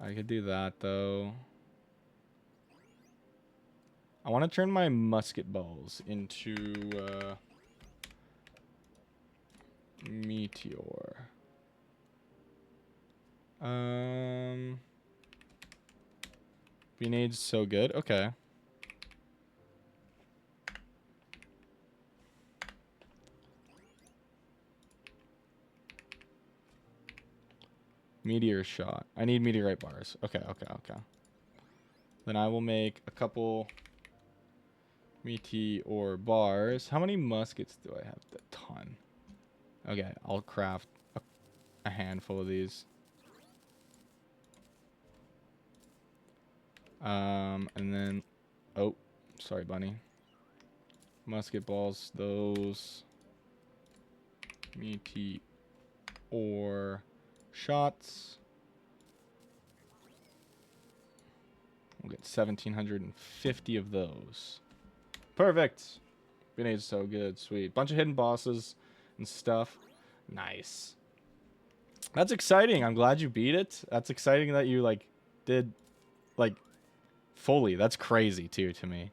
I could do that, though. I want to turn my musket balls into meteor. Grenades so good. Okay. Meteor shot. I need meteorite bars. Okay, okay, okay. Then I will make a couple meteor bars. How many muskets do I have? A ton. Okay, I'll craft a handful of these. And then, oh, sorry, bunny. Musket balls, those. Meteor shots. We'll get 1,750 of those. Perfect. Grenades so good. Sweet. Bunch of hidden bosses and stuff. Nice. That's exciting. I'm glad you beat it. That's exciting that you, like, did, like, fully. That's crazy, too, to me.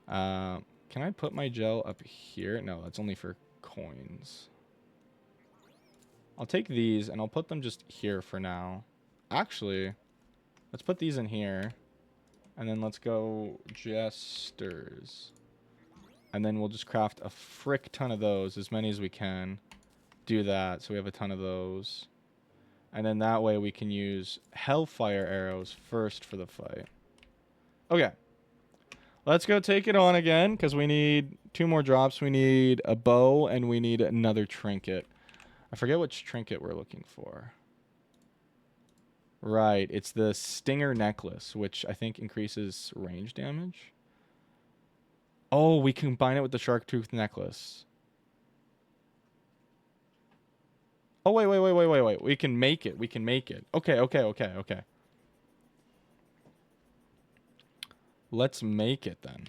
Can I put my gel up here? No, that's only for coins. I'll take these, and I'll put them just here for now. Actually, let's put these in here. And then let's go jesters. And then we'll just craft a frick ton of those, as many as we can. Do that, so we have a ton of those. And then that way we can use hellfire arrows first for the fight. Okay. Let's go take it on again, because we need 2 more drops. We need a bow, and we need another trinket. I forget which trinket we're looking for. Right, it's the Stinger Necklace, which I think increases range damage. Oh, we combine it with the Shark Tooth Necklace. Oh, wait. We can make it. We can make it. Okay. Let's make it then.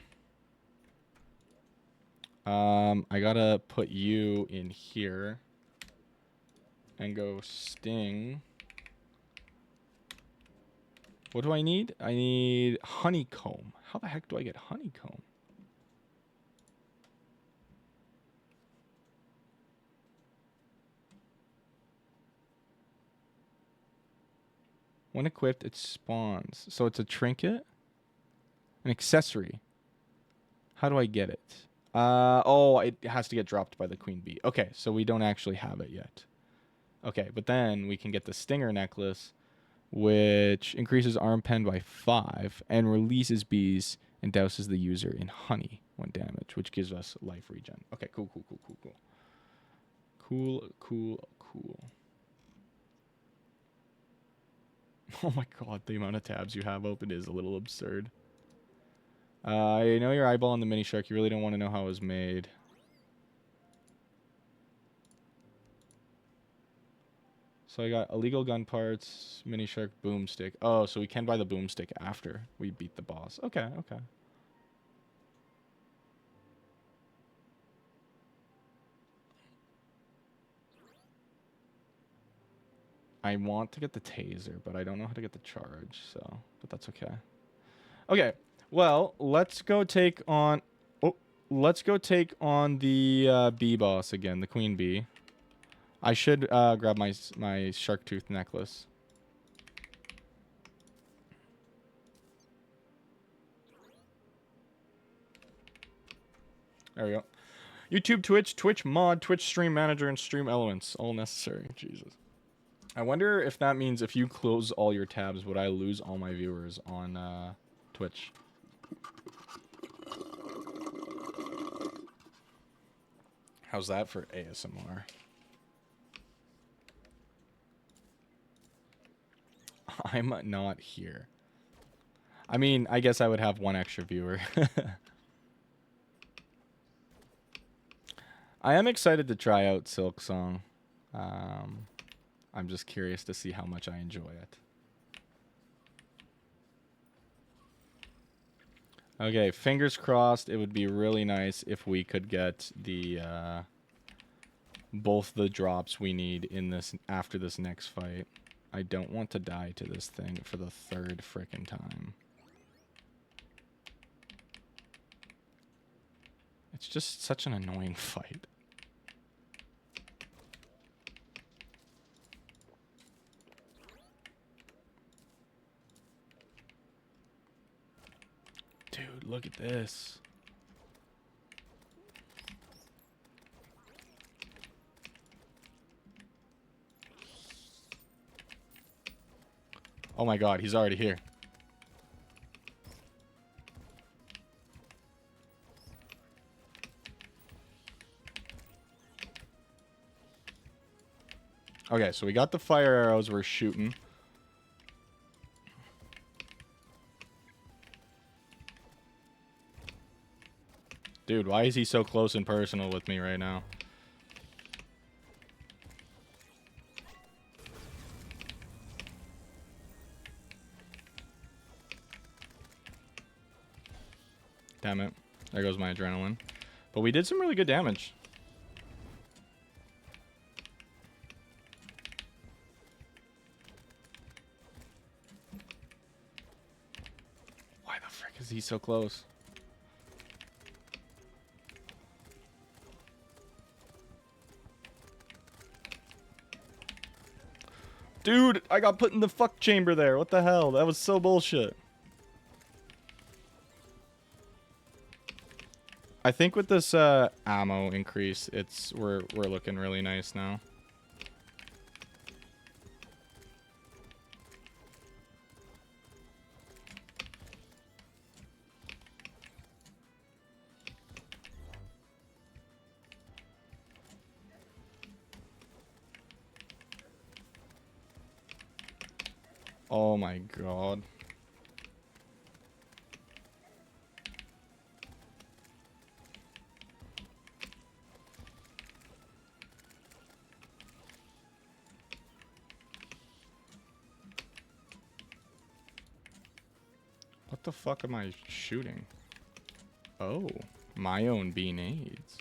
I gotta put you in here. And go sting. What do I need? I need honeycomb. How the heck do I get honeycomb? When equipped, it spawns. So it's a trinket? An accessory. How do I get it? Oh, it has to get dropped by the queen bee. Okay, so we don't actually have it yet. Okay, but then we can get the Stinger Necklace, which increases arm pen by 5 and releases bees and douses the user in honey when damaged, which gives us life regen. Okay, cool. Cool. Oh my god, the amount of tabs you have open is a little absurd. I know your eyeball on the mini shark. You really don't want to know how it was made. So I got illegal gun parts, mini shark, boomstick. Oh, so we can buy the boomstick after we beat the boss. Okay. I want to get the taser, but I don't know how to get the charge, so, but that's okay. Okay, well, let's go take on the bee boss again, the queen bee. I should grab my shark tooth necklace. There we go. YouTube, Twitch mod, Twitch stream manager, and stream elements, all necessary. Jesus. I wonder if that means if you close all your tabs, would I lose all my viewers on Twitch? How's that for ASMR? I'm not here. I mean, I guess I would have one extra viewer. I am excited to try out Silk Song. I'm just curious to see how much I enjoy it. Okay, fingers crossed. It would be really nice if we could get the both the drops we need in this after this next fight. I don't want to die to this thing for the 3rd frickin' time. It's just such an annoying fight. look at this. Oh my god, he's already here. Okay, so we got the fire arrows we're shooting. Dude, why is he so close and personal with me right now? Damn it. There goes my adrenaline. But we did some really good damage. Why the frick is he so close? Dude, I got put in the fuck chamber there. What the hell? That was so bullshit. I think with this ammo increase, we're looking really nice now. Oh my god. What the fuck am I shooting? Oh, my own grenades.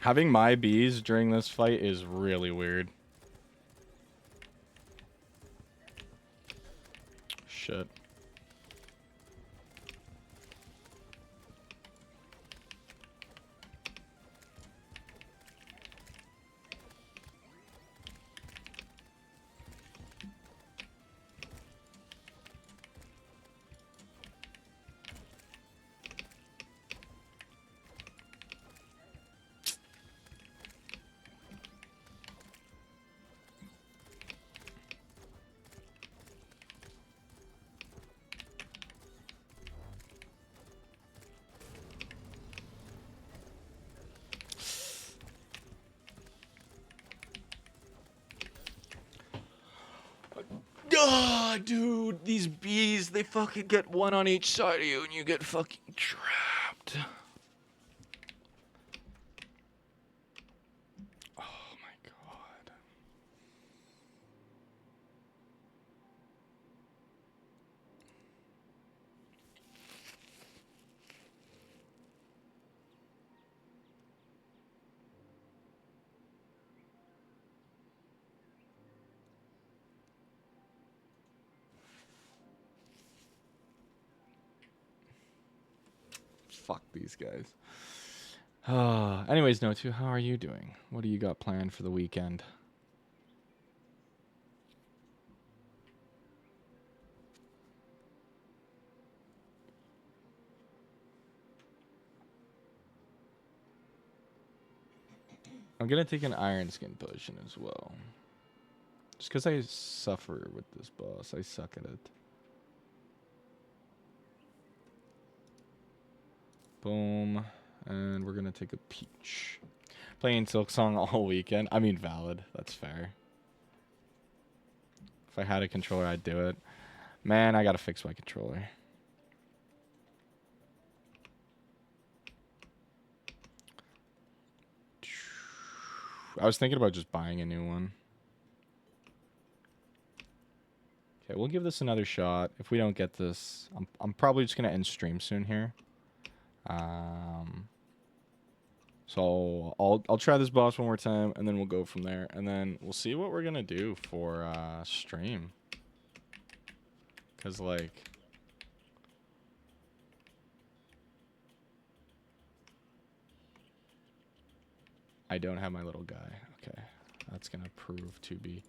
Having my bees during this fight is really weird. Shit. God, dude, these bees, they fucking get one on each side of you and you get fucking trapped. Oh my god. Fuck these guys. Anyways, No2, how are you doing? What do you got planned for the weekend? I'm gonna take an iron skin potion as well. Just because I suffer with this boss. I suck at it. Boom. And we're gonna take a peach. Playing Silk Song all weekend. I mean, valid. That's fair. If I had a controller, I'd do it. Man, I gotta fix my controller. I was thinking about just buying a new one. Okay, we'll give this another shot. If we don't get this, I'm probably just gonna end stream soon here. So I'll try this boss one more time, and then we'll go from there, and then we'll see what we're gonna do for stream. Cause like, I don't have my little guy. Okay, that's gonna prove to be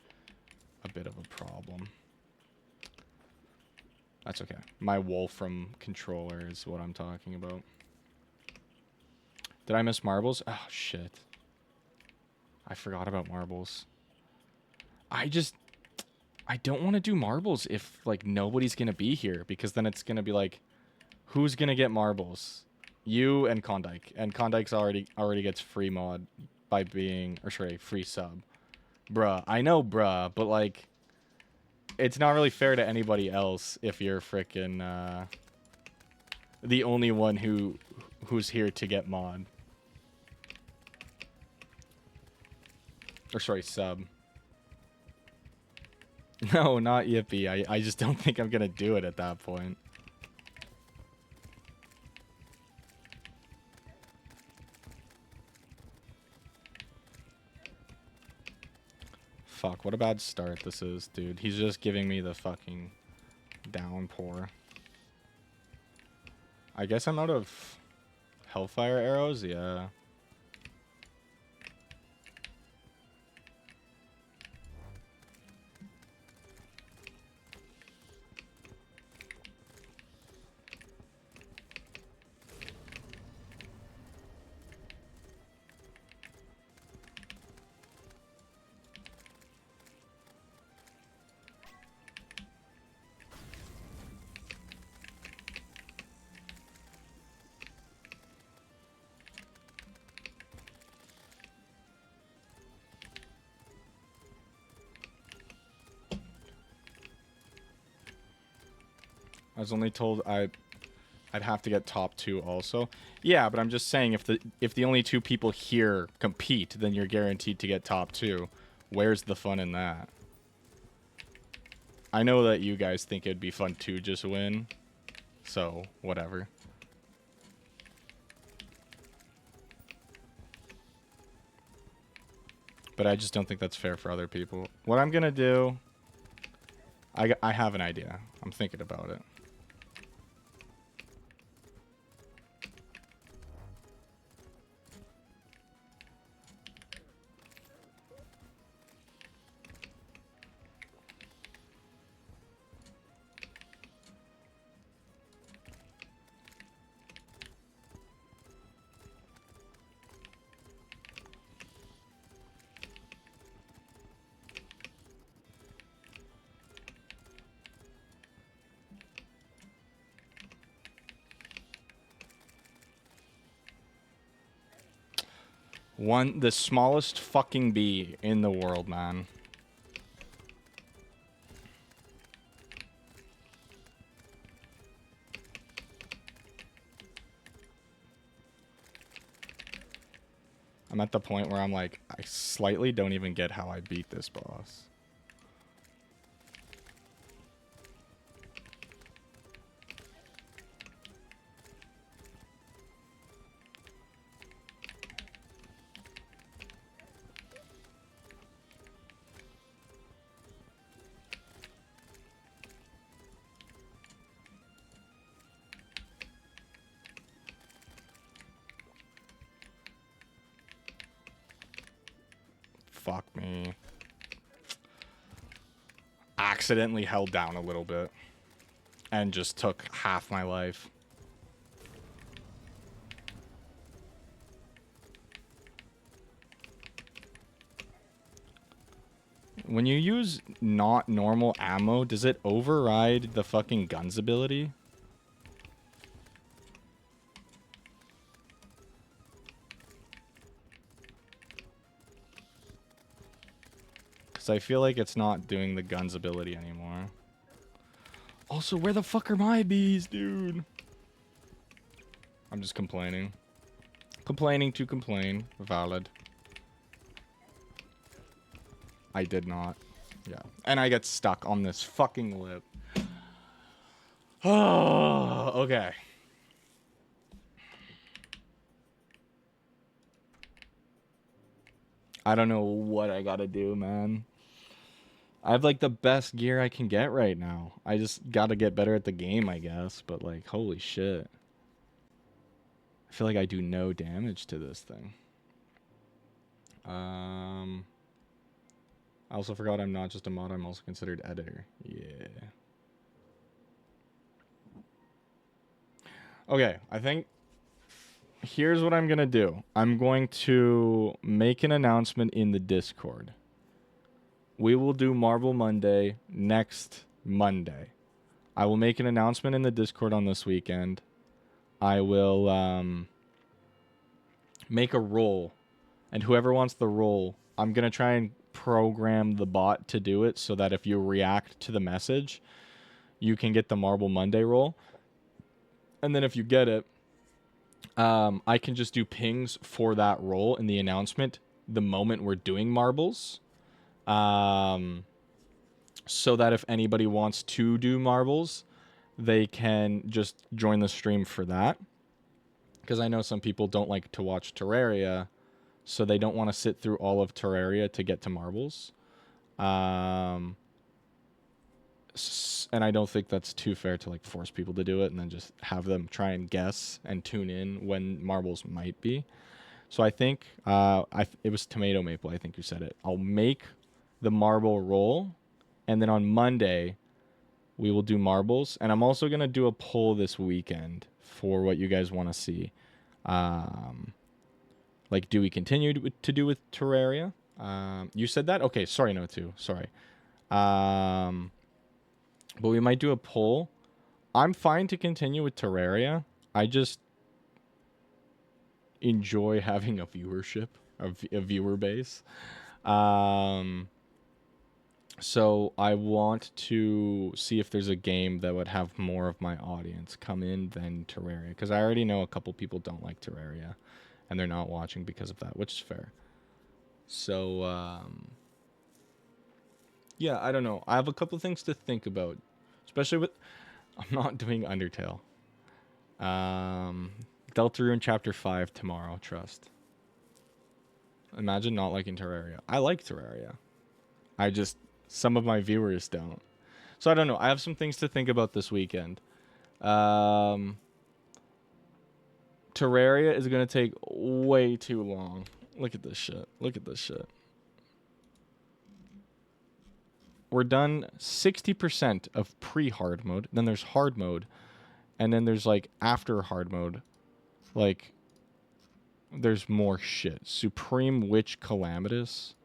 a bit of a problem. That's okay. My Wolfram controller is what I'm talking about. Did I miss marbles? Oh, shit. I forgot about marbles. I don't want to do marbles if, like, nobody's going to be here. Because then it's going to be like, who's going to get marbles? You and Klondike. And Klondike's already gets free mod by being, or sorry, free sub. Bruh. I know, bruh. But, like, it's not really fair to anybody else if you're frickin' the only one who's here to get mod. Or sorry, sub. No, not Yippee. I just don't think I'm gonna do it at that point. Fuck, what a bad start this is, dude. He's just giving me the fucking downpour. I guess I'm out of Hellfire arrows? Yeah. I was only told I'd have to get top 2 also. Yeah, but I'm just saying if the only 2 people here compete, then you're guaranteed to get top 2. Where's the fun in that? I know that you guys think it'd be fun to just win. So, whatever. But I just don't think that's fair for other people. What I'm gonna do... I have an idea. I'm thinking about it. The smallest fucking bee in the world, man. I'm at the point where I'm like, I slightly don't even get how I beat this boss. Fuck me. Accidentally held down a little bit. And just took half my life. When you use not normal ammo, does it override the fucking gun's ability? Because I feel like it's not doing the gun's ability anymore. Also, where the fuck are my bees, dude? I'm just complaining. Complaining to complain. Valid. I did not. Yeah. And I get stuck on this fucking lip. Oh, okay. I don't know what I gotta do, man. I have like the best gear I can get right now. I just gotta get better at the game, I guess. But like, holy shit. I feel like I do no damage to this thing. I also forgot I'm not just a mod, I'm also considered editor. Yeah. Okay, I think here's what I'm gonna do. I'm going to make an announcement in the Discord. We will do Marble Monday next Monday. I will make an announcement in the Discord on this weekend. I will make a role, and whoever wants the role, I'm gonna try and program the bot to do it so that if you react to the message, you can get the Marble Monday role. And then if you get it, I can just do pings for that role in the announcement the moment we're doing marbles. So that if anybody wants to do marbles, they can just join the stream for that. Because I know some people don't like to watch Terraria, so they don't want to sit through all of Terraria to get to marbles. And I don't think that's too fair to like force people to do it and then just have them try and guess and tune in when marbles might be. So I think it was Tomato Maple, I think you said it. I'll make the marble roll, and then on Monday we will do marbles. And I'm also going to do a poll this weekend for what you guys want to see. Like, do we continue to do with Terraria? You said that? Okay, sorry, no, too. Sorry. But we might do a poll. I'm fine to continue with Terraria. I just enjoy having a viewership, a viewer base. So I want to see if there's a game that would have more of my audience come in than Terraria. Because I already know a couple people don't like Terraria, and they're not watching because of that, which is fair. So, yeah, I don't know. I have a couple things to think about, especially with... I'm not doing Undertale. Deltarune Chapter 5 tomorrow, trust. Imagine not liking Terraria. I like Terraria. Some of my viewers don't. So I don't know. I have some things to think about this weekend. Terraria is going to take way too long. Look at this shit. Look at this shit. We're done 60% of pre-hard mode. Then there's hard mode. And then there's like after hard mode. Like, there's more shit. Supreme Witch Calamitous.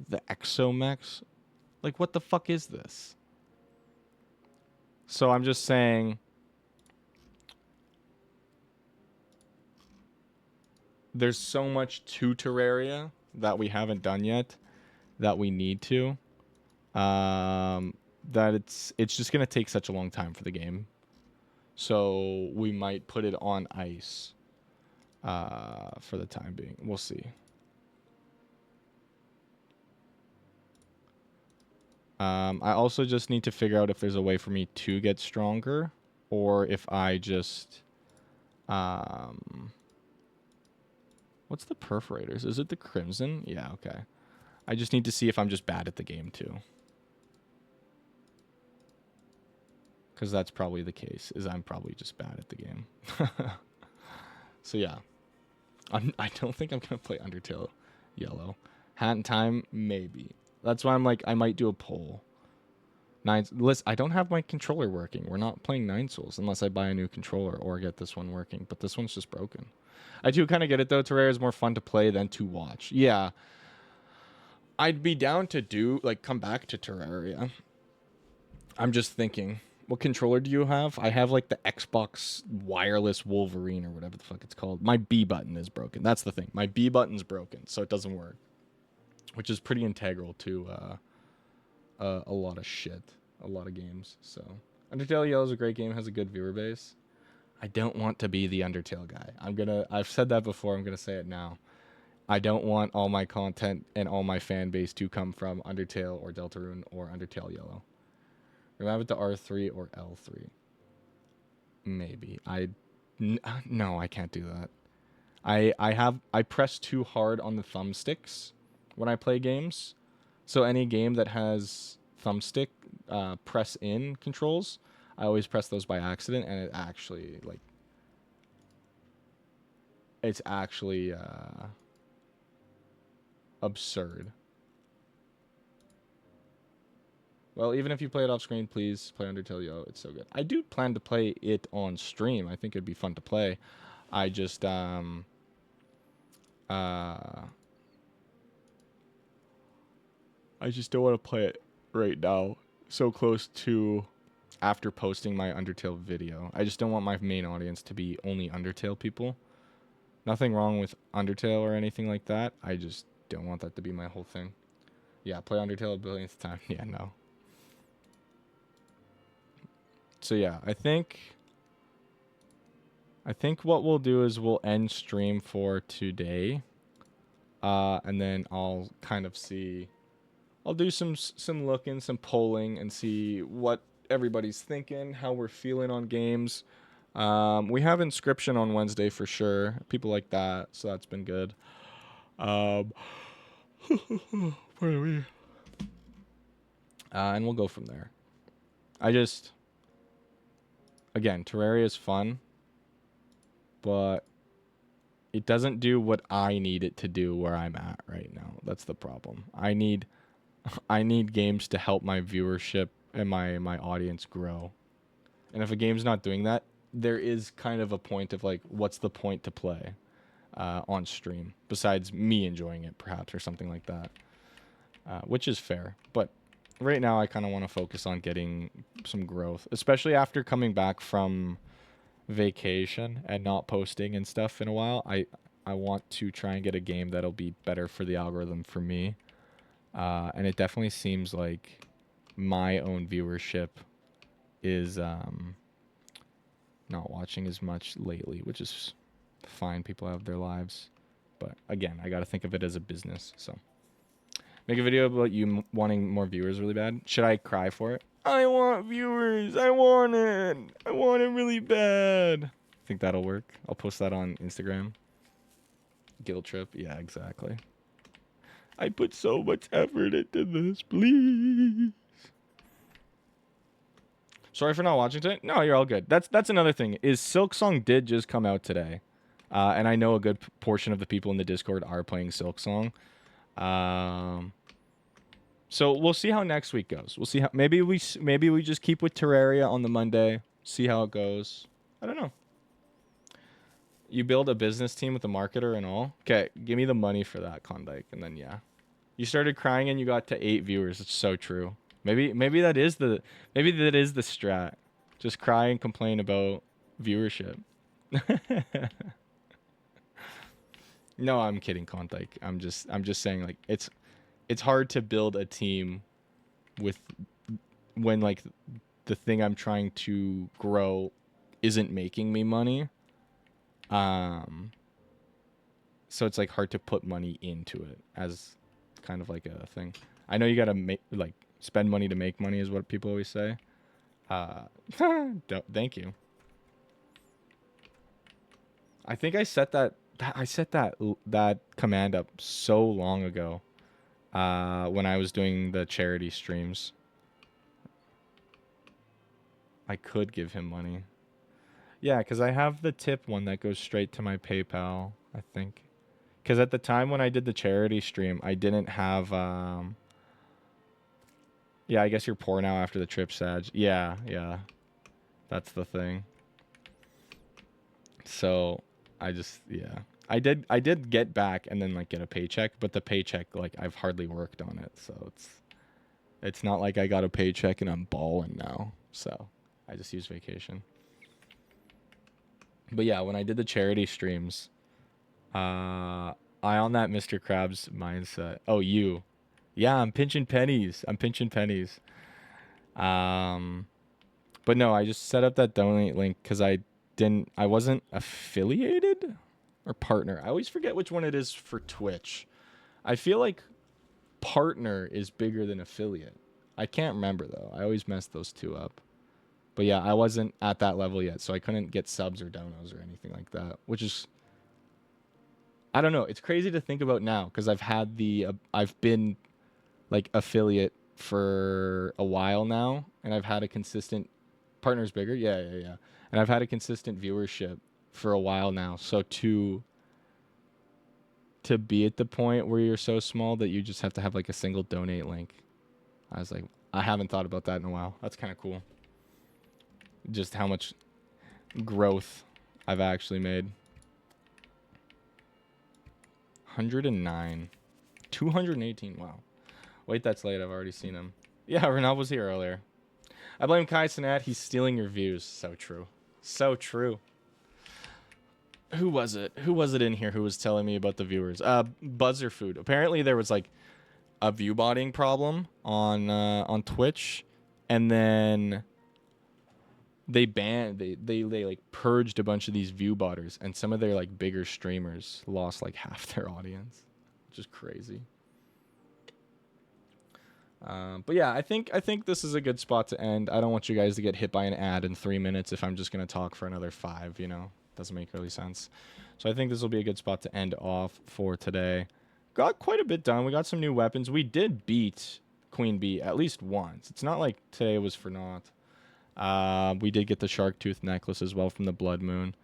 The Exomex. Like, what the fuck is this? So I'm just saying, there's so much to Terraria that we haven't done yet that we need to. That it's just going to take such a long time for the game. So we might put it on ice for the time being. We'll see. I also just need to figure out if there's a way for me to get stronger, or if I just... what's the perforators? Is it the crimson? Yeah, okay. I just need to see if I'm just bad at the game, too. Because that's probably the case, is I'm probably just bad at the game. So, yeah. I don't think I'm going to play Undertale Yellow. Hat in Time, maybe. That's why I'm like, I might do a poll. Listen, I don't have my controller working. We're not playing Nine Souls unless I buy a new controller or get this one working. But this one's just broken. I do kind of get it, though. Terraria is more fun to play than to watch. Yeah. I'd be down to come back to Terraria. I'm just thinking, what controller do you have? I have, like, the Xbox wireless Wolverine or whatever the fuck it's called. My B button is broken. That's the thing. My B button's broken, so it doesn't work. Which is pretty integral to a lot of shit. A lot of games, so... Undertale Yellow is a great game, has a good viewer base. I don't want to be the Undertale guy. I've said that before, I'm gonna say it now. I don't want all my content and all my fan base to come from Undertale or Deltarune or Undertale Yellow. Remember the R3 or L3. Maybe. No, I can't do that. I press too hard on the thumbsticks when I play games. So any game that has thumbstick press in controls, I always press those by accident, and it actually it's actually absurd. Well, even if you play it off screen, please play Undertale Yo. It's so good. I do plan to play it on stream. I think it'd be fun to play. I just I just don't want to play it right now. So close to after posting my Undertale video. I just don't want my main audience to be only Undertale people. Nothing wrong with Undertale or anything like that. I just don't want that to be my whole thing. Yeah, play Undertale a billionth time. Yeah, no. So yeah, I think what we'll do is we'll end stream for today. And then I'll kind of see, I'll do some looking, some polling, and see what everybody's thinking, how we're feeling on games. We have Inscription on Wednesday for sure. People like that, so that's been good. Pardon me. And we'll go from there. Again, Terraria is fun, but it doesn't do what I need it to do where I'm at right now. That's the problem. I need games to help my viewership and my audience grow. And if a game's not doing that, there is kind of a point of like, what's the point to play on stream besides me enjoying it, perhaps, or something like that, which is fair. But right now, I kind of want to focus on getting some growth, especially after coming back from vacation and not posting and stuff in a while. I want to try and get a game that'll be better for the algorithm for me. And it definitely seems like my own viewership is not watching as much lately, which is fine. People have their lives. But again, I got to think of it as a business. So make a video about you wanting more viewers really bad. Should I cry for it? I want viewers. I want it. I want it really bad. Think that'll work? I'll post that on Instagram. Guilt trip. Yeah, exactly. I put so much effort into this, please. Sorry for not watching today. No, you're all good. That's another thing. Is Silk Song did just come out today, and I know a good portion of the people in the Discord are playing Silk Song. So we'll see how next week goes. We'll see how maybe we just keep with Terraria on the Monday. See how it goes. I don't know. You build a business team with a marketer and all. Okay, give me the money for that, Klondike, and then yeah. You started crying and you got to 8 viewers. It's so true. Maybe that is the strat. Just cry and complain about viewership. No, I'm kidding, Klondike. I'm just saying like it's hard to build a team when like the thing I'm trying to grow isn't making me money. So it's like hard to put money into it as kind of like a thing. I know you gotta spend money to make money is what people always say. Thank you. I think I set that command up so long ago. When I was doing the charity streams. I could give him money. Yeah, because I have the tip one that goes straight to my PayPal, I think. Because at the time when I did the charity stream, I didn't have... Yeah, I guess you're poor now after the trip, Sag. Yeah. That's the thing. So, yeah. I did get back and then like get a paycheck, but the paycheck, like I've hardly worked on it. So it's not like I got a paycheck and I'm balling now. So I just use vacation. But yeah, when I did the charity streams, I on that Mr. Krabs mindset. Oh, you. Yeah, I'm pinching pennies. But no, I just set up that donate link because I wasn't affiliated or partner. I always forget which one it is for Twitch. I feel like partner is bigger than affiliate. I can't remember though. I always mess those two up. But yeah, I wasn't at that level yet, so I couldn't get subs or donos or anything like that, which is, I don't know. It's crazy to think about now because I've been like affiliate for a while now, and I've had a consistent partner's bigger. Yeah. And I've had a consistent viewership for a while now. So to be at the point where you're so small that you just have to have like a single donate link, I was like, I haven't thought about that in a while. That's kind of cool. Just how much growth I've actually made. 109. 218. Wow. Wait, that's late. I've already seen him. Yeah, Renal was here earlier. I blame Kai Sinat. He's stealing your views. So true. So true. Who was it? Who was it in here who was telling me about the viewers? Buzzer Food. Apparently there was like a view botting problem on Twitch, and then they like purged a bunch of these view botters, and some of their like bigger streamers lost like half their audience, which is crazy. But yeah, I think this is a good spot to end. I don't want you guys to get hit by an ad in 3 minutes if I'm just gonna talk for another 5. You know, doesn't make really sense. So I think this will be a good spot to end off for today. Got quite a bit done. We got some new weapons. We did beat Queen Bee at least once. It's not like today was for naught. We did get the shark tooth necklace as well from the Blood Moon.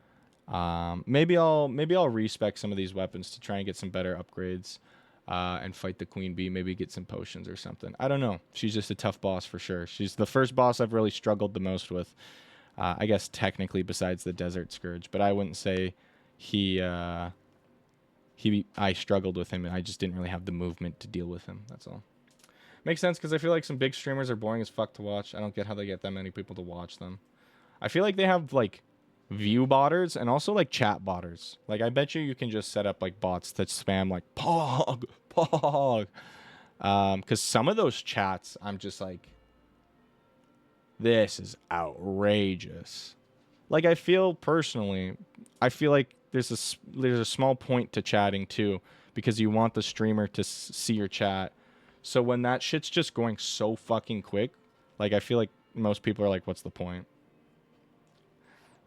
Maybe I'll respec some of these weapons to try and get some better upgrades. And fight the Queen Bee, maybe get some potions or something. I don't know. She's just a tough boss for sure. She's the first boss I've really struggled the most with. I guess technically besides the Desert Scourge, but I wouldn't say I struggled with him, and I just didn't really have the movement to deal with him. That's all. Makes sense because I feel like some big streamers are boring as fuck to watch. I don't get how they get that many people to watch them. I feel like they have like view botters and also like chat botters. Like I bet you can just set up like bots that spam like pog. Because some of those chats I'm just like, this is outrageous. Like I feel like there's a small point to chatting too, because you want the streamer to see your chat. So when that shit's just going so fucking quick, like I feel like most people are like, what's the point?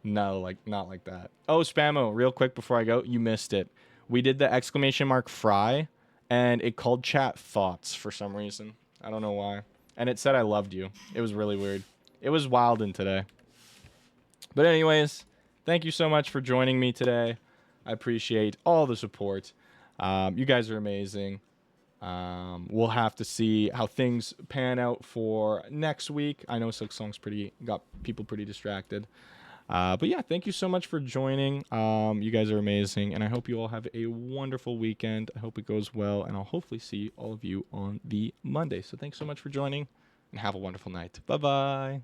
No, like not like that. Oh, Spammo, real quick before I go, you missed it. We did the exclamation mark fry, and it called chat thoughts for some reason. I don't know why. And it said I loved you. It was really weird. It was wild in today. But anyways, thank you so much for joining me today. I appreciate all the support. You guys are amazing. We'll have to see how things pan out for next week. I know Silk Song's got people pretty distracted. But yeah, thank you so much for joining. You guys are amazing, and I hope you all have a wonderful weekend. I hope it goes well, and I'll hopefully see all of you on the Monday. So thanks so much for joining, and have a wonderful night. Bye-bye.